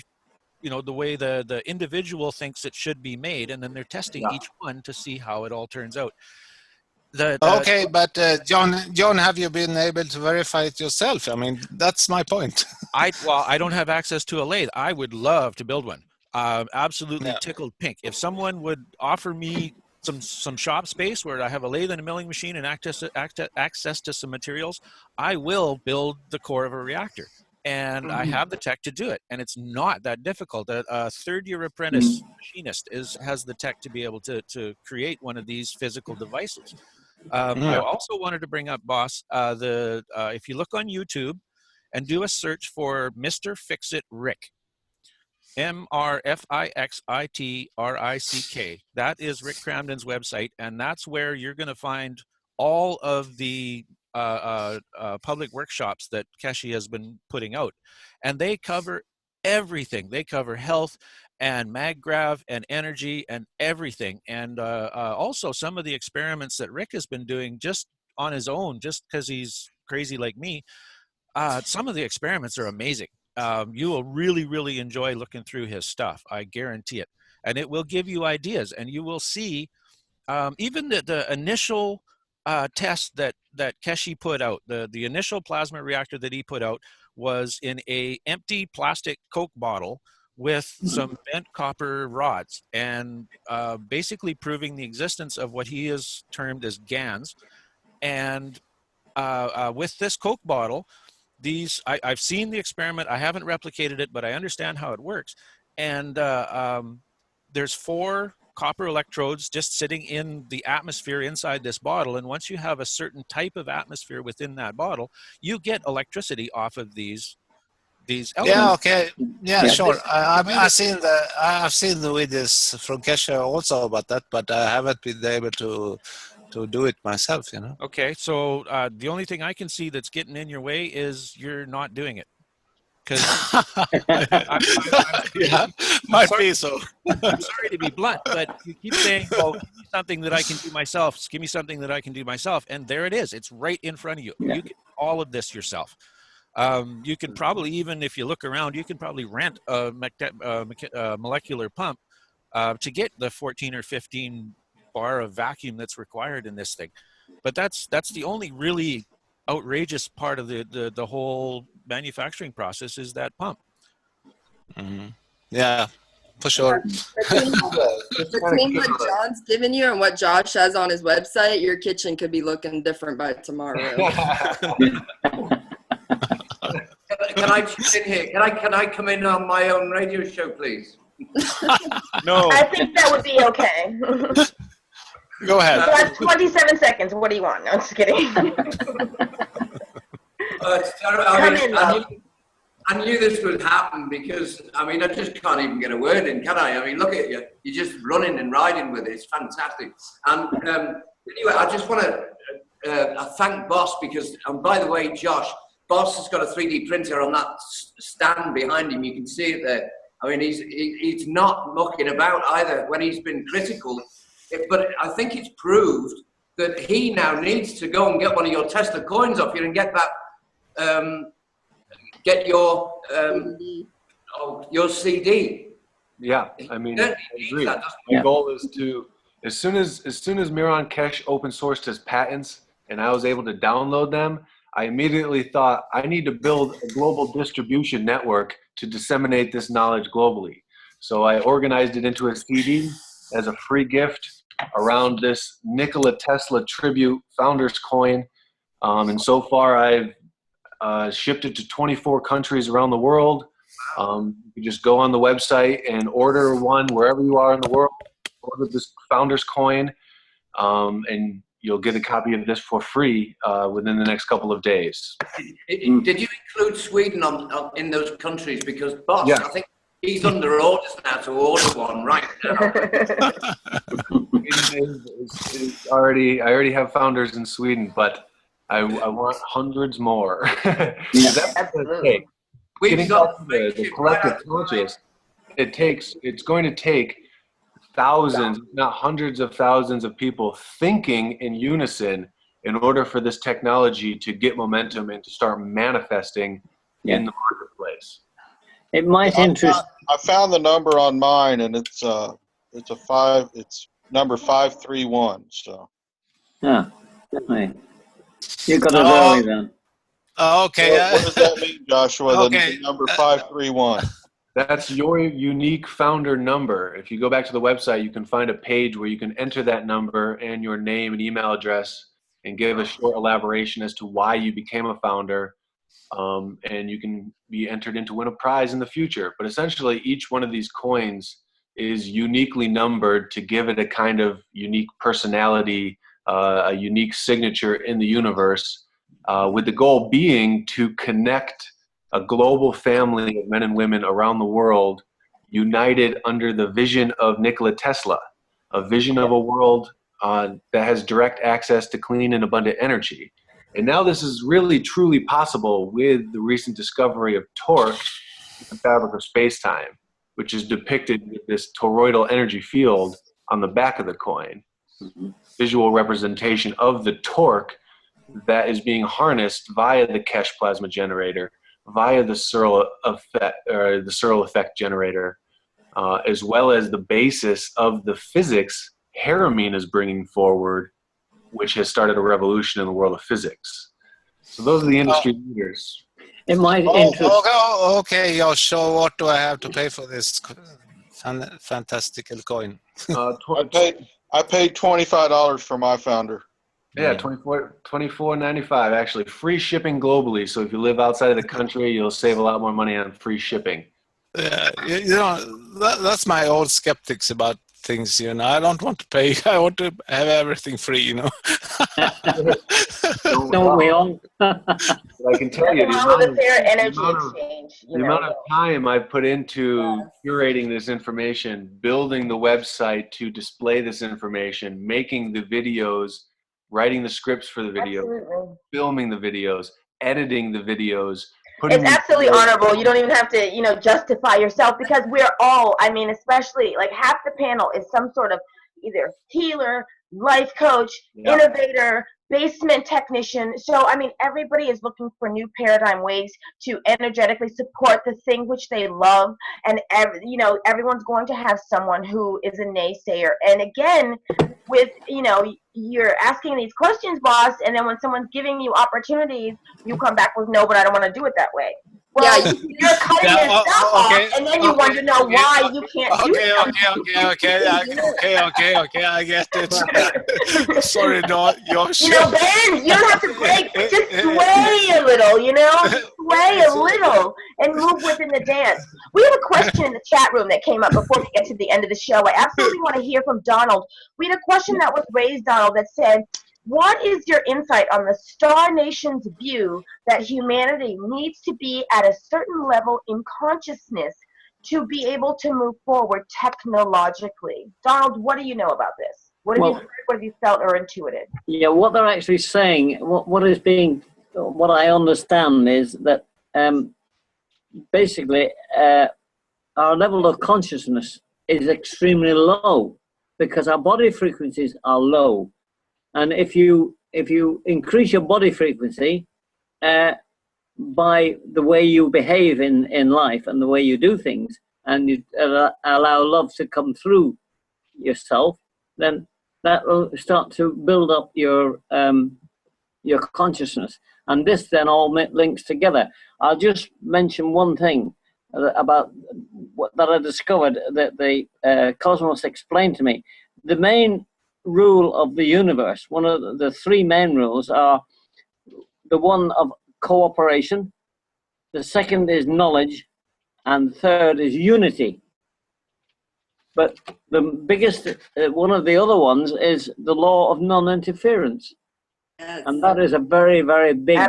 you know, the way the individual thinks it should be made, and then they're testing each one to see how it all turns out. Okay, but John, have you been able to verify it yourself? I mean, that's my point. I don't have access to a lathe. I would love to build one. Absolutely tickled pink. If someone would offer me some shop space where I have a lathe and a milling machine and access to some materials, I will build the core of a reactor. And I have the tech to do it, and it's not that difficult. A third-year apprentice machinist has the tech to be able to create one of these physical devices. I also wanted to bring up, boss, if you look on YouTube and do a search for Mr. Fix-It Rick, MRFIXITRICK. That is Rick Cramden's website, and that's where you're going to find all of the public workshops that Keshi has been putting out, and they cover everything. They cover health and maggrav and energy and everything, and also some of the experiments that Rick has been doing just on his own, just because he's crazy like me. Some of the experiments are amazing. You will really, really enjoy looking through his stuff. I guarantee it. And it will give you ideas, and you will see even the initial test that Keshi put out, the initial plasma reactor that he put out was in a empty plastic Coke bottle with some bent copper rods, and basically proving the existence of what he has termed as GANs. And with this Coke bottle, I've seen the experiment. I haven't replicated it, but I understand how it works. And there's 4 copper electrodes just sitting in the atmosphere inside this bottle. And once you have a certain type of atmosphere within that bottle, you get electricity off of these elements. Yeah. Okay. Yeah. Yeah. Sure. I've seen the videos from Kesha also about that, but I haven't been able to do it myself. You know. Okay, so the only thing I can see that's getting in your way is you're not doing it. Because Yeah, might be so. I'm sorry to be blunt, but you keep saying, "Oh, give me something that I can do myself. Give me something that I can do myself," and there it is. It's right in front of you. Yeah. You can do all of this yourself. You can probably, even if you look around, you can probably rent a molecular pump to get the 14 or 15 bar of vacuum that's required in this thing. But that's the only really outrageous part of the whole manufacturing process is that pump. Mm-hmm. Yeah, for sure. Between what John's given you and what Josh has on his website, your kitchen could be looking different by tomorrow. Can I chip in here? Can I come in on my own radio show, please? No. I think that would be okay. Go ahead. You have 27 seconds. What do you want? No, I'm just kidding. I knew this would happen because, I mean, I just can't even get a word in, can I? I mean, look at you. You're just running and riding with it. It's fantastic. And anyway, I just want to thank Boss because, and by the way, Josh, Boss has got a 3D printer on that stand behind him. You can see it there. I mean, he's not mucking about either when he's been critical. But I think it's proved that he now needs to go and get one of your Tesla coins off you and get that, get your CD. Yeah, I mean, I agree. My goal is to, as soon as Miran Kesh open sourced his patents and I was able to download them, I immediately thought I need to build a global distribution network to disseminate this knowledge globally. So I organized it into a CD as a free gift around this Nikola Tesla tribute founder's coin. And so far I've shipped it to 24 countries around the world. You can just go on the website and order one wherever you are in the world, order this founder's coin, and you'll get a copy of this for free within the next couple of days. Did you include Sweden in those countries? Because Boss, Yeah. I think he's under orders now to order one right now. I already have founders in Sweden, but I want hundreds more. That's what it takes. Getting back to the collective conscious, it's going to take thousands, if not hundreds of thousands of people thinking in unison in order for this technology to get momentum and to start manifesting in the marketplace. It might interest. I found the number on mine, and it's number 531. So. Yeah, right. You got it early then. Okay. What does that mean, Joshua? Okay. The number 531. That's your unique founder number. If you go back to the website, you can find a page where you can enter that number and your name and email address and give a short elaboration as to why you became a founder. And you can be entered in to win a prize in the future. But essentially, each one of these coins is uniquely numbered to give it a kind of unique personality, a unique signature in the universe, with the goal being to connect a global family of men and women around the world, united under the vision of Nikola Tesla, a vision of a world that has direct access to clean and abundant energy. And now this is really truly possible with the recent discovery of torque in the fabric of space-time, which is depicted with this toroidal energy field on the back of the coin. Visual representation of the torque that is being harnessed via the Kesh plasma generator, via the Searle effect generator, as well as the basis of the physics Haramine is bringing forward, which has started a revolution in the world of physics. So those are the industry leaders. It might interest. Okay, so what do I have to pay for this fantastical coin? I paid $25 for my founder. Yeah, $24.95 actually. Free shipping globally. So if you live outside of the country, you'll save a lot more money on free shipping. You know, that's my old skeptics about things, you know. I don't want to pay. I want to have everything free, you know. Don't we all? I can tell you, Nothing wrong with a fair energy exchange. the amount of time I put into curating this information, building the website to display this information, making the videos, writing the scripts for the videos, Absolutely. filming the videos, editing the videos. It's absolutely honorable. You don't even have to, you know, justify yourself, because we're all, I mean, especially like half the panel is some sort of either healer, life coach, innovator, basement technician. So, I mean, everybody is looking for new paradigm ways to energetically support the thing which they love. And, you know, everyone's going to have someone who is a naysayer. And again, with, you know, you're asking these questions, boss, and then when someone's giving you opportunities, you come back with, no, but I don't want to do it that way. Well, you're cutting yourself off, and then you want to know why you can't do it. Okay, I get it. Sorry, no, you know, Ben, you don't have to break, just sway a little, you know, sway a little and move within the dance. We have a question in the chat room that came up before we get to the end of the show. I absolutely want to hear from Donald. We had a question that was raised, Donald, that said, what is your insight on the Star Nation's view that humanity needs to be at a certain level in consciousness to be able to move forward technologically? Donald, what do you know about this? What have you heard, what have you felt or intuited? Yeah, what they're actually saying, what I understand is that basically our level of consciousness is extremely low because our body frequencies are low. And if you increase your body frequency by the way you behave in life and the way you do things, and you allow love to come through yourself, then that will start to build up your consciousness. And this then all links together. I'll just mention one thing about that I discovered that the cosmos explained to me. The main rule of the universe, one of the three main rules, are the one of cooperation, the second is knowledge, and third is unity. But the biggest, one of the other ones is the law of non-interference. Yes. And that is a very, very big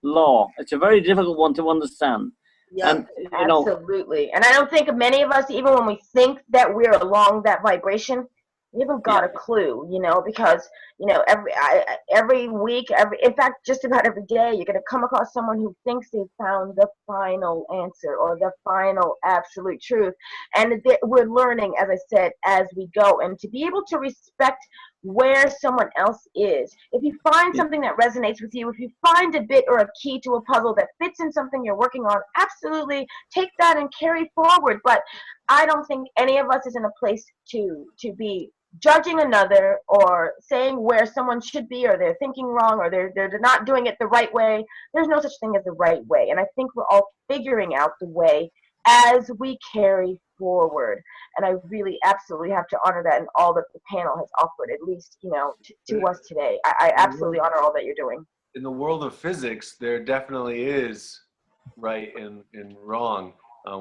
law. It's a very difficult one to understand. Yeah, and, absolutely. And I don't think many of us, even when we think that we're along that vibration, we haven't got a clue, you know, because, you know, every week, in fact, just about every day, you're going to come across someone who thinks they've found the final answer or the final absolute truth. And we're learning, as I said, as we go. And to be able to respect where someone else is. If you find something that resonates with you, if you find a bit or a key to a puzzle that fits in something you're working on, absolutely take that and carry forward. But I don't think any of us is in a place to be judging another or saying where someone should be, or they're thinking wrong, or they're not doing it the right way. There's no such thing as the right way. And I think we're all figuring out the way as we carry forward. And I really absolutely have to honor that and all that the panel has offered, at least, you know, to us today. I absolutely honor all that you're doing. In the world of physics, there definitely is right and wrong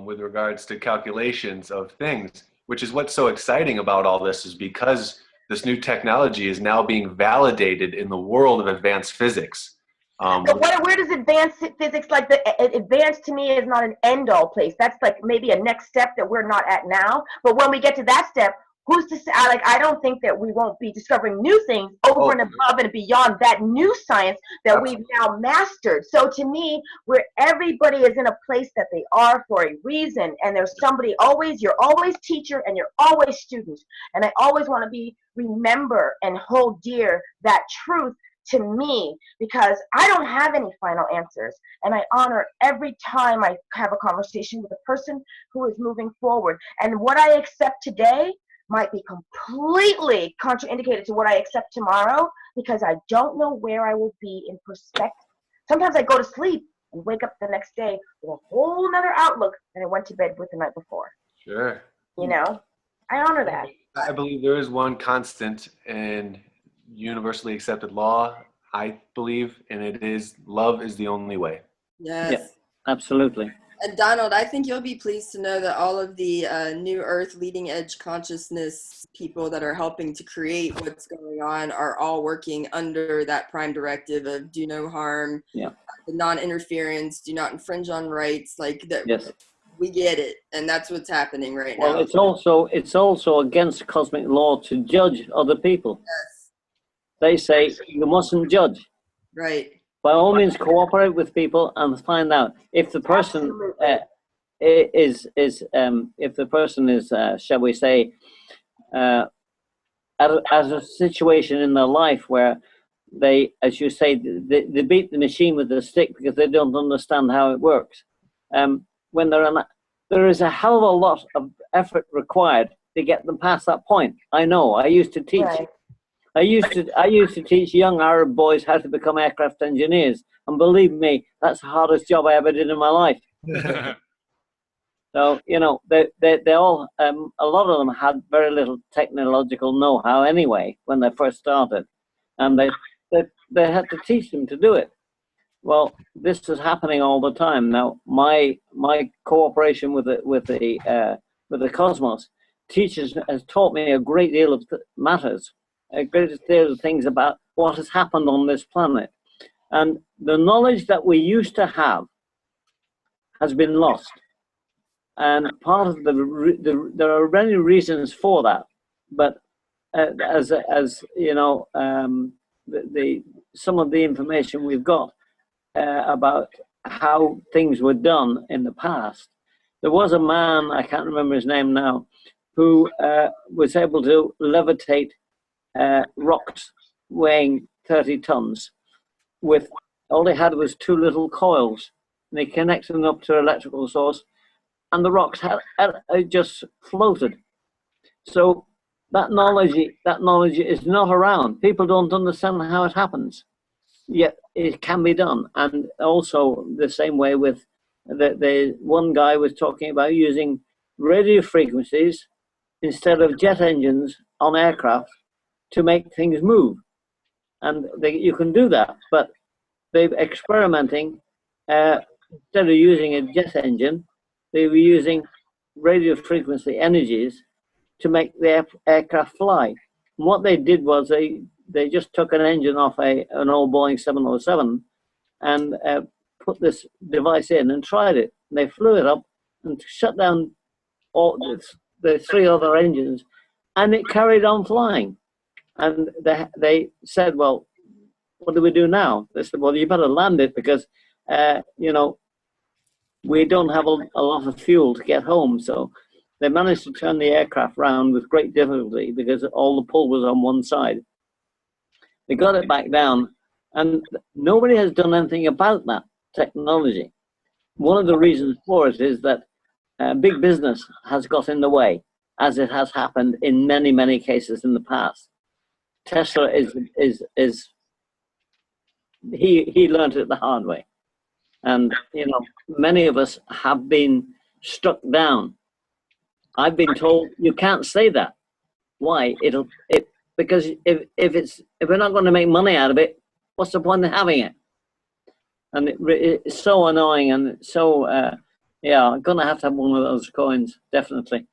with regards to calculations of things, which is what's so exciting about all this, is because this new technology is now being validated in the world of advanced physics. But where does advanced physics, like advanced to me is not an end-all place. That's like maybe a next step that we're not at now. But when we get to that step, who's to say? Like, I don't think that we won't be discovering new things over and above and beyond that new science that we've now mastered. So to me, where everybody is in a place that they are for a reason, and there's somebody always, you're always teacher and you're always student. And I always want to remember and hold dear that truth to me, because I don't have any final answers, and I honor every time I have a conversation with a person who is moving forward. And what I accept today might be completely contraindicated to what I accept tomorrow, because I don't know where I will be in perspective. Sometimes I go to sleep and wake up the next day with a whole nother outlook than I went to bed with the night before. Sure. You know, I honor that. I believe there is one constant and universally accepted law, I believe, and it is love is the only way. Yes. Yeah, absolutely. And Donald, I think you'll be pleased to know that all of the New Earth leading edge consciousness people that are helping to create what's going on are all working under that prime directive of do no harm, Yeah. the non-interference, do not infringe on rights, like that. Yes. We get it, and that's what's happening right Well, now. it's also against cosmic law to judge other people. Yes. They say you mustn't judge. Right. By all means, cooperate with people and find out if the person is shall we say, at a situation in their life where they, as you say, they beat the machine with a stick because they don't understand how it works. When there is a hell of a lot of effort required to get them past that point. I know. I used to teach. Right. I used to teach young Arab boys how to become aircraft engineers, and believe me, that's the hardest job I ever did in my life. So you know, they all a lot of them had very little technological know-how anyway when they first started, and they had to teach them to do it. Well, this is happening all the time now. My cooperation with the cosmos teachers has taught me a great deal of matters, a great deal of things about what has happened on this planet, and the knowledge that we used to have has been lost. And part of there are many reasons for that, but as you know, some of the information we've got about how things were done in the past. There was a man, I can't remember his name now, who was able to levitate rocks weighing 30 tons with all he had was two little coils, and he connected them up to an electrical source, and the rocks had just floated. So that knowledge is not around. People don't understand how it happens, yet it can be done. And also the same way with the one guy was talking about using radio frequencies instead of jet engines on aircraft to make things move. And you can do that, but they're experimenting. Instead of using a jet engine, they were using radio frequency energies to make the aircraft fly. And what they did was they just took an engine off an old Boeing 707 and put this device in and tried it. And they flew it up and shut down all the three other engines, and it carried on flying. And they said, well, what do we do now? They said, well, you better land it because, you know, we don't have a lot of fuel to get home. So they managed to turn the aircraft around with great difficulty because all the pull was on one side. They got it back down, and nobody has done anything about that technology. One of the reasons for it is that big business has got in the way, as it has happened in many, many cases in the past. Tesla he learned it the hard way. And, you know, many of us have been struck down. I've been told you can't say that. Why? Because if we're not going to make money out of it, what's the point of having it? And it's so annoying, and it's so yeah, I'm gonna have to have one of those coins, definitely.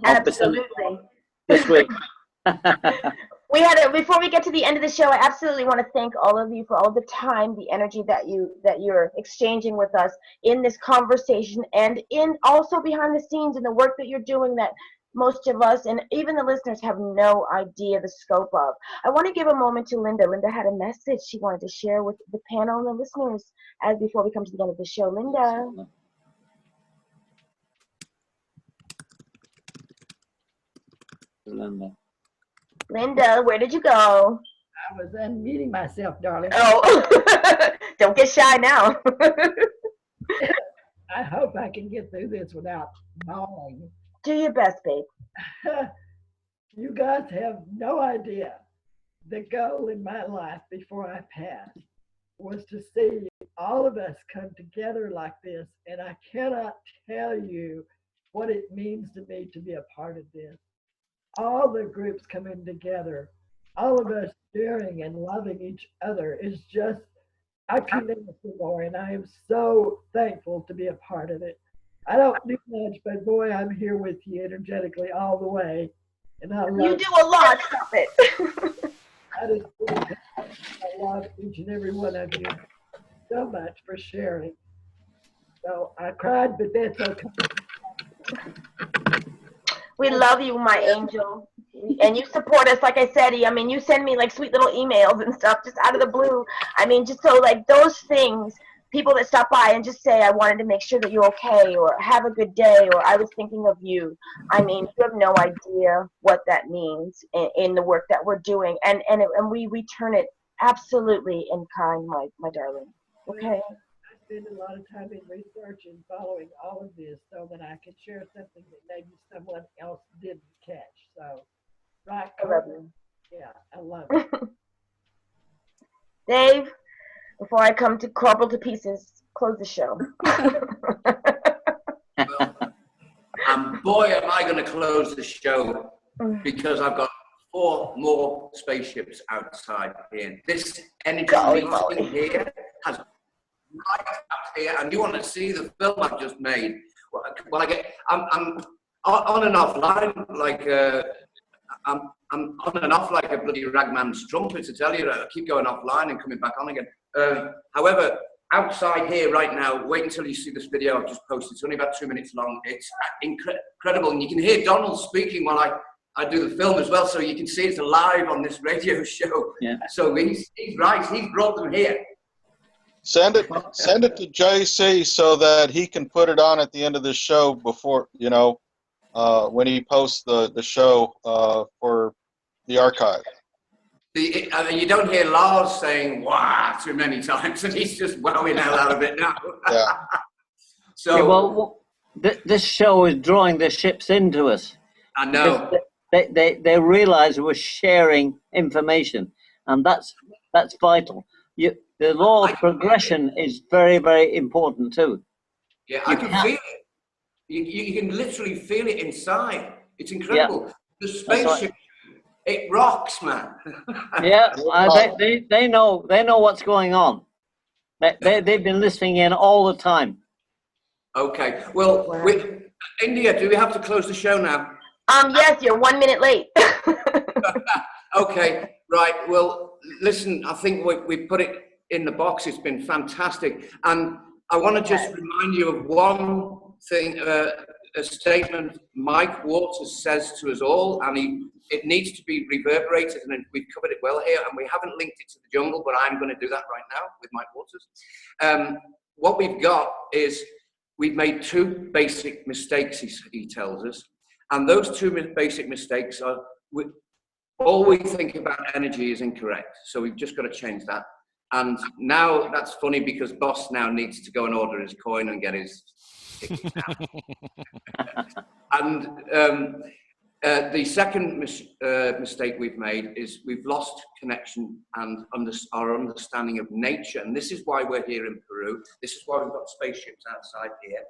Absolutely. This week. Before we get to the end of the show, I absolutely want to thank all of you for all the time, the energy that you're exchanging with us in this conversation, and in also behind the scenes in the work that you're doing that most of us and even the listeners have no idea the scope of. I want to give a moment to Linda. Linda had a message she wanted to share with the panel and the listeners as before we come to the end of the show. Linda. Linda, where did you go? I was unmuting myself, darling. Oh, don't get shy now. I hope I can get through this without bawling. Do your best, babe. You guys have no idea. The goal in my life before I passed was to see all of us come together like this, and I cannot tell you what it means to me to be a part of this. All the groups coming together, all of us sharing and loving each other is just I couldn't ask for more, and I am so thankful to be a part of it. I don't do much, but boy, I'm here with you energetically all the way, and I You love do a lot. Stop it. I just I love each and every one of you so much for sharing. So I cried, but that's okay. We love you, my angel. And you support us, like I said. I mean, you send me like sweet little emails and stuff just out of the blue. I mean, just so like those things, people that stop by and just say, I wanted to make sure that you're okay, or have a good day, or I was thinking of you. I mean, you have no idea what that means in the work that we're doing. And we return it absolutely in kind, my darling. Okay? I spend a lot of time in research and following all of this so that I can share something that maybe someone else didn't catch. So, right, I love you. yeah, I love it. Dave, before I come to crumble to pieces, close the show. And boy, am I going to close the show, because I've got 4 more spaceships outside here. This energy meeting here has right up here, and you want to see the film I've just made. Well, I'm on and off line like I'm on and off like a bloody ragman's trumpet, to tell you that. I keep going offline and coming back on again. However, outside here right now, wait until you see this video I've just posted. It's only about 2 minutes long. It's incredible, and you can hear Donald speaking while I do the film as well, so you can see it's live on this radio show. Yeah. So he's right. He's brought them here. Send it to JC so that he can put it on at the end of the show before, when he posts the show for the archive. You don't hear Lars saying "wow" too many times, and he's just wowing hell out of it now. Yeah. So, yeah, well, this show is drawing the ships into us. I know. They realize we're sharing information, and that's vital. The law of progression is very, very important too. Yeah, I can feel it. You can literally feel it inside. It's incredible. Yeah. The spaceship, it rocks, man. Yeah, they know what's going on. They've been listening in all the time. Okay. Well, with India, do we have to close the show now? Yes, you're 1 minute late. Okay, right. Well, listen, I think we put it in the box. It's been fantastic. And I want to just remind you of one thing, a statement Mike Waters says to us all, and it needs to be reverberated, and we've covered it well here, and we haven't linked it to the jungle, but I'm going to do that right now with Mike Waters. What we've got is we've made 2 basic mistakes, he tells us, and those 2 basic mistakes are all we think about energy is incorrect, so we've just got to change that. And now that's funny because Boss now needs to go and order his coin and get his ticket now. And the second mistake we've made is we've lost connection and our understanding of nature. And this is why we're here in Peru. This is why we've got spaceships outside here.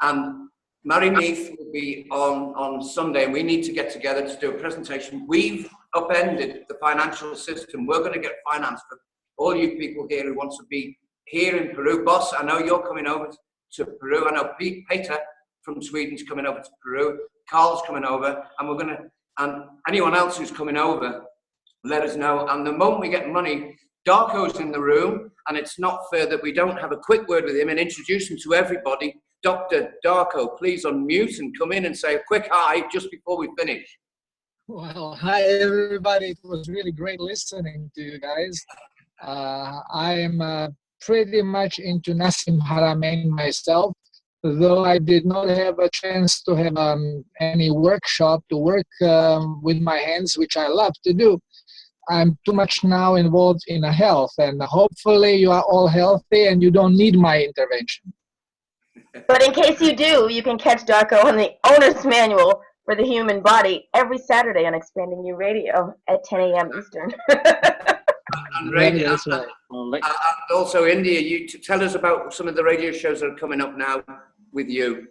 And Marie-Neith will be on Sunday, and we need to get together to do a presentation. We've upended the financial system. We're going to get finance for all you people here who want to be here in Peru. Boss, I know you're coming over to Peru. I know Peter from Sweden's coming over to Peru. Carl's coming over, and anyone else who's coming over, let us know. And the moment we get money, Darko's in the room, and it's not fair that we don't have a quick word with him and introduce him to everybody. Dr. Darko, please unmute and come in and say a quick hi just before we finish. Well, hi everybody. It was really great listening to you guys. I'm pretty much into Nassim Haramein myself, though I did not have a chance to have any workshop to work with my hands, which I love to do. I'm too much now involved in health, and hopefully you are all healthy and you don't need my intervention. But in case you do, you can catch Darko on the Owner's Manual for the Human Body every Saturday on Expanding New Radio at 10 a.m. Eastern. And radio, and also India, you tell us about some of the radio shows that are coming up now with you.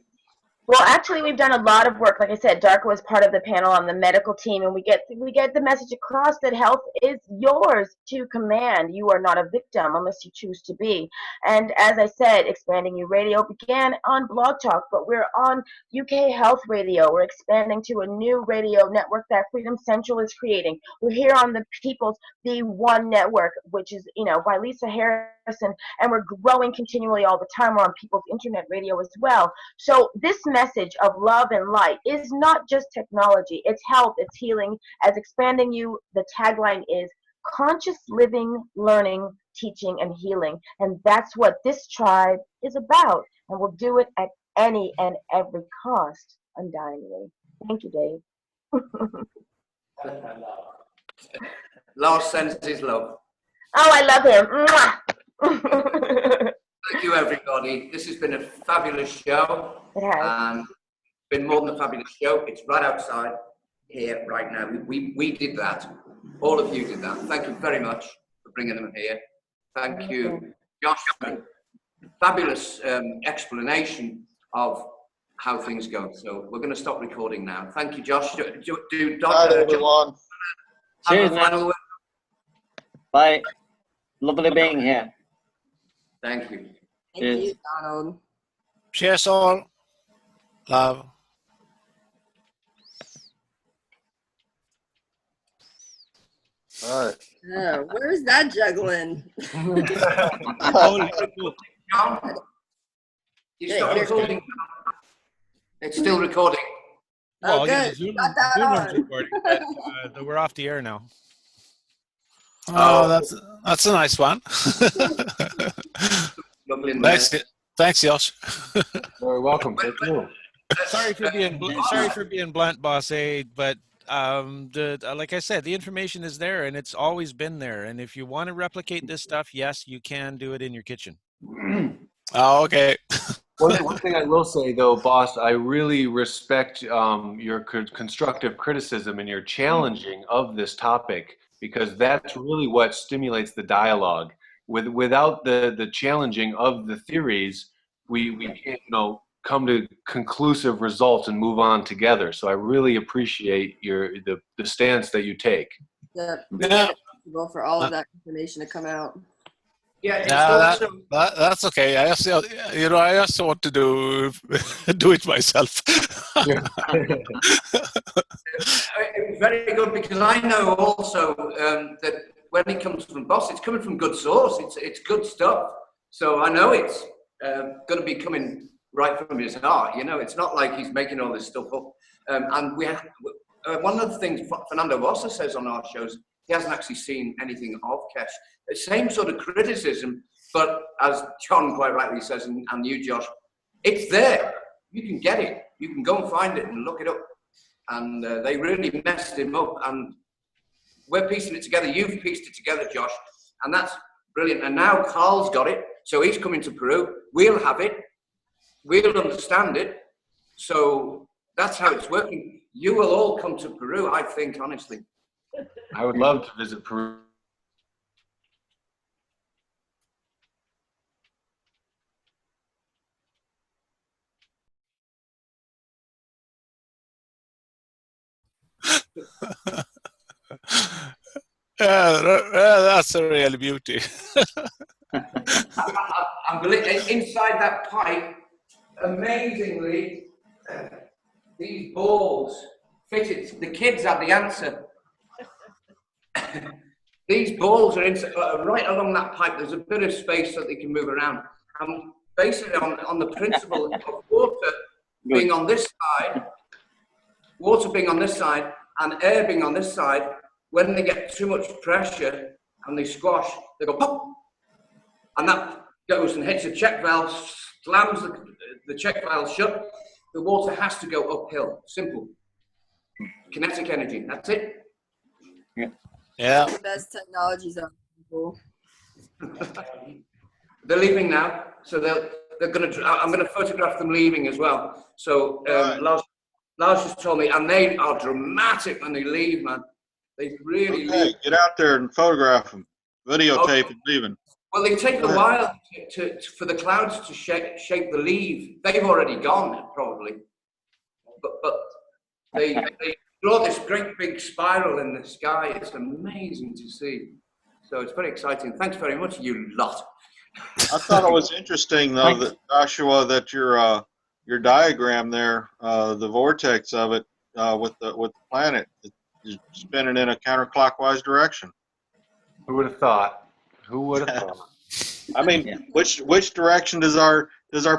Well, actually, we've done a lot of work. Like I said, Darko was part of the panel on the medical team, and we get the message across that health is yours to command. You are not a victim unless you choose to be. And as I said, Expanding You Radio began on Blog Talk, but we're on UK Health Radio. We're expanding to a new radio network that Freedom Central is creating. We're here on the People's B1 Network, which is, by Lisa Harrison, and we're growing continually all the time. We're on People's Internet Radio as well. So this message of love and light is not just technology. It's health, it's healing. As Expanding You, the tagline is conscious living, learning, teaching, and healing. And that's what this tribe is about. And we'll do it at any and every cost, undyingly. Thank you, Dave. Lars sends his love. Oh, I love him. Thank you, everybody. This has been a fabulous show. It has. And been more than a fabulous show. It's right outside here right now. We did that. All of you did that. Thank you very much for bringing them here. Thank you, Josh. Fabulous explanation of how things go. So we're going to stop recording now. Thank you, Josh. Bye, everyone. Cheers, man. Bye. Lovely being here. Thank you. Thank you, Donald. Cheers all. Love. All right. Where's that juggling? You stop recording. It's still recording. Oh, Well, yeah, good. Zoom, Got that Zoom on. is recording, but we're off the air now. Oh, that's a nice one. Thanks, Josh. Very welcome. Thank you. Sorry for being blunt, boss A, but like I said, the information is there and it's always been there. And if you want to replicate this stuff, yes, you can do it in your kitchen. Oh, okay. One thing I will say, though, boss, I really respect your constructive criticism and your challenging of this topic, because that's really what stimulates the dialogue. Without the challenging of the theories, we can't, come to conclusive results and move on together. So I really appreciate the stance that you take. Yeah, for all of that information to come out. Yeah, that's okay. I also want to do it myself. It's very good, because I know also that when it comes from boss, it's coming from good source. It's good stuff. So I know it's going to be coming right from his heart. It's not like he's making all this stuff up. And we have one of the things Fernando Rosa says on our shows, he hasn't actually seen anything of Kesh. The same sort of criticism, but as John quite rightly says, and you, Josh, it's there. You can get it. You can go and find it and look it up. And they really messed him up. And we're piecing it together. You've pieced it together, Josh. And that's brilliant. And now Carl's got it. So he's coming to Peru. We'll have it. We'll understand it. So that's how it's working. You will all come to Peru, I think, honestly. I would love to visit Peru. That's a real beauty. Inside that pipe, amazingly, these balls fitted. The kids have the answer. These balls are right along that pipe. There's a bit of space so they can move around. And basically on the principle of water being on this side, and air being on this side, when they get too much pressure and they squash, they go pop, and that goes and hits the check valve, slams the check valve shut. The water has to go uphill. Simple. Kinetic energy. That's it. Yeah. The best technologies are people. They're leaving now, so they're going to. I'm going to photograph them leaving as well. So Lars just told me, and they are dramatic when they leave, man. They really leave. Get out there and photograph them, videotape them leaving. Well, they take a while for the clouds to shape the leave. They've already gone, probably. but they draw this great big spiral in the sky. It's amazing to see. So it's very exciting. Thanks very much, you lot. I thought it was interesting though that Joshua, that your diagram there, the vortex of it with the planet is spinning in a counterclockwise direction. Who would have thought? Who would have thought? I mean, which direction does our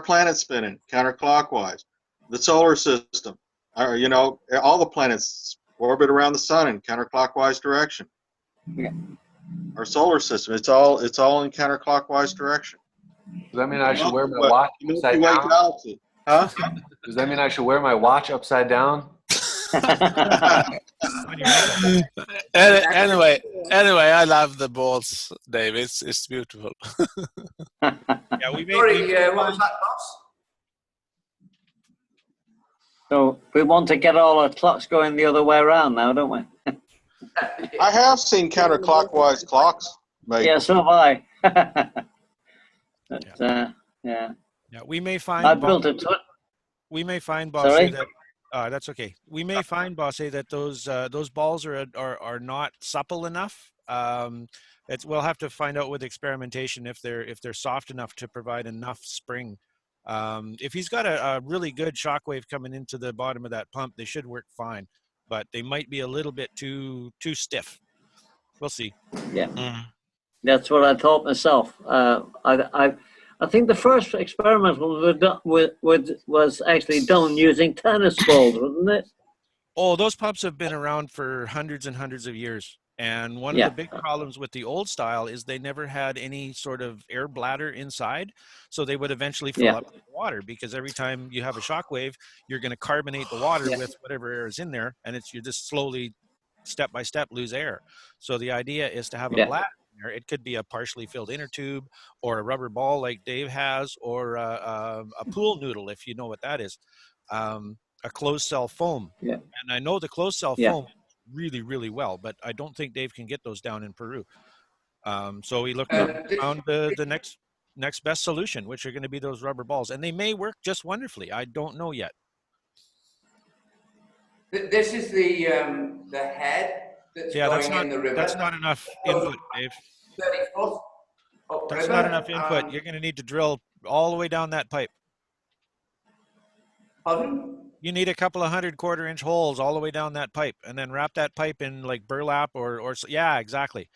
planet spin in? Counterclockwise. The solar system, you know, all the planets orbit around the sun in counterclockwise direction. Yeah. Our solar system, it's all in counterclockwise direction. Does that mean I should wear my watch upside down? Galaxy. Huh? Does that mean I should wear my watch upside down? Anyway, I love the balls, Dave. It's beautiful. Yeah, we may, Sorry, what was that, boss? So we want to get all our clocks going the other way around now, don't we? I have seen counterclockwise clocks made. Yeah, so have I. But, yeah. Yeah, we may find. I built a. We may find, Sorry? Bosse, that that's okay. We may find, Bosse, that those balls are not supple enough. We'll have to find out with experimentation if they're soft enough to provide enough spring. If he's got a really good shockwave coming into the bottom of that pump, they should work fine. But they might be a little bit too stiff. We'll see. Yeah, that's what I thought myself. I think the first experiment was actually done using tennis balls, wasn't it? Oh, those pumps have been around for hundreds and hundreds of years. And one of the big problems with the old style is they never had any sort of air bladder inside. So they would eventually fill up with water, because every time you have a shock wave, you're going to carbonate the water with whatever air is in there. And you just slowly, step by step, lose air. So the idea is to have a bladder in there. It could be a partially filled inner tube, or a rubber ball like Dave has, or a pool noodle, if you know what that is. A closed cell foam. Yeah. And I know the closed cell foam really, really well, but I don't think Dave can get those down in Peru. So we looked around the next best solution, which are going to be those rubber balls, and they may work just wonderfully. I don't know yet. This is the head that's going in the river. That's not enough input, Dave. 30 foot. That's not enough input. You're going to need to drill all the way down that pipe. Pardon? You need a couple of 100 quarter-inch holes all the way down that pipe, and then wrap that pipe in like burlap or yeah, exactly.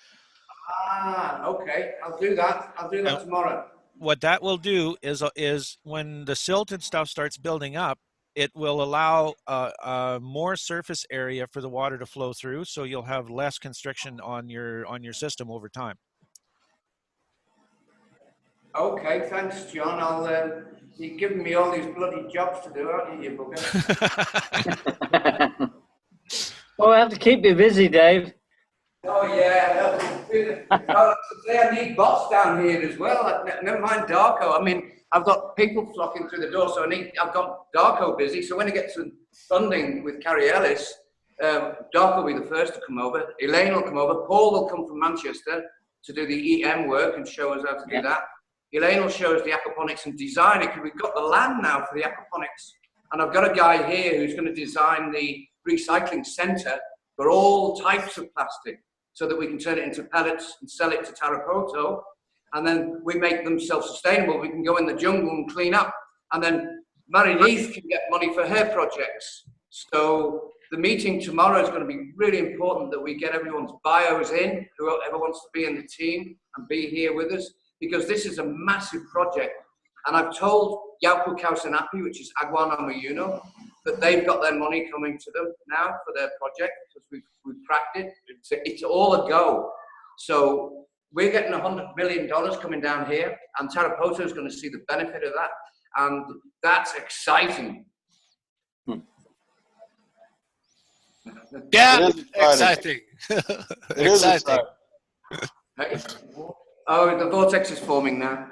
Okay. I'll do that. I'll do that tomorrow. What that will do is when the silt and stuff starts building up, it will allow more surface area for the water to flow through, so you'll have less constriction on your system over time. Okay, thanks, John. You're giving me all these bloody jobs to do, aren't you, you bugger? Well, I have to keep you busy, Dave. Oh, yeah. Today I need bots down here as well. Never mind Darko. I mean, I've got people flocking through the door, so I've got Darko busy. So when I get some funding with Carrie Ellis, Darko will be the first to come over. Elaine will come over. Paul will come from Manchester to do the EM work and show us how to do that. Elaine will show us the aquaponics and design it, because we've got the land now for the aquaponics. And I've got a guy here who's going to design the recycling center for all types of plastic, so that we can turn it into pellets and sell it to Tarapoto. And then we make them self-sustainable. We can go in the jungle and clean up. And then Marie-Neith can get money for her projects. So the meeting tomorrow is going to be really important, that we get everyone's bios in, whoever wants to be in the team and be here with us, because this is a massive project. And I've told Yaupu Kausanapi, which is Aguana Mayuno, that they've got their money coming to them now for their project, because we've cracked it. It's all a go. So we're getting $100 million coming down here, and Tarapoto is going to see the benefit of that. And that's exciting. Yeah, exciting. Exciting. Hey. Oh, the vortex is forming now.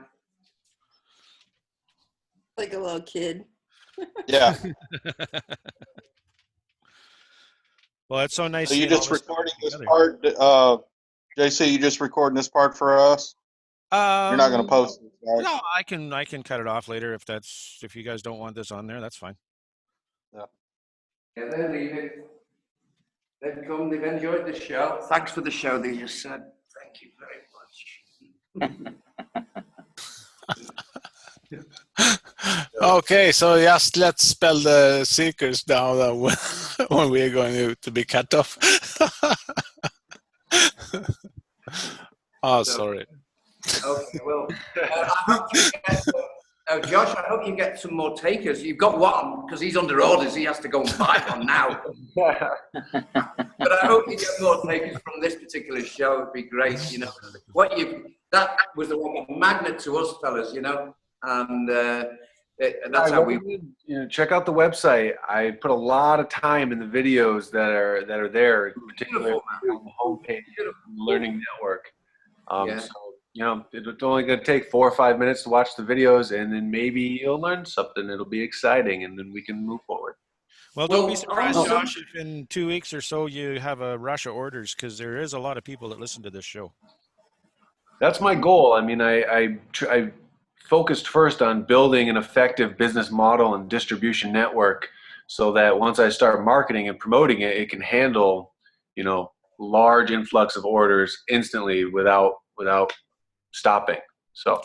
Like a little kid. Yeah. Well, it's so nice. So you just recording this part, JC? You just recording this part for us? You're not going to post it, right? No, I can cut it off later if you guys don't want this on there. That's fine. Yeah. Yeah, they're leaving. They've come, they've enjoyed the show. Thanks for the show, they just said. Thank you very much. Okay, so just let's spell the seekers down when we're going to be cut off. Oh, sorry. Okay, well, I hope you get, Josh, I hope you get some more takers. You've got one, because he's under orders. He has to go and buy one now. But I hope you get more takers from this particular show. It'd be great, you know. That was like a magnet to us, fellas, you know. And that's how we. Check out the website. I put a lot of time in the videos that are there, particularly on the homepage, Learning Network. So it's only going to take 4 or 5 minutes to watch the videos, and then maybe you'll learn something. It'll be exciting, and then we can move forward. Well, don't be surprised, Josh, if in 2 weeks or so you have a rush of orders, because there is a lot of people that listen to this show. That's my goal. I mean, I focused first on building an effective business model and distribution network, so that once I start marketing and promoting it, it can handle, large influx of orders instantly without stopping. So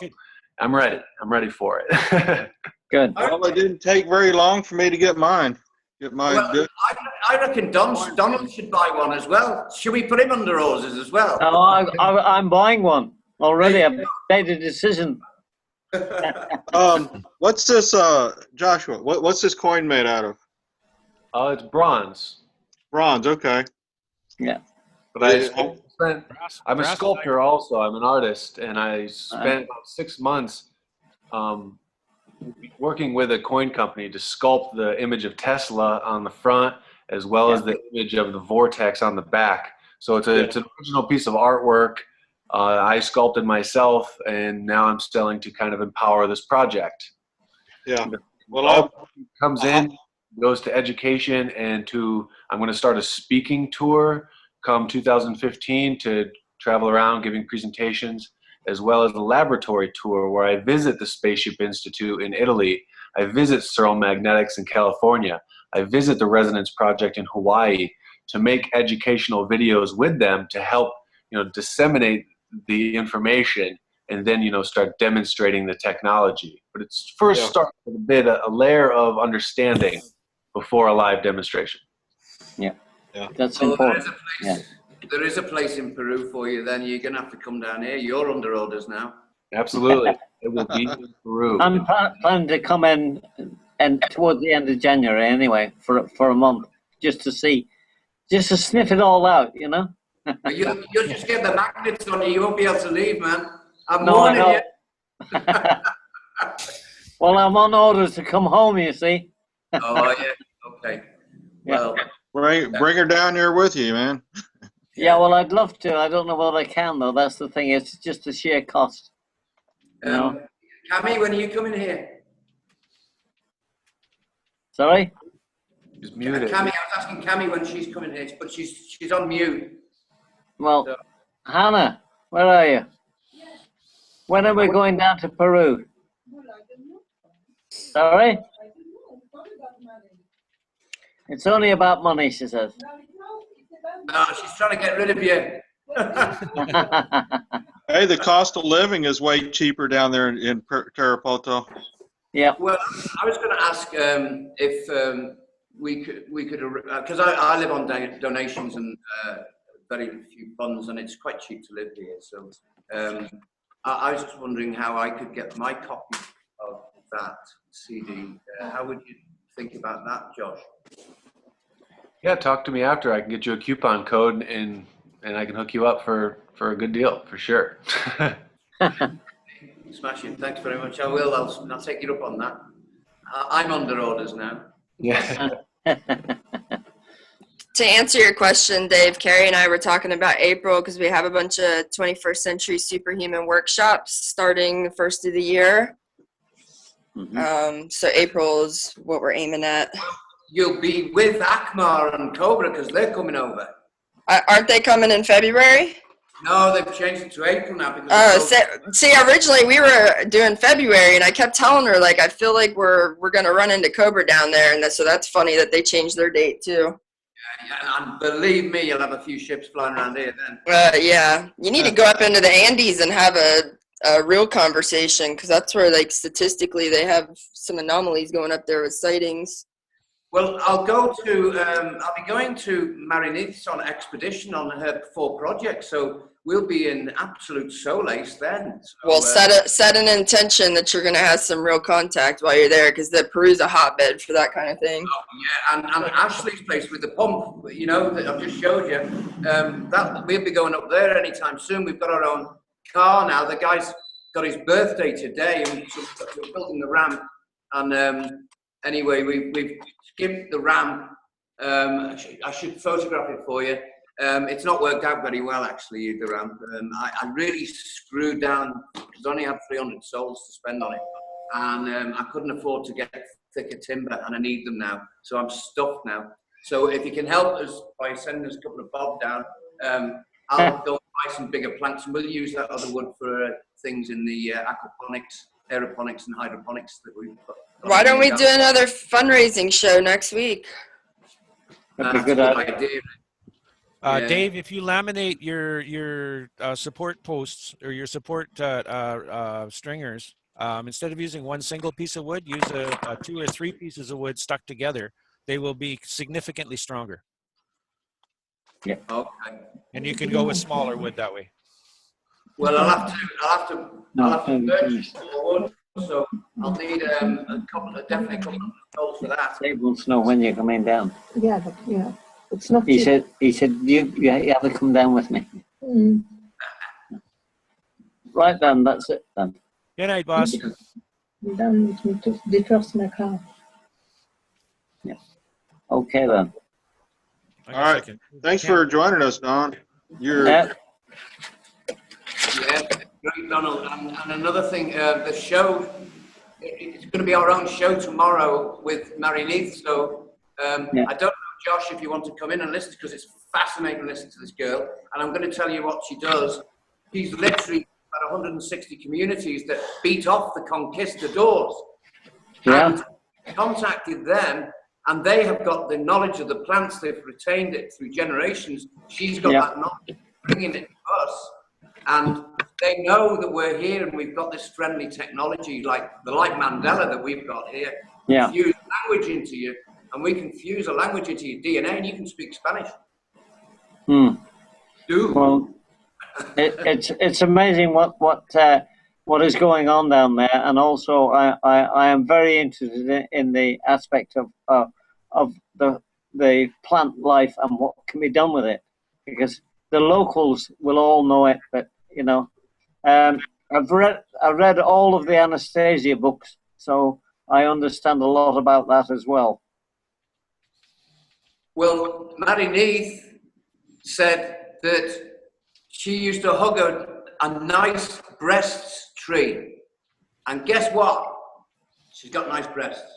I'm ready. I'm ready for it. Good. Well, it didn't take very long for me to get mine. Well, I reckon Donald should buy one as well. Should we put him under orders as well? Oh, I'm buying one already. I've made a decision. What's this, Joshua? What's this coin made out of? It's bronze. Bronze. Okay. Yeah. But I'm a sculptor also. I'm an artist, and I spent about 6 months working with a coin company to sculpt the image of Tesla on the front, as well as the image of the vortex on the back. So it's an original piece of artwork. I sculpted myself, and now I'm starting to kind of empower this project. Yeah. Well, comes in, goes to education, and I'm going to start a speaking tour come 2015 to travel around giving presentations, as well as a laboratory tour where I visit the Spaceship Institute in Italy. I visit Searle Magnetics in California. I visit the Resonance Project in Hawaii to make educational videos with them to help, disseminate the information, and then, start demonstrating the technology. But it's first start with a layer of understanding before a live demonstration. Yeah. That's important. There is a place in Peru for you. Then you're going to have to come down here. You're under orders now. Absolutely. It will be in Peru. I'm planning to come in and towards the end of January anyway for a month, just to sniff it all out, You'll just get the magnets on you. You won't be able to leave, man. I'm warning you. Well, I'm on orders to come home, you see. Oh, yeah. Okay. Well, bring her down here with you, man. Yeah, well, I'd love to. I don't know whether I can, though. That's the thing. It's just the sheer cost. Cammy, when are you coming here? Sorry? She's muted. Cammy, I was asking Cammy when she's coming here, but she's on mute. Well, Hannah, where are you? When are we going down to Peru? Sorry? It's only about money, she says. No, she's trying to get rid of you. Hey, the cost of living is way cheaper down there in Tarapoto. Yeah. Well, I was going to ask if we could, because I live on donations and very few funds, and it's quite cheap to live here. So I was just wondering how I could get my copy of that CD. How would you think about that, Josh? Yeah, talk to me after. I can get you a coupon code, and I can hook you up for a good deal, for sure. Smashing. Thanks very much. I will. I'll take you up on that. I'm under orders now. Yeah. To answer your question, Dave, Carrie and I were talking about April because we have a bunch of 21st century superhuman workshops starting the first of the year. Mm-hmm. So April is what we're aiming at. You'll be with Akmar and Cobra because they're coming over. Aren't they coming in February? No, they've changed it to April now because. See, originally we were doing February, and I kept telling her, like, I feel like we're gonna run into Cobra down there, and so that's funny that they changed their date too. Yeah, and believe me, you'll have a few ships flying around here then. Yeah, you need to go up into the Andes and have a real conversation, because that's where, like, statistically they have some anomalies going up there with sightings. Well, I'll be going to Mariniz on expedition on her 4 projects, so we'll be in absolute solace then. So, Well, set an intention that you're going to have some real contact while you're there, because Peru's a hotbed for that kind of thing. Oh, yeah, and Ashley's place with the pump, you know, that I've just showed you, that we'll be going up there anytime soon. We've got our own car now. The guy's got his birthday today, and we're building the ramp, and anyway, we've skipped the ramp. I should photograph it for you. It's not worked out very well, actually, the ramp. I really screwed down because I only had 300 sols to spend on it. And I couldn't afford to get thicker timber, and I need them now. So I'm stuffed now. So if you can help us by sending us a couple of bob down, I'll go buy some bigger plants, and we'll use that other wood for things in the aquaponics, aeroponics, and hydroponics that we've got. Why don't we do another fundraising show next week? That's a good idea. Yeah. Dave, if you laminate your support posts or your support stringers, instead of using one single piece of wood, use 2 or 3 pieces of wood stuck together. They will be significantly stronger. Yeah. Okay. And you can go with smaller wood that way. Well, I'll have to purchase more wood, so I'll need definitely a couple of poles for that. Dave wants to know when you're coming down. Yeah, but yeah, it's not. He said you have to come down with me. Mm. Right then, that's it then. Good night, boss. Down with me to defrost my car. Yeah. Okay then. All right. Thanks for joining us, Don. Yeah, great, Donald. And another thing, the show, it's going to be our own show tomorrow with Mariniz. So I don't know, Josh, if you want to come in and listen, because it's fascinating to listen to this girl. And I'm going to tell you what she does. She's literally got 160 communities that beat off the conquistadors. Yeah. And contacted them, and they have got the knowledge of the plants. They've retained it through generations. She's got that knowledge, bringing it to us. And they know that we're here and we've got this friendly technology like the light Mandela that we've got here. Yeah. Fuse language into you, and we can fuse a language into your DNA, and you can speak Spanish. Well, it's amazing what is going on down there, and also I am very interested in the aspect of the plant life and what can be done with it, because the locals will all know it, but you know, I've read all of the anesthesia books, so I understand a lot about that as well. Well, Mariniz said that she used to hug a nice breasts tree, and guess what? She's got nice breasts.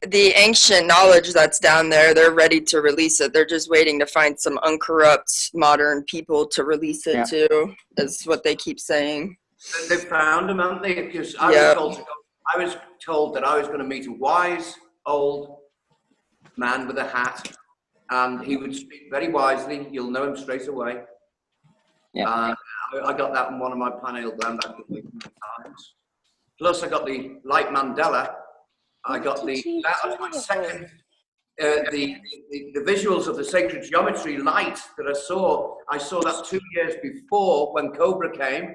The ancient knowledge that's down there, they're ready to release it. They're just waiting to find some uncorrupt modern people to release it to, is what they keep saying. They found them, haven't they? Because I was told that I was going to meet a wise old man with a hat, and he would speak very wisely. You'll know him straight away. Yeah. I got that in one of my pineal gland times. Plus, I got the light Mandela. I got that was my second. The visuals of the sacred geometry light that I saw that 2 years before when Cobra came,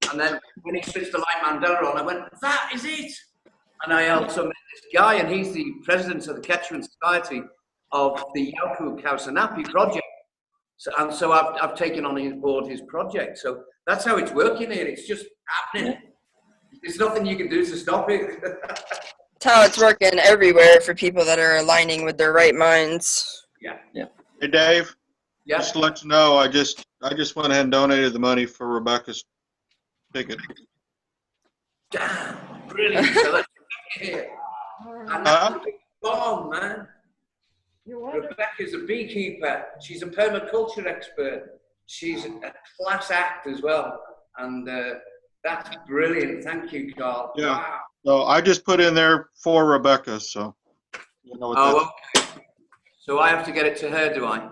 and then when he switched the light Mandela on, I went, that is it. And I also met this guy, and he's the president of the Quechuan Society of the Yauku Kausanapi project. So I've taken on board his project. So that's how it's working here. It's just happening. There's nothing you can do to stop it. That's how it's working everywhere for people that are aligning with their right minds. Yeah. Hey, Dave. Yeah. Just to let you know, I just went ahead and donated the money for Rebecca's ticket. Damn, brilliant. So let's get here. Come on, man. You wonder. Rebecca's a beekeeper. She's a permaculture expert. She's a class act as well. And that's brilliant. Thank you, Carl. Yeah. Wow. So I just put in there for Rebecca. So. You know what Oh, okay. So I have to get it to her, do I?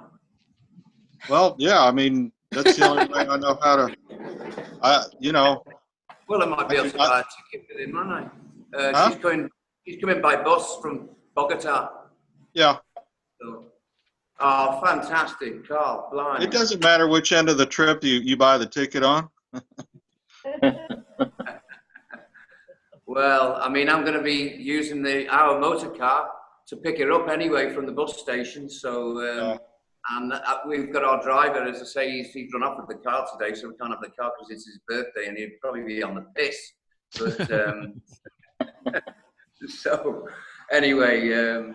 Well, yeah. I mean, that's the only way I know how to. Well, I might be able to buy a ticket with him, might I? Huh? She's coming by bus from Bogota. Yeah. So, oh, fantastic, Carl. Blind. It doesn't matter which end of the trip you buy the ticket on. Well, I mean, I'm going to be using our motor car to pick her up anyway from the bus station. So, and we've got our driver, as I say, he's run off with the car today, so we can't have the car because it's his birthday, and he'd probably be on the piss. But so anyway,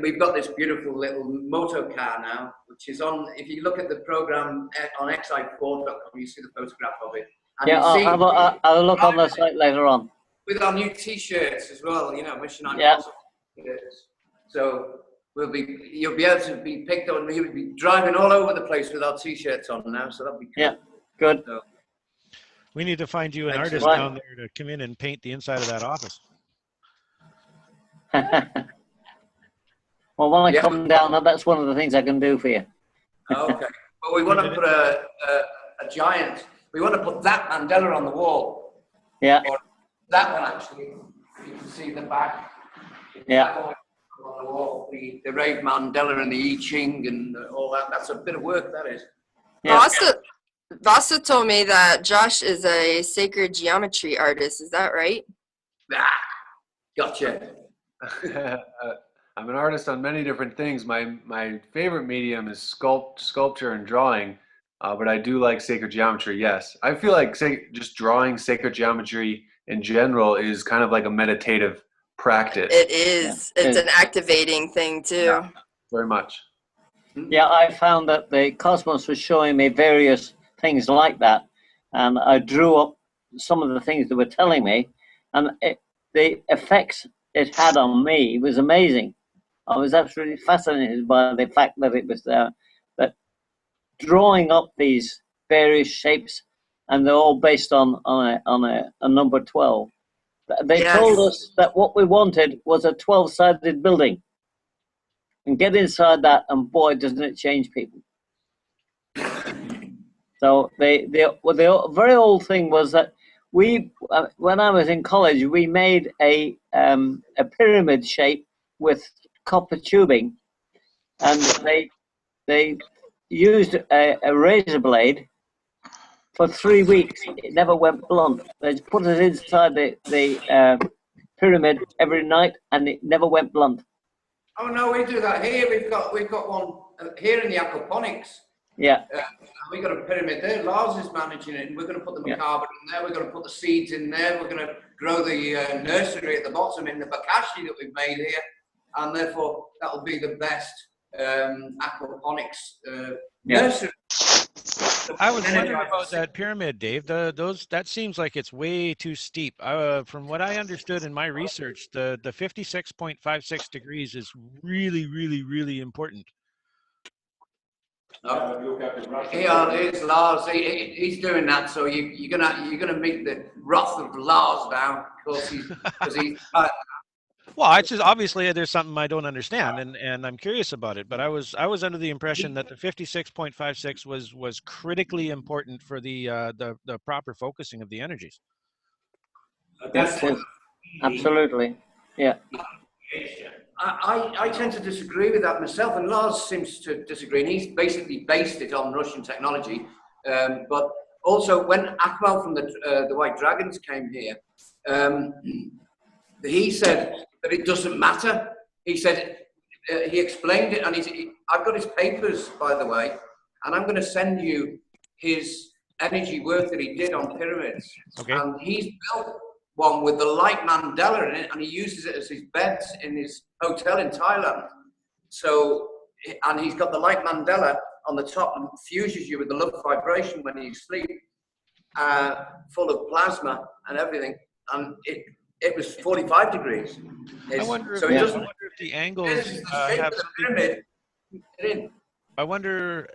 we've got this beautiful little motor car now, which is on. If you look at the program on xi4.com, you see the photograph of it. And yeah, I'll look on the site later on. With our new T-shirts as well, Mission Impossible shirts. So you'll be able to be picked up, and we'll be driving all over the place with our T-shirts on now. So that'll be cool. Yeah, good. So, we need to find you an artist down there to come in and paint the inside of that office. Well, when I come down, that's one of the things I can do for you. Okay. Well, we want to put a giant. We want to put that mandala on the wall. Yeah. Or that one, actually. You can see the back. Yeah. On the wall, the Rave Mandela and the I Ching and all that. That's a bit of work, that is. Yeah. Vasa told me that Josh is a sacred geometry artist. Is that right? Ah, gotcha. I'm an artist on many different things. My favorite medium is sculpture and drawing, but I do like sacred geometry, yes. I feel like just drawing sacred geometry in general is kind of like a meditative practice. It is. Yeah. It's an activating thing, too. Yeah, very much. Yeah, I found that the Cosmos was showing me various things like that, and I drew up some of the things they were telling me, and the effects it had on me was amazing. I was absolutely fascinated by the fact that it was there, that drawing up these various shapes, and they're all based on a number 12. They told us that what we wanted was a 12-sided building, and get inside that, and boy, doesn't it change people. So the very old thing was that we, when I was in college, we made a pyramid shape with copper tubing, and they used a razor blade for 3 weeks. It never went blunt. They put it inside the pyramid every night, and it never went blunt. Oh no, we do that here. We've got one here in the aquaponics. Yeah. We got a pyramid there. Lars is managing it, and we're going to put the macabre in there. We're going to put the seeds in there. We're going to grow the nursery at the bottom in the bokashi that we've made here, and therefore that will be the best aquaponics nursery. I was wondering about that pyramid, Dave. That seems like it's way too steep. From what I understood in my research, the 56.56 degrees is really, really, really important. Yeah, it's Lars. He's doing that. So you're gonna meet the wrath of Lars now, because he's. Well, it's just obviously there's something I don't understand, and I'm curious about it. But I was under the impression that the 56.56 was critically important for the proper focusing of the energies. Yes, absolutely. Yeah. I tend to disagree with that myself, and Lars seems to disagree, and he's basically based it on Russian technology. But also, when Akmal from the White Dragons came here, he said that it doesn't matter. He said, he explained it, and I've got his papers, by the way, and I'm going to send you his energy work that he did on pyramids. Okay. And he's built one with the light mandala in it, and he uses it as his beds in his hotel in Thailand. So, and he's got the light mandala on the top and fuses you with the love vibration when you sleep, full of plasma and everything. And it was 45 degrees. I wonder if if the angles This is the shape have of the something. pyramid. Get in. I wonder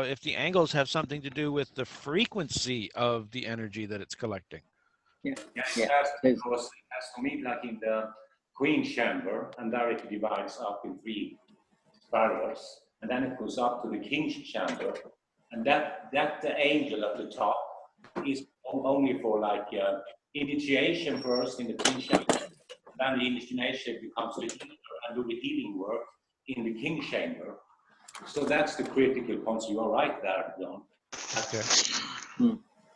if the angles have something to do with the frequency of the energy that it's collecting. Yeah. Yes, Yeah. it has, because it has to meet like in the queen chamber and directly divides up in 3 spirals, and then it goes up to the king's chamber, and that the angel at the top is only for like initiation first in the king's chamber, then the initiation becomes the healer and do the healing work in the king's chamber. So that's the critical point. You are right there, John. Okay.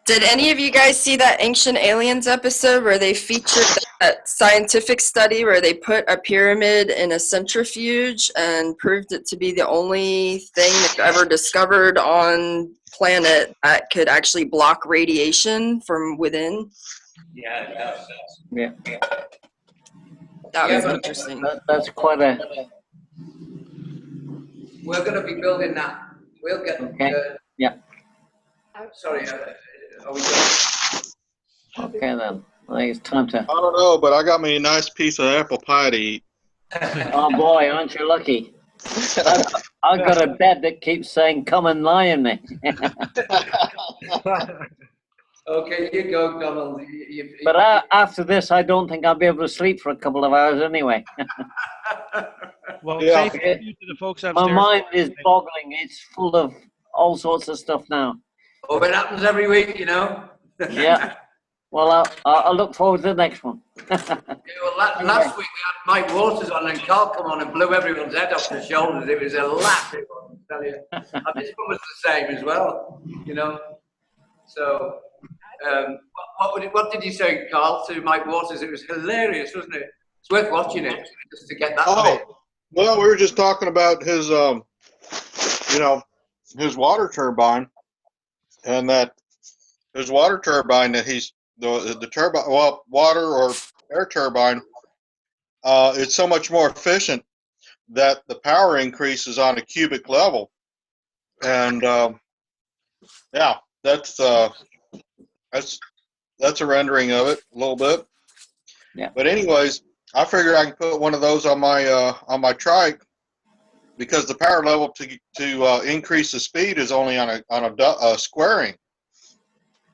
Did any of you guys see that Ancient Aliens episode where they featured that scientific study where they put a pyramid in a centrifuge and proved it to be the only thing they've ever discovered on planet that could actually block radiation from within? Yeah, it does. Yeah. That was but interesting. That's quite a. We're going to be building that. We'll get. Okay. Yeah. Sorry, are we done? Okay then. I think it's time to. I don't know, but I got me a nice piece of apple pie to eat. Oh boy, aren't you lucky? I've got a bed that keeps saying, "Come and lie in me." Okay, you go, Donald. But after this, I don't think I'll be able to sleep for a couple of hours anyway. Well, Yeah. say thank you to the folks My upstairs. mind is boggling. It's full of all sorts of stuff now. Oh, it happens every week, you know. Yeah. Well, I'll look forward to the next one. Yeah, well, last week we had Mike Waters on and Carl come on and blew everyone's head off the shoulders. It was a laugh, it was, I tell you. And this one was the same as well, you know. So, what did you say, Carl, to Mike Waters? It was hilarious, wasn't it? It's worth watching it just to get that bit. Well, we were just talking about his, his water turbine, and that his water turbine that he's the turbine, well, water or air turbine, it's so much more efficient that the power increases on a cubic level, and yeah, that's a rendering of it a little bit. Yeah. But anyways, I figured I can put one of those on my trike, because the power level to increase the speed is only on a squaring.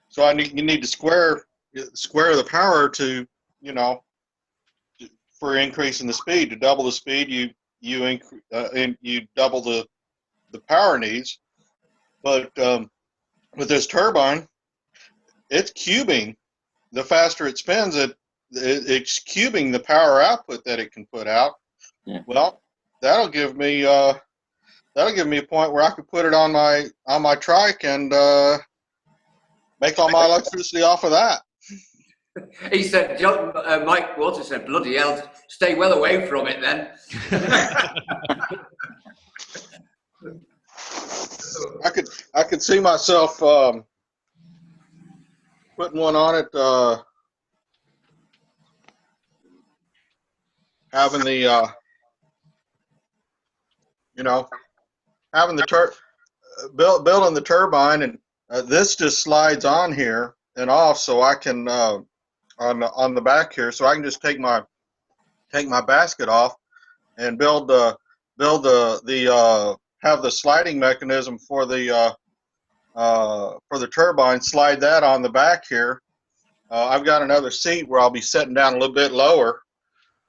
So you need to square the power to, for increasing the speed. To double the speed, you double the power needs. But with this turbine, it's cubing. The faster it spins, it's cubing the power output that it can put out. Yeah. Well, that'll give me a point where I could put it on my trike and make all my electricity off of that. He said, Mike Waters said, bloody hell, stay well away from it then. I could see myself putting one on it, having the building the turbine, and this just slides on here and off, so I can on the back here, so I can just take my basket off and have the sliding mechanism for the turbine, slide that on the back here. I've got another seat where I'll be sitting down a little bit lower,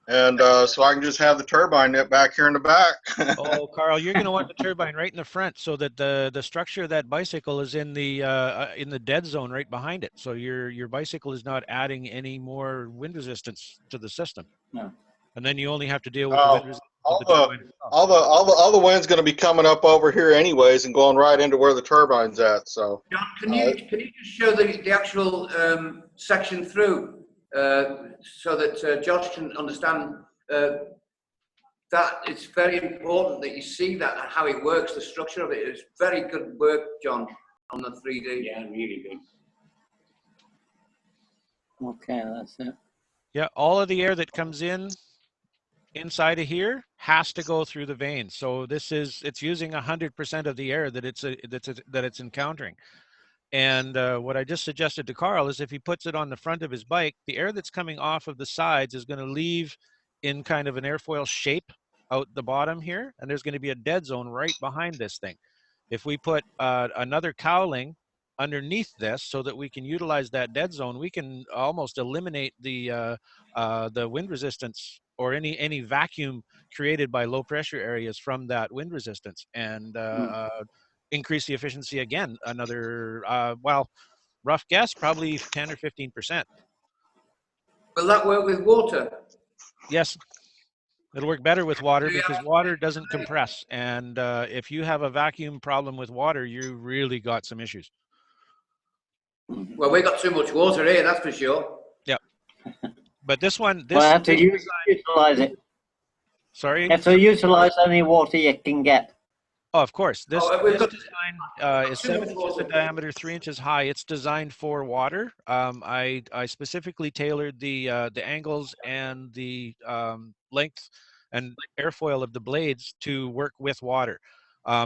and so I can just have the turbine back here in the back. Oh, Carl, you're going to want the turbine right in the front, so that the structure of that bicycle is in the dead zone right behind it. So your bicycle is not adding any more wind resistance to the system. No. And then you only have to deal with the wind resistance. All the wind's going to be coming up over here anyways and going right into where the turbine's at. So John, can you just show the actual section through so that Josh can understand that it's very important that you see that and how it works, the structure of it. It's very good work, John, on the 3D. Yeah, really good. Okay, that's it. Yeah, all of the air that comes inside of here has to go through the veins. So it's using 100% of the air that it's encountering. And what I just suggested to Carl is if he puts it on the front of his bike, the air that's coming off of the sides is going to leave in kind of an airfoil shape out the bottom here, and there's going to be a dead zone right behind this thing. If we put another cowling underneath this so that we can utilize that dead zone, we can almost eliminate the wind resistance or any vacuum created by low pressure areas from that wind resistance, and increase the efficiency again. Another, well, rough guess, probably 10 or 15%. Will that work with water? Yes. It'll work better with water because water doesn't compress. And if you have a vacuum problem with water, you really got some issues. Well, we got too much water here, that's for sure. Yeah. But this one, Well, have to utilize it. Sorry? You have to utilize any water you can get. Oh, of course. This design is 7 inches in diameter, 3 inches high. It's designed for water. I specifically tailored the angles and the length and airfoil of the blades to work with water.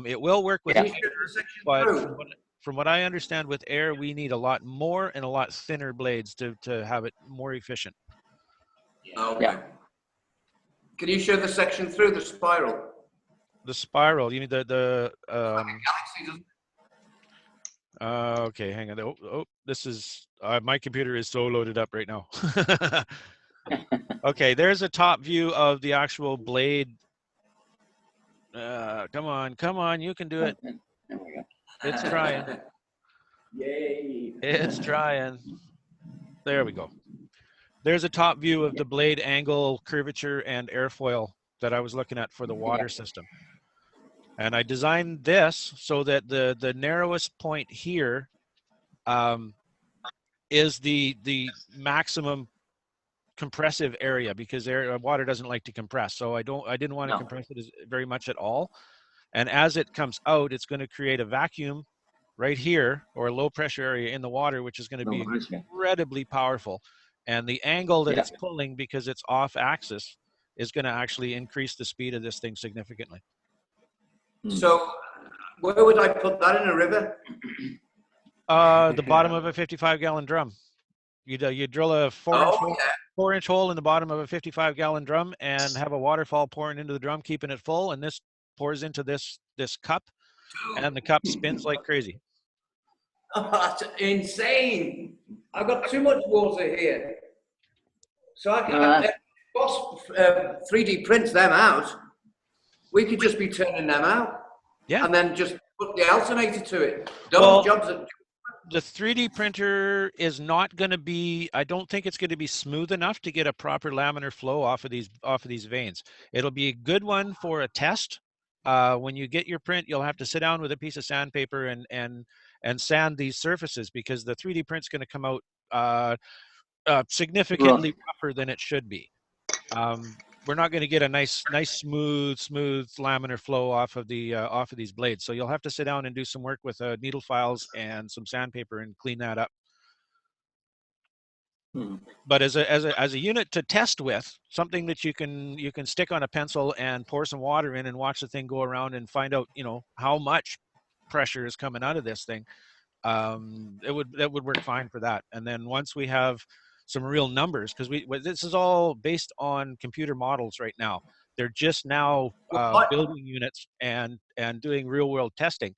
It will work with air, but from what I understand, with air, we need a lot more and a lot thinner blades to have it more efficient. Okay. Yeah. Can you show the section through the spiral? The spiral, you mean okay, hang on. Oh, this is my computer is so loaded up right now. Okay, there's a top view of the actual blade. Come on, you can do it. It's trying. Yay! It's trying. There we go. There's a top view of the blade angle, curvature, and airfoil that I was looking at for the water system. And I designed this so that the narrowest point here is the maximum compressive area, because water doesn't like to compress. So I didn't want to compress it very much at all. And as it comes out, it's going to create a vacuum right here, or a low pressure area in the water, which is going to be incredibly powerful. And the angle that it's pulling, because it's off axis, is going to actually increase the speed of this thing significantly. So where would I put that in a river? The bottom of a 55-gallon drum. You drill a 4-inch hole in the bottom of a 55-gallon drum and have a waterfall pouring into the drum, keeping it full, and this pours into this cup, and the cup spins like crazy. Oh, that's insane. I've got too much water here. So I can 3D print them out. We could just be turning them out. Yeah. And then just put the alternator to it. Double jobs. The 3D printer is not going to be, I don't think it's going to be smooth enough to get a proper laminar flow off of these veins. It'll be a good one for a test. When you get your print, you'll have to sit down with a piece of sandpaper and sand these surfaces, because the 3D print's going to come out significantly rougher than it should be. We're not going to get a nice smooth laminar flow off of these blades. So you'll have to sit down and do some work with needle files and some sandpaper and clean that up. But as a unit to test with, something that you can stick on a pencil and pour some water in and watch the thing go around and find out, how much pressure is coming out of this thing. That would work fine for that. And then once we have some real numbers, because this is all based on computer models right now. They're just now building units and doing real world testing.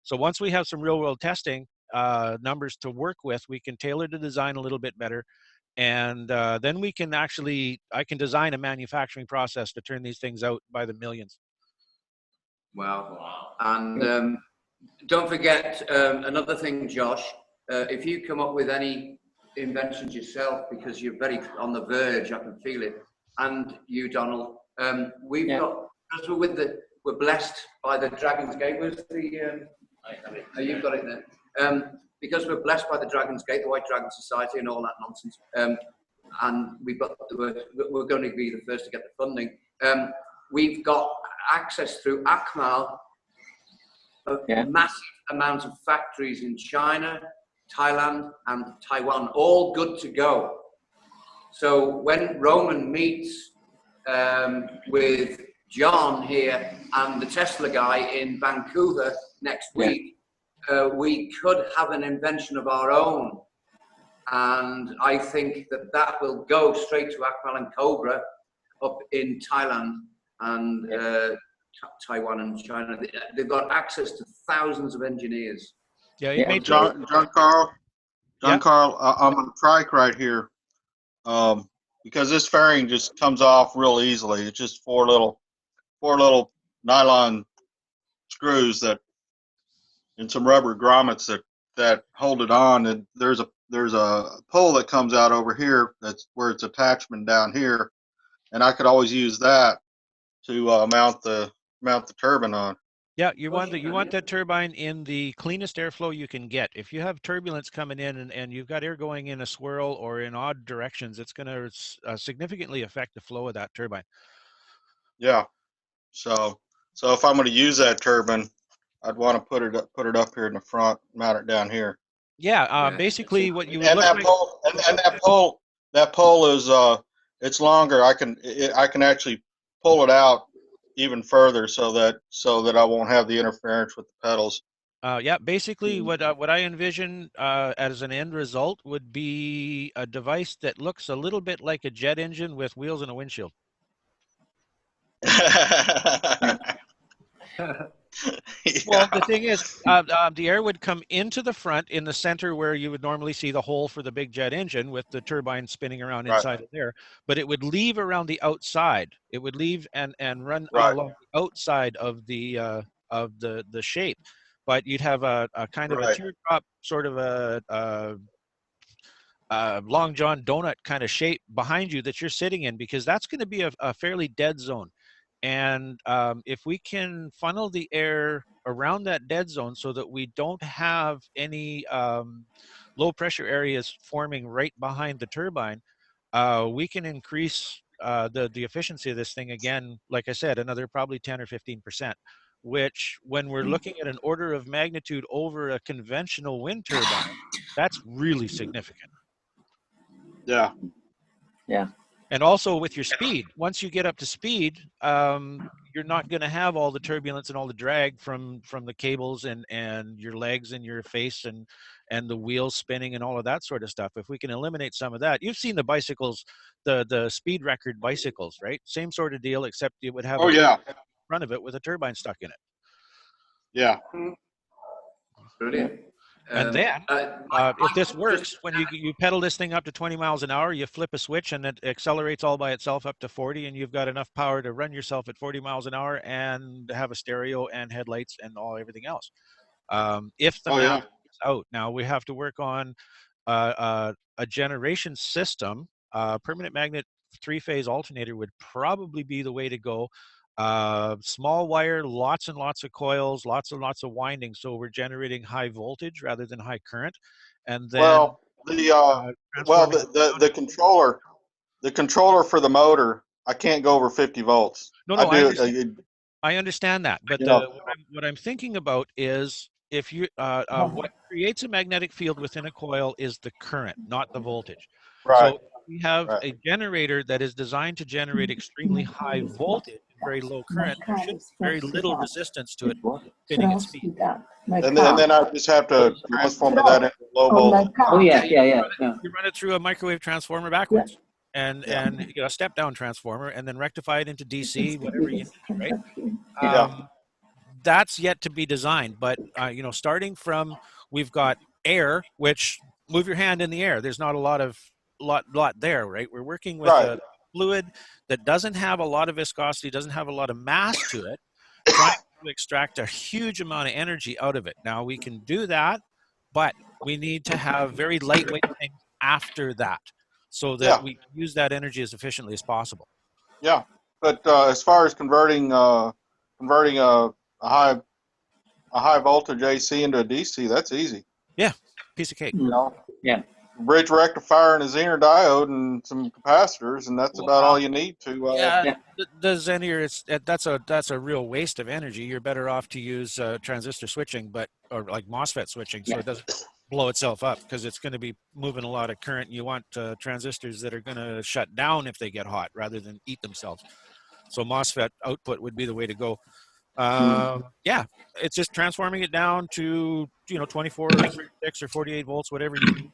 So once we have some real world testing numbers to work with, we can tailor the design a little bit better. And then we can I can design a manufacturing process to turn these things out by the millions. Wow. And don't forget another thing, Josh, if you come up with any inventions yourself, because you're very on the verge, I can feel it, and you, Donald, we've got, because we're blessed by the Dragon's Gate. Where's the you've got it there. Because we're blessed by the Dragon's Gate, the White Dragon Society, and all that nonsense, and we're going to be the first to get the funding. We've got access through ACMAL of massive amounts of factories in China, Thailand, and Taiwan, all good to go. So when Roman meets with John here and the Tesla guy in Vancouver next week, we could have an invention of our own. And I think that will go straight to ACMAL and Cobra up in Thailand. and Taiwan and China. They've got access to thousands of engineers. Yeah, it made John Carl, I'm on a trike right here, because this fairing just comes off real easily. It's just four little nylon screws that and some rubber grommets that hold it on. And there's a pole that comes out over here that's where it's attachment down here, and I could always use that to mount the turbine on. Yeah, you want that turbine in the cleanest airflow you can get. If you have turbulence coming in and you've got air going in a swirl or in odd directions, it's going to significantly affect the flow of that turbine. Yeah. So if I'm going to use that turbine, I'd want to put it up here in the front, mount it down here. Yeah, basically what you would And look that like. pole, and that pole is it's longer. I can actually pull it out even further so that I won't have the interference with the pedals. Yeah, basically what I envision as an end result would be a device that looks a little bit like a jet engine with wheels and a windshield. Well, the thing is, the air would come into the front in the center where you would normally see the hole for the big jet engine with the turbine spinning around inside of there, but it would leave around the outside. It would leave and run along the outside of the shape, but you'd have a kind of a teardrop, sort of a long john donut kind of shape behind you that you're sitting in, because that's going to be a fairly dead zone. And if we can funnel the air around that dead zone so that we don't have any low pressure areas forming right behind the turbine, we can increase the efficiency of this thing again, like I said, another probably 10 or 15%, which when we're looking at an order of magnitude over a conventional wind turbine, that's really significant. Yeah. Yeah. And also with your speed, once you get up to speed, you're not going to have all the turbulence and all the drag from the cables and your legs and your face and the wheels spinning and all of that sort of stuff. If we can eliminate some of that, you've seen the bicycles, the speed record bicycles, right? Same sort of deal, except it would have a front of it with a turbine stuck in it. Yeah. Brilliant. And then, if this works, when you pedal this thing up to 20 miles an hour, you flip a switch and it accelerates all by itself up to 40, and you've got enough power to run yourself at 40 miles an hour and have a stereo and headlights and everything else. If the map is out, now we have to work on a generation system. Permanent magnet 3-phase alternator would probably be the way to go. Small wire, lots and lots of coils, lots and lots of windings, so we're generating high voltage rather than high current. And then the controller for the motor, I can't go over 50 volts. No, I understand that, but what I'm thinking about is if you what creates a magnetic field within a coil is the current, not the voltage. So we have a generator that is designed to generate extremely high voltage and very low current. There should be very little resistance to it spinning at speed. And then I just have to transform that into low voltage. Oh yeah. You run it through a microwave transformer backwards, and you know, a step down transformer, and then rectify it into DC, whatever you need, right? That's yet to be designed, but you know, starting from, we've got air, which move your hand in the air. There's not a lot there, right? We're working with a fluid that doesn't have a lot of viscosity, doesn't have a lot of mass to it, trying to extract a huge amount of energy out of it. Now we can do that, but we need to have very lightweight things after that, so that we use that energy as efficiently as possible. Yeah, but as far as converting a high voltage AC into a DC, that's easy. Yeah, piece of cake. You know? Yeah. Bridge rectifier and a Zener diode and some capacitors, and that's about all you need to. The Zener, that's a real waste of energy. You're better off to use transistor switching, or like MOSFET switching, so it doesn't blow itself up, because it's going to be moving a lot of current. You want transistors that are going to shut down if they get hot rather than eat themselves. So MOSFET output would be the way to go. Yeah, it's just transforming it down to 24 or 36 or 48 volts, whatever you need,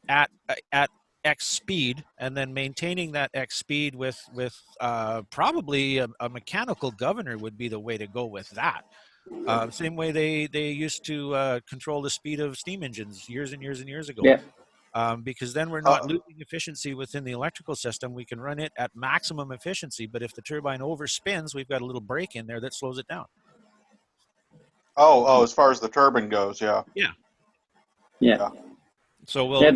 at X speed, and then maintaining that X speed with probably a mechanical governor would be the way to go with that. Same way they used to control the speed of steam engines years and years and years ago. Yeah. Because then we're not losing efficiency within the electrical system. We can run it at maximum efficiency, but if the turbine overspins, we've got a little brake in there that slows it down. Oh, as far as the turbine goes, yeah. Yeah. Yeah. So we'll go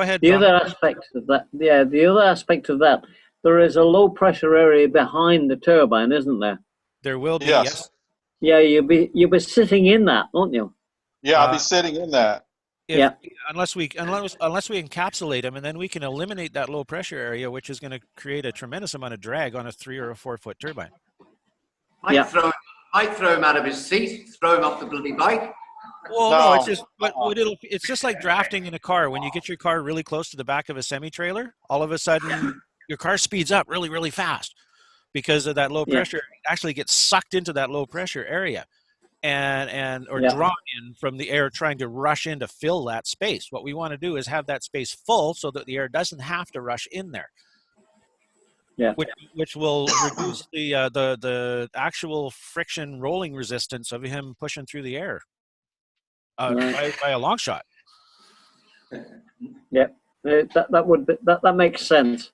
ahead. The Don. other aspect of that, the other aspect of that, there is a low pressure area behind the turbine, isn't there? There will be. Yes. Yeah, you'll be sitting in that, won't you? Yeah, I'll be sitting in that. Unless we encapsulate them, and then we can eliminate that low pressure area, which is going to create a tremendous amount of drag on a 3 or 4 foot turbine. Might throw him out of his seat, throw him off the bloody bike. Well, no, it's just it's just like drafting in a car. When you get your car really close to the back of a semi-trailer, all of a sudden your car speeds up really, really fast because of that low pressure. It actually gets sucked into that low pressure area or drawn in from the air trying to rush in to fill that space. What we want to do is have that space full so that the air doesn't have to rush in there. Yeah. Which will reduce the actual friction rolling resistance of him pushing through the air. By a long shot. Yeah, that makes sense.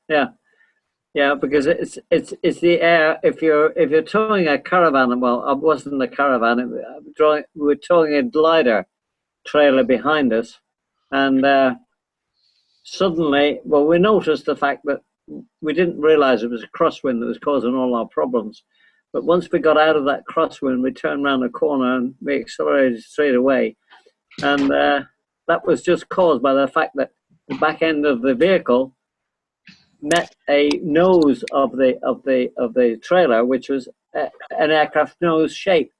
Yeah, because it's the air. If you're towing a caravan, well, it wasn't a caravan. We were towing a glider trailer behind us, and suddenly, well, we noticed the fact that we didn't realize it was a crosswind that was causing all our problems. But once we got out of that crosswind, we turned around the corner and we accelerated straight away. And that was just caused by the fact that the back end of the vehicle met a nose of the trailer, which was an aircraft nose shape,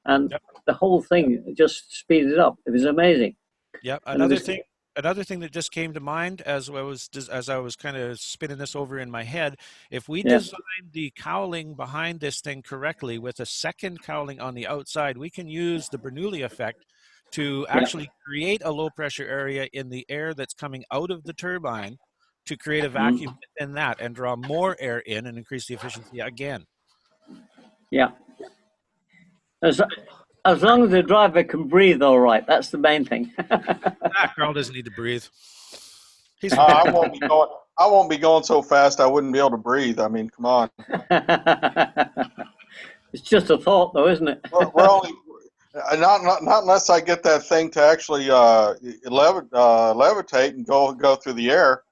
and the whole thing just speeded up. It was amazing. Yep. Another thing that just came to mind as I was kind of spinning this over in my head, if we design the cowling behind this thing correctly with a second cowling on the outside, we can use the Bernoulli effect to actually create a low pressure area in the air that's coming out of the turbine to create a vacuum within that and draw more air in and increase the efficiency again. Yeah. As long as the driver can breathe all right, that's the main thing. Carl doesn't need to breathe. I won't be going so fast I wouldn't be able to breathe. I mean, come on. It's just a thought, though, isn't it? We're only not unless I get that thing to actually levitate and go through the air.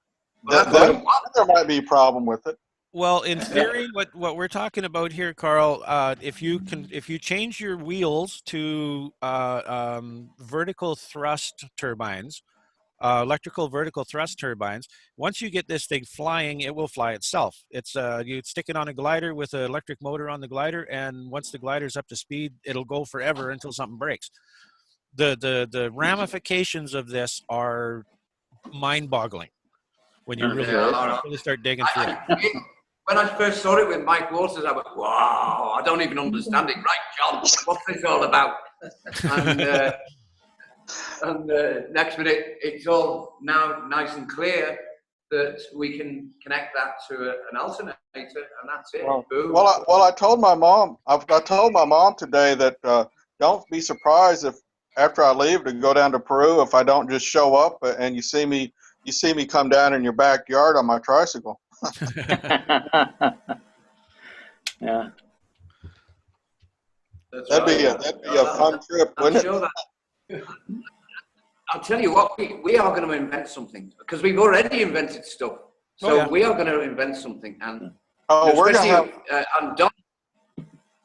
Then there might be a problem with it. Well, in theory, what we're talking about here, Carl, if you change your wheels to vertical thrust turbines, electrical vertical thrust turbines, once you get this thing flying, it will fly itself. It's you stick it on a glider with an electric motor on the glider, and once the glider's up to speed, it'll go forever until something breaks. The ramifications of this are mind-boggling when you really start digging through it. When I first saw it with Mike Waters, I went, wow, I don't even understand it. Right, John, what's this all about? And next minute, it's all now nice and clear that we can connect that to an alternator, and that's it. Well, I told my mom. I told my mom today that don't be surprised if after I leave to go down to Peru, if I don't just show up and you see me come down in your backyard on my tricycle. Yeah. That'd be a fun trip, wouldn't it? I'll tell you what, we are going to invent something because we've already invented stuff. So we are going to invent something, and we're going to have. And Don,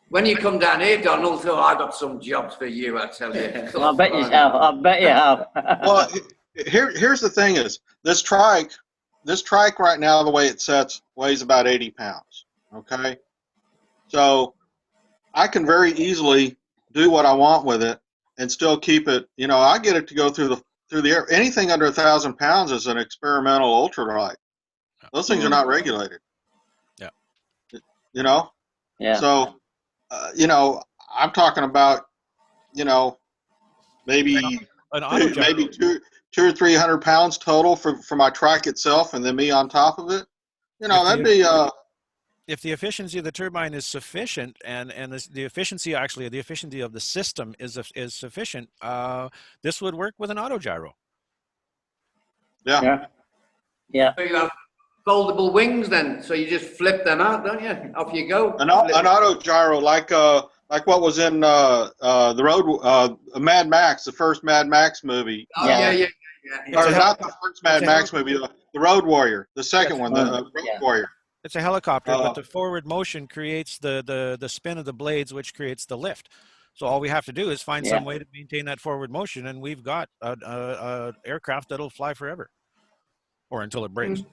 when you come down here, Donald, I got some jobs for you. I tell you. I bet you have. I bet you have. Well, here's the thing: is this trike right now, the way it sets, weighs about 80 pounds. Okay, so I can very easily do what I want with it and still keep it. I get it to go through the air. Anything under 1,000 pounds is an experimental ultralight. Those things are not regulated. Yeah. Yeah. So, I'm talking about, maybe an auto maybe 200 or 300 pounds total for my trike itself, and then me on top of it. You know, that'd be if the efficiency of the turbine is sufficient, and the efficiency actually the efficiency of the system is sufficient, this would work with an autogyro. Yeah. Yeah. So you have foldable wings then, so you just flip them out, don't you? Off you go. An autogyro like what was in the road Mad Max, the first Mad Max movie. Oh, yeah. Or not the first Mad Max movie, the Road Warrior, the second one, the Road Warrior. It's a helicopter, but the forward motion creates the spin of the blades, which creates the lift. So all we have to do is find some way to maintain that forward motion, and we've got a aircraft that'll fly forever, or until it breaks.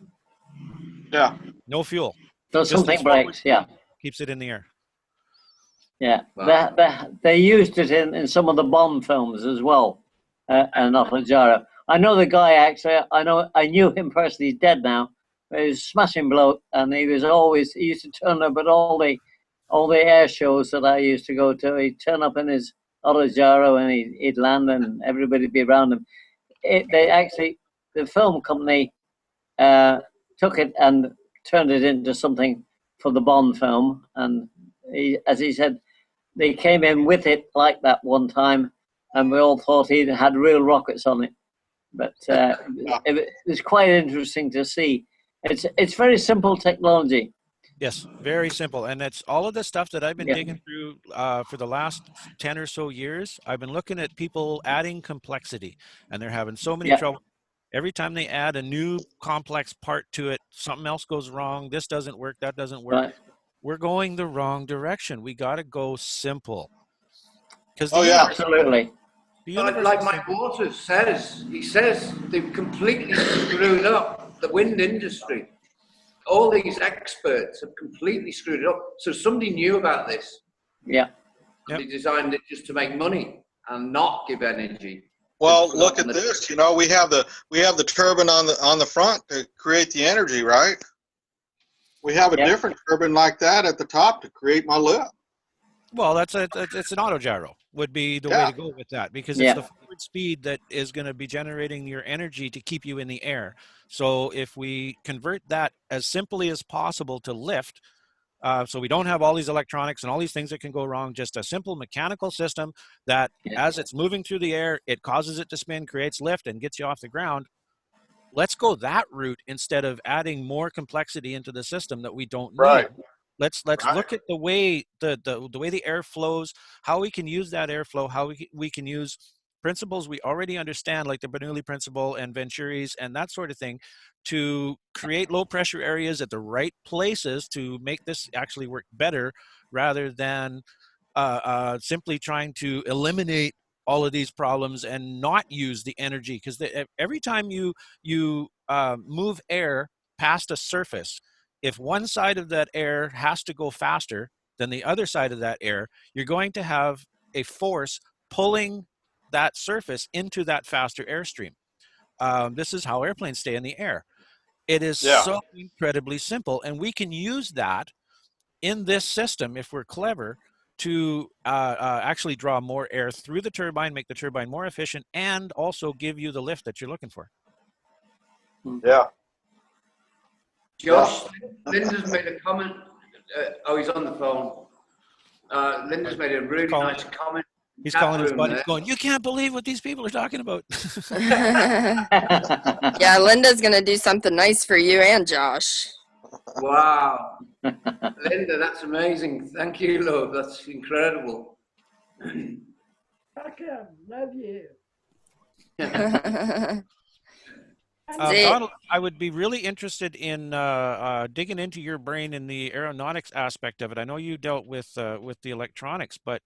Yeah. No fuel. So something breaks. Yeah. Keeps it in the air. Yeah. Wow. They used it in some of the Bond films as well, and autogyro. I know the guy actually. I knew him personally. He's dead now. He was a smashing bloke, and he used to turn up at all the air shows that I used to go to. He'd turn up in his autogyro, and he'd land, and everybody'd be around him. The film company took it and turned it into something for the Bond film, and as he said, they came in with it like that one time, and we all thought he had real rockets on it. But it was quite interesting to see. It's very simple technology. Yes, very simple. And that's all of the stuff that I've been digging through for the last 10 or so years. I've been looking at people adding complexity, and they're having so many trouble. Every time they add a new complex part to it, something else goes wrong. This doesn't work. That doesn't work. Right. We're going the wrong direction. We got to go simple. Absolutely. Like Mike Waters says, he says they've completely screwed up the wind industry. All these experts have completely screwed it up. So somebody knew about this. Yeah. And they designed it just to make money and not give energy. Well, look at this. You know, we have the turbine on the front to create the energy, right? We have a different turbine like that at the top to create my lift. Well, it's an autogyro would be the way to go with that, because it's the forward speed that is going to be generating your energy to keep you in the air. So if we convert that as simply as possible to lift, so we don't have all these electronics and all these things that can go wrong, just a simple mechanical system that as it's moving through the air, it causes it to spin, creates lift, and gets you off the ground. Let's go that route instead of adding more complexity into the system that we don't need. Let's look at the way the way the air flows, how we can use that airflow, how we can use principles we already understand, like the Bernoulli principle and Venturi's and that sort of thing, to create low pressure areas at the right places to make this actually work better, rather than simply trying to eliminate all of these problems and not use the energy. Because every time you move air past a surface, if one side of that air has to go faster than the other side of that air, you're going to have a force pulling that surface into that faster airstream. This is how airplanes stay in the air. It is so incredibly simple, and we can use that in this system if we're clever to actually draw more air through the turbine, make the turbine more efficient, and also give you the lift that you're looking for. Yeah. Josh, Linda's made a comment. He's on the phone. Linda's made a really nice comment. He's calling his buddy, going, "You can't believe what these people are talking about." Yeah, Linda's going to do something nice for you and Josh. Wow. Linda, that's amazing. Thank you, love. That's incredible. Welcome. Love you. Donald, I would be really interested in digging into your brain in the aeronautics aspect of it. I know you dealt with the electronics, but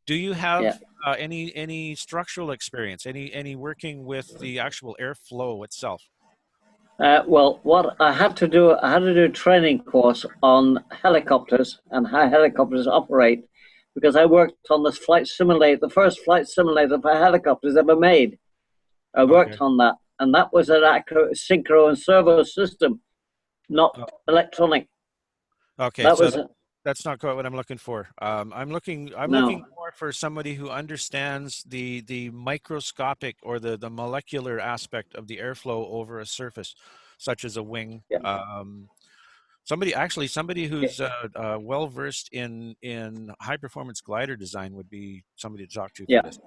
do you have any structural experience, any working with the actual airflow itself? Well, what I had to do a training course on helicopters and how helicopters operate, because I worked on this flight simulator, the first flight simulator for helicopters ever made. I worked on that. And that was an accurate synchro and servo system, not electronic. Okay, That's not quite what I'm looking for. I'm looking No. more for somebody who understands the microscopic or the molecular aspect of the airflow over a surface, such as a wing. Yeah. Somebody who's well versed in high performance glider design would be somebody to talk to Yeah. for this.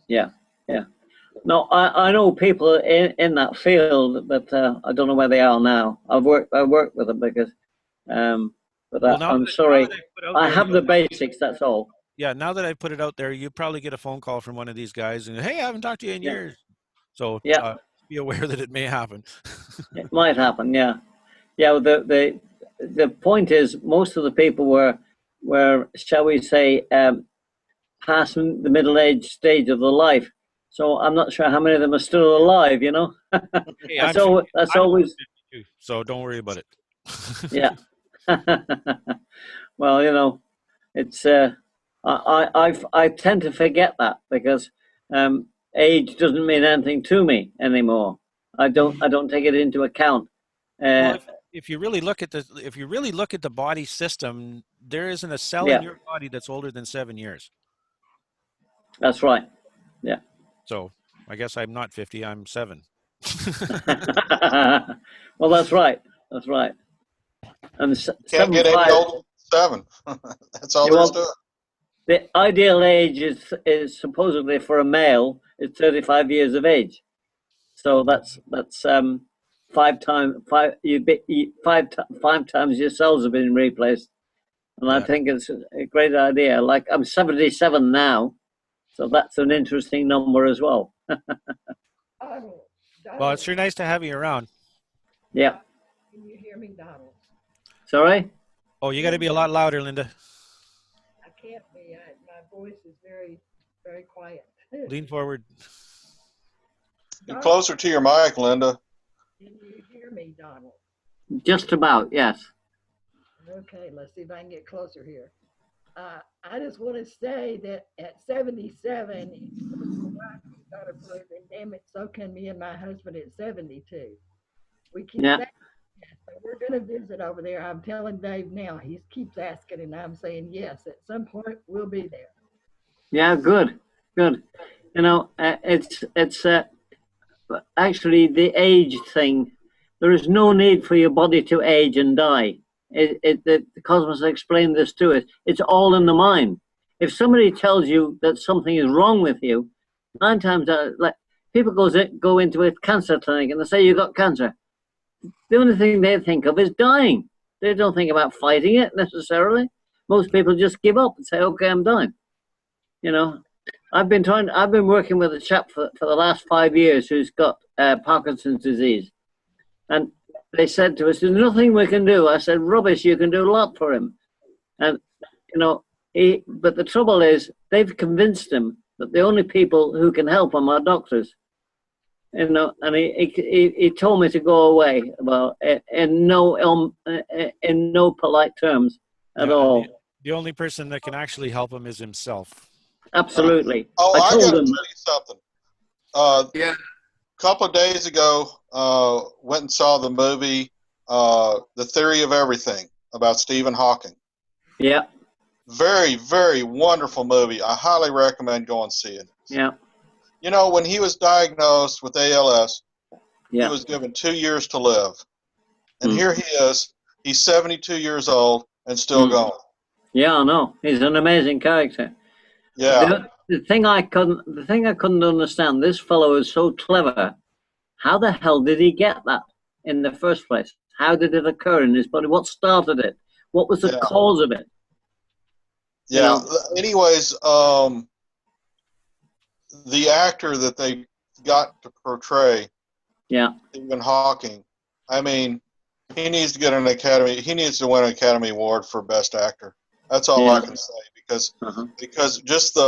Yeah. Yeah. No, I know people in that field, but I don't know where they are now. I work with them because, but Well, now I'm that sorry. I put out I there have the basics. That's all. yeah, now that I put it out there, you probably get a phone call from one of these guys, and hey, I haven't talked to you in Yeah. years. So Yeah. be aware that it may happen. It might happen. Yeah. Yeah. Well, the point is, most of the people were shall we say past the middle age stage of their life. So I'm not sure how many of them are still alive. You know. Hey, That's I'm always. 52, so don't worry about it. Yeah. Well, you know, it's I tend to forget that because age doesn't mean anything to me anymore. I don't take it into account. Well, if you really look at the body system, there isn't a cell in Yeah, your body that's older than 7 years. that's right. Yeah. So I guess I'm not 50. I'm 7. Well, that's right. That's right. And Can't get any 7'5". older than 7. That's all Yeah, there is to well, it. the ideal age is supposedly for a male is 35 years of age. So that's 5 times your cells have been replaced, and I Yeah. think it's a great idea. Like I'm 77 now, so that's an interesting number as well. Donald, Well, it's sure nice to have you around. Yeah. can you hear me, Donald? Sorry. Oh, you got to be a lot louder, Linda. I can't be. My voice is very, very quiet. Lean forward. Get closer to your mic, Linda. Can you hear me, Donald? Just about, yes. Okay, let's see if I can get closer here. I just want to say that at 77, my wife got approved, and damn it, so can me and my husband at 72. We keep Yeah. saying yes, but we're going to visit over there. I'm telling Dave now. He keeps asking, and I'm saying yes. At some point, we'll be there. Yeah. Good. Good. You know, it's actually the age thing. There is no need for your body to age and die. The cosmos explained this to us. It's all in the mind. If somebody tells you that something is wrong with you, 9 times out, like people go into a cancer clinic and they say you got cancer. The only thing they think of is dying. They don't think about fighting it necessarily. Most people just give up and say, "Okay, I'm dying." You know, I've been working with a chap for the last 5 years who's got Parkinson's disease, and they said to us, "There's nothing we can do." I said, "Rubbish! You can do a lot for him." And you know, but the trouble is, they've convinced him that the only people who can help him are doctors. You know, and he told me to go away. Well, in no polite terms at all. The only person that can actually help him is himself. Absolutely. I I got told to him. tell you something. Yeah. A couple of days ago, went and saw the movie The Theory of Everything about Stephen Hawking. Yeah. Very, very wonderful movie. I highly recommend going see it. Yeah. You know, when he was diagnosed with ALS, Yeah. he was given 2 years to live. And here he is. He's 72 years old and still going. Yeah, I know. He's an amazing character. Yeah. The thing I couldn't understand, this fellow is so clever. How the hell did he get that in the first place? How did it occur in his body? What started it? What was the cause of it? Yeah. You know? Anyways, the actor that they got to portray Stephen Hawking, I mean, he needs to get an Academy. He needs to win an Academy Award for Best Actor. That's all I can say because just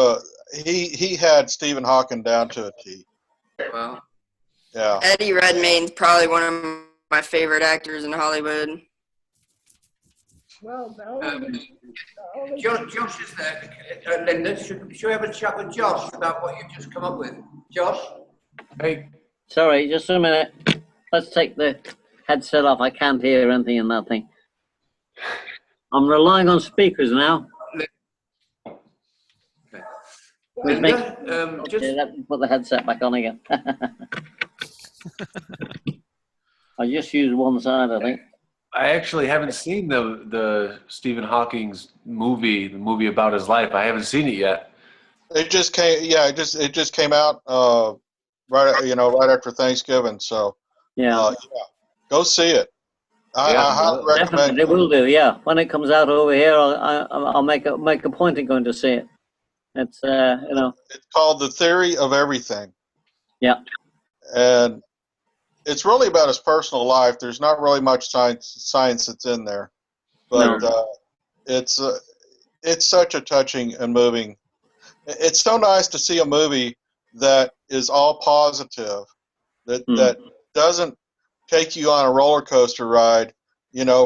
he had Stephen Hawking down to a T. Wow. Yeah. Eddie Redmayne's probably one of my favorite actors in Hollywood. Well, Josh is there. Linda, should we have a chat with Josh about what you've just come up with? Josh? Hey. Sorry, just a minute. Let's take the headset off. I can't hear anything in that thing. I'm relying on speakers now. Which makes, Linda, just okay, let me put the headset back on again. I just used one side, I think. I actually haven't seen the Stephen Hawking's movie, the movie about his life. I haven't seen it yet. It just came. Yeah, it just came out. Right after Thanksgiving. So Yeah, go see it. I highly definitely recommend they it. will do. Yeah, when it comes out over here, I'll make a point of going to see it. It's It's called The Theory of Everything. Yeah. And it's really about his personal life. There's not really much science that's in there, but it's such a touching and moving. It's so nice to see a movie that is all positive, that doesn't take you on a roller coaster ride,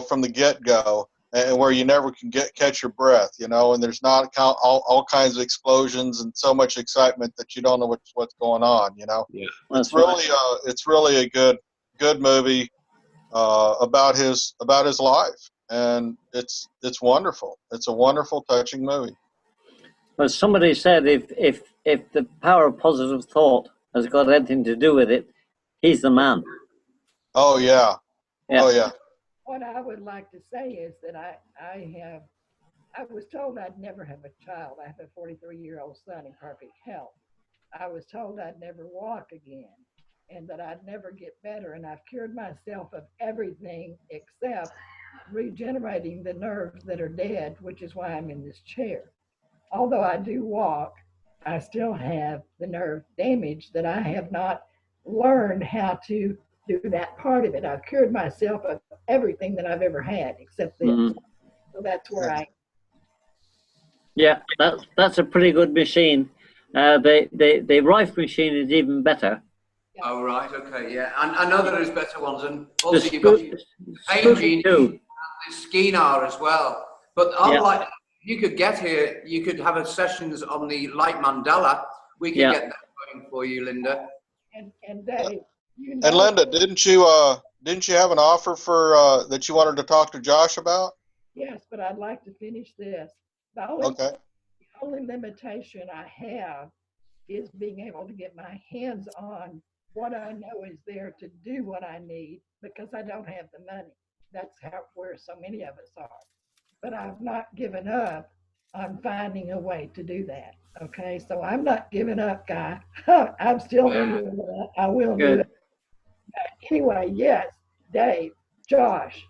from the get-go, and where you never can catch your breath, and there's not all kinds of explosions and so much excitement that you don't know what's going on, Yeah. It's really a good movie about his life, and it's wonderful. It's a wonderful, touching movie. But somebody said if the power of positive thought has got anything to do with it, he's the man. Oh yeah. Oh yeah. What I would like to say is that I was told I'd never have a child. I have a 43-year-old son in perfect health. I was told I'd never walk again and that I'd never get better. And I've cured myself of everything except regenerating the nerves that are dead, which is why I'm in this chair. Although I do walk, I still have the nerve damage that I have not learned how to do that part of it. I've cured myself of everything that I've ever had except this. So that's where I am. Yeah, that's a pretty good machine. The Rife machine is even better. Oh, right, okay, yeah. I know there is better ones, and The also you've got Spooky Genie too. and the Skinar as well. But like, you could get here, you could have a sessions on the Light Mandela. We could get that going for you, Linda. And Dave, And Linda, didn't you have an offer for that you wanted to talk to Josh about? Yes, but I'd like to finish this. The only limitation I have is being able to get my hands on what I know is there to do what I need because I don't have the money. That's where so many of us are. But I've not given up on finding a way to do that. Okay, so I'm not giving up, guy. I'm still doing it. I will do it. Anyway, yes, Dave, Josh,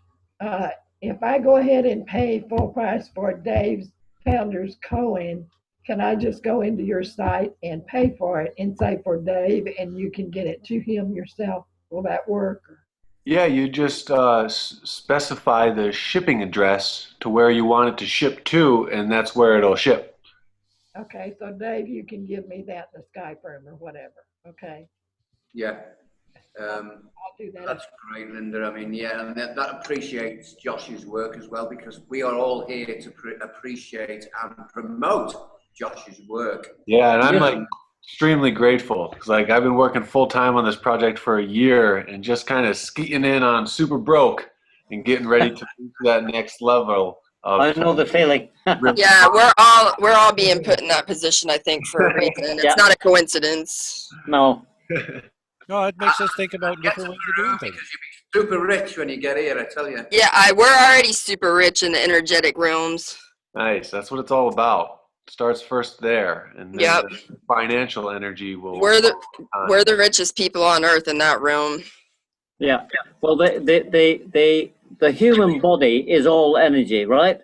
if I go ahead and pay full price for Dave's Founders Cohen, can I just go into your site and pay for it and say for Dave and you can get it to him yourself? Will that work? Yeah, you just specify the shipping address to where you want it to ship to, and that's where it'll ship. Okay, so Dave, you can give me that in the Skype room or whatever, okay? Yeah. I'll do that. That's great, Linda. I mean, yeah, and that appreciates Josh's work as well, because we are all here to appreciate and promote Josh's work. Yeah, and I'm extremely grateful because I've been working full time on this project for a year and just kind of skeeting in on super broke and getting ready to reach that next level. I know the feeling. Yeah, we're all being put in that position, I think, for a reason. It's not a coincidence. No. No, it makes us think about different ways of doing things. Because you'll be super rich when you get here, I tell you. Yeah, we're already super rich in the energetic realms. Nice. That's what it's all about. Starts first there, and then the financial energy will. We're the richest people on earth in that realm. Yeah. Well, the human body is all energy, right?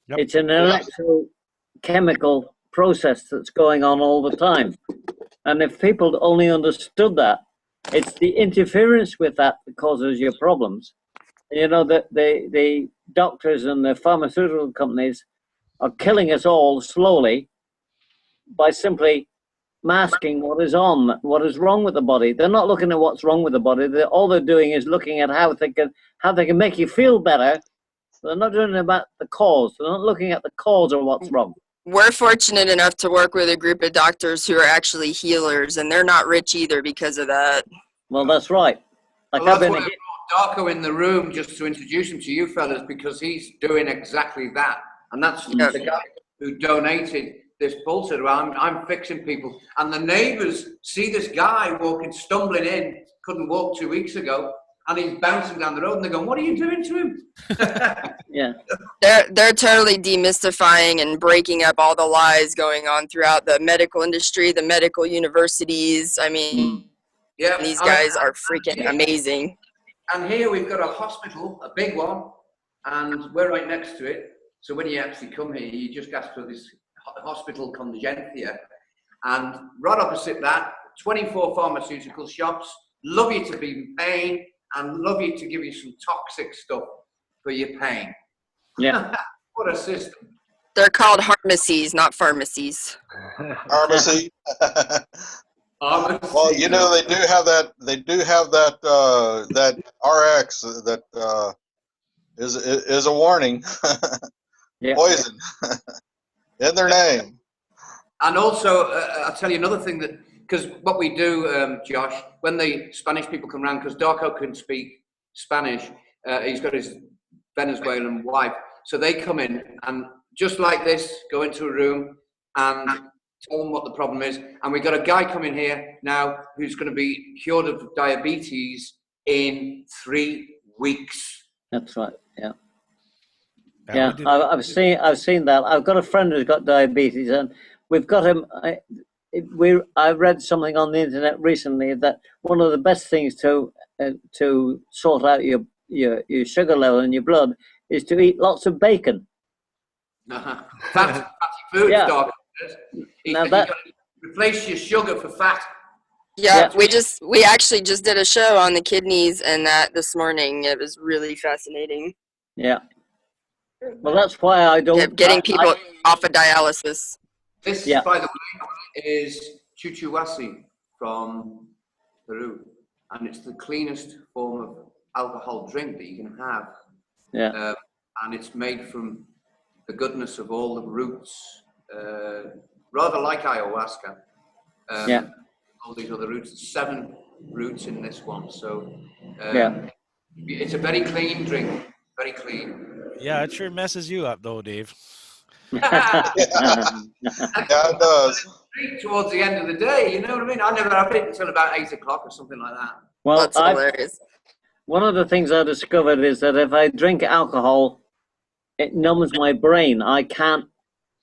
Yep. It's an electrochemical process that's going on all the time, and if people only understood that, it's the interference with that causes your problems. You know that the doctors and the pharmaceutical companies are killing us all slowly by simply masking what is wrong with the body. They're not looking at what's wrong with the body. All they're doing is looking at how they can make you feel better. They're not doing it about the cause. They're not looking at the cause of what's wrong. We're fortunate enough to work with a group of doctors who are actually healers, and they're not rich either because of that. Well, that's right. Like well, that's what brought Darko in the room just to introduce him to you fellas because he's doing exactly that. And that's the guy who donated this bullshit around. I'm fixing people. And the neighbors see this guy walking, stumbling in, couldn't walk 2 weeks ago, and he's bouncing down the road, and they're going, what are you doing to him? Yeah. They're totally demystifying and breaking up all the lies going on throughout the medical industry, the medical universities. I mean, these guys are freaking amazing. And here we've got a hospital, a big one, and we're right next to it. So when you actually come here, you just ask for this hospital congentia. And right opposite that, 24 pharmaceutical shops, love you to be in pain and love you to give you some toxic stuff for your pain. Yeah. What a system. They're called pharmacies, not pharmacies. Pharmacy. Well, you know, they do have that. They do have that. That RX that is a warning. Yeah. Poison in their name. And also, I'll tell you another thing that, because what we do, Josh, when the Spanish people come around, because Darko can speak Spanish, he's got his Venezuelan wife, so they come in and just like this, go into a room and tell them what the problem is. And we've got a guy coming here now who's going to be cured of diabetes in 3 weeks. That's right. Yeah. Yeah, I've seen that. I've got a friend who's got diabetes, and we've got him. I read something on the internet recently that one of the best things to sort out your sugar level in your blood is to eat lots of bacon. Fatty food, Yeah. Darko. Now You got to replace your sugar for fat. Yeah, we actually just did a show on the kidneys and that this morning. It was really fascinating. Yeah. Well, that's why I don't. Getting people off of dialysis. This, Yeah. by the way, is chuchuasi from Peru, and it's the cleanest form of alcohol drink that you can have. Yeah. And it's made from the goodness of all the roots, rather like ayahuasca. Yeah. All these other roots, 7 roots in this one. So Yeah. it's a very clean drink, very clean. Yeah, it sure messes you up though, Dave. Yeah, it does. Towards the end of the day, you know what I mean? I never have it until about 8 o'clock or something like that. Well, That's hilarious. one of the things I discovered is that if I drink alcohol, it numbs my brain. I can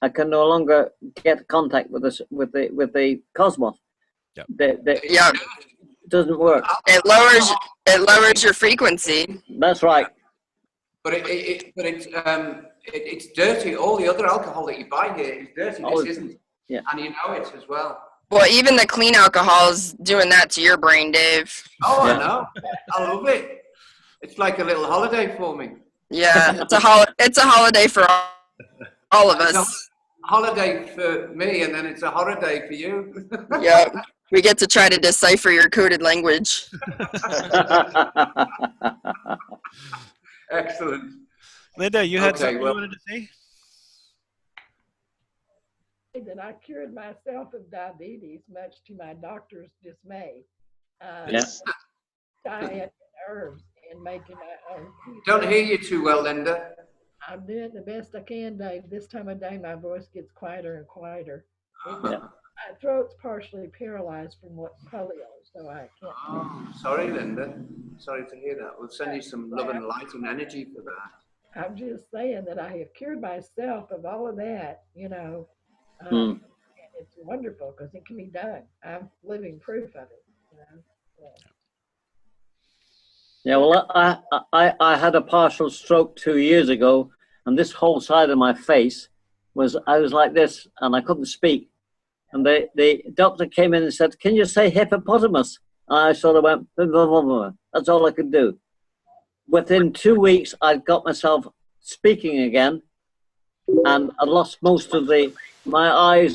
no longer get contact with the cosmos. Yep. Yeah, It doesn't work. it lowers your frequency. That's right. But it's dirty. All the other alcohol that you buy here is dirty. Oh, This isn't. Yeah. And you know it as well. Well, even the clean alcohol is doing that to your brain, Dave. Oh, Yeah. I know. I love it. It's like a little holiday for me. Yeah, it's a holiday for all of It's a us. holiday for me, and then it's a holiday for you. Yep. We get to try to decipher your coded language. Excellent. Linda, you had Okay, something well- you wanted to say? That I cured myself of diabetes, much to my doctor's dismay. Yeah. Diet and herbs and making my own tea. Don't hear you too well, Linda. I'm doing the best I can, Dave. This time of day, my voice gets quieter and quieter. Yeah. My throat's partially paralyzed from what polio, so I can't. Oh, sorry, Linda. Sorry to hear that. We'll send you some love and light and energy for that. I'm just saying that I have cured myself of all of that, you know. Mm. And it's wonderful because it can be done. I'm living proof of it, you know. Yeah, well, I had a partial stroke 2 years ago, and this whole side of my face I was like this, and I couldn't speak. And the doctor came in and said, "Can you say hippopotamus?" And I sort of went, blah, blah, blah, blah. That's all I could do. Within 2 weeks, I got myself speaking again, and I lost most of my eye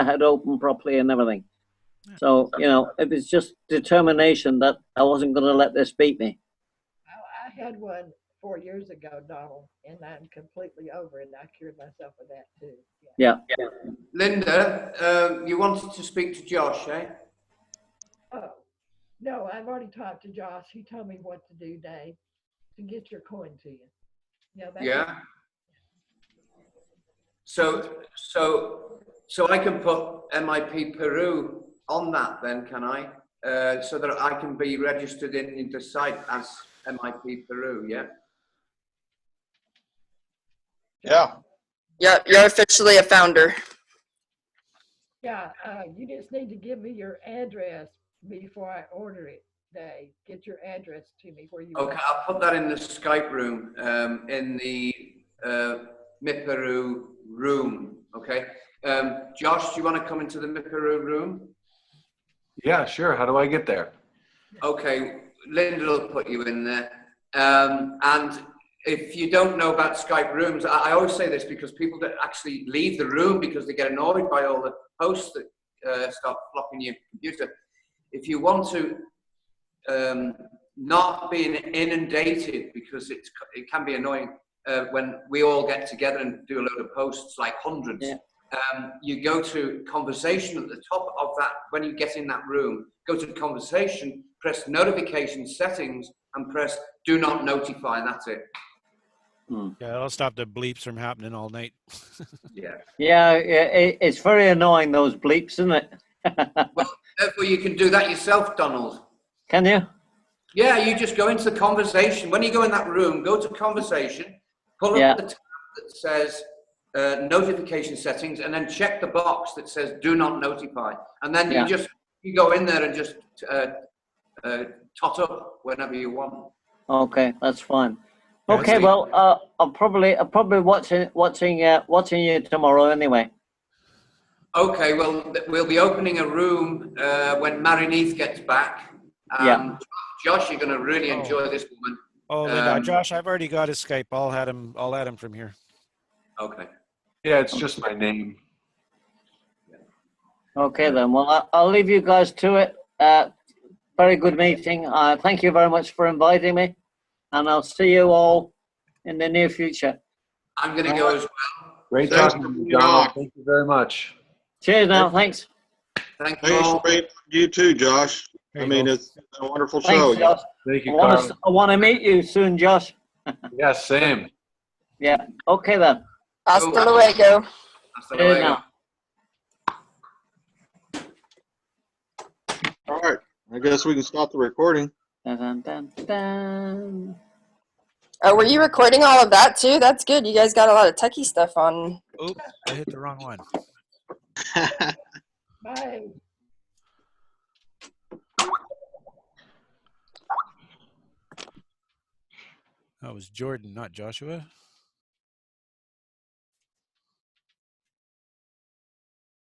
had opened properly and everything. So, you know, it was just determination that I wasn't going to let this beat me. I had one 4 years ago, Donald, and I'm completely over it. And I cured myself of that too. Yeah. Linda, you wanted to speak to Josh, eh? Oh, No, I've already talked to Josh. He told me what to do, Dave, to get your coin to you. Yeah, that's Yeah. So I can put MIP Peru on that then, can I? So that I can be registered in the site as MIP Peru, yeah? Yeah. Yep, you're officially a founder. Yeah, you just need to give me your address before I order it, Dave. Get your address to me where you Okay, are. I'll put that in the Skype room, in the MIPERU room, okay? Josh, do you want to come into the MIPERU room? Yeah, sure. How do I get there? Okay, Linda will put you in there. And if you don't know about Skype rooms, I always say this because people that actually leave the room because they get annoyed by all the posts that start flopping your computer. If you want to not being inundated, because it can be annoying when we all get together and do a load of posts, like hundreds. Yeah. You go to conversation at the top of that. When you get in that room, go to conversation, press notification settings, and press do not notify. That's it. Hmm. Yeah, that'll stop the bleeps from happening all night. Yeah. Yeah, it's very annoying, those bleeps, isn't it? Well, therefore you can do that yourself, Donald. Can you? Yeah, you just go into the conversation. When you go in that room, go to conversation, pull Yeah. up the tab that says notification settings, and then check the box that says do not notify. And then Yeah. you go in there and just tot up whenever you want. Okay, that's fine. Yeah, Okay, it's- well, I'll probably watching you tomorrow anyway. Okay, well, we'll be opening a room when Marineth gets back. Yeah. Josh, you're going to really enjoy this woman. Oh, Linda, Josh, I've already got his Skype. I'll add him from here. Okay. Yeah, it's just my name. Okay then. Well, I'll leave you guys to it. Very good meeting. Thank you very much for inviting me, and I'll see you all in the near future. I'm going to go as well. Great Thanks talking for to you, being Donald. on. Thank you very much. Cheers now. Thanks. Thank you Thanks all. for being you too, Josh. There I you memean, go. it's been a wonderful show. Thanks, Josh. Thank you, I Carl. want to meet you soon, Josh. Yeah, same. Yeah. Okay then. Hasta luego. Hasta Cheers luego. now. All right. I guess we can stop the recording. Dun, dun, dun, dun. Oh, were you recording all of that too? That's good. You guys got a lot of techie stuff on. Oops, I hit the wrong one. Bye. That was Jordan, not Joshua.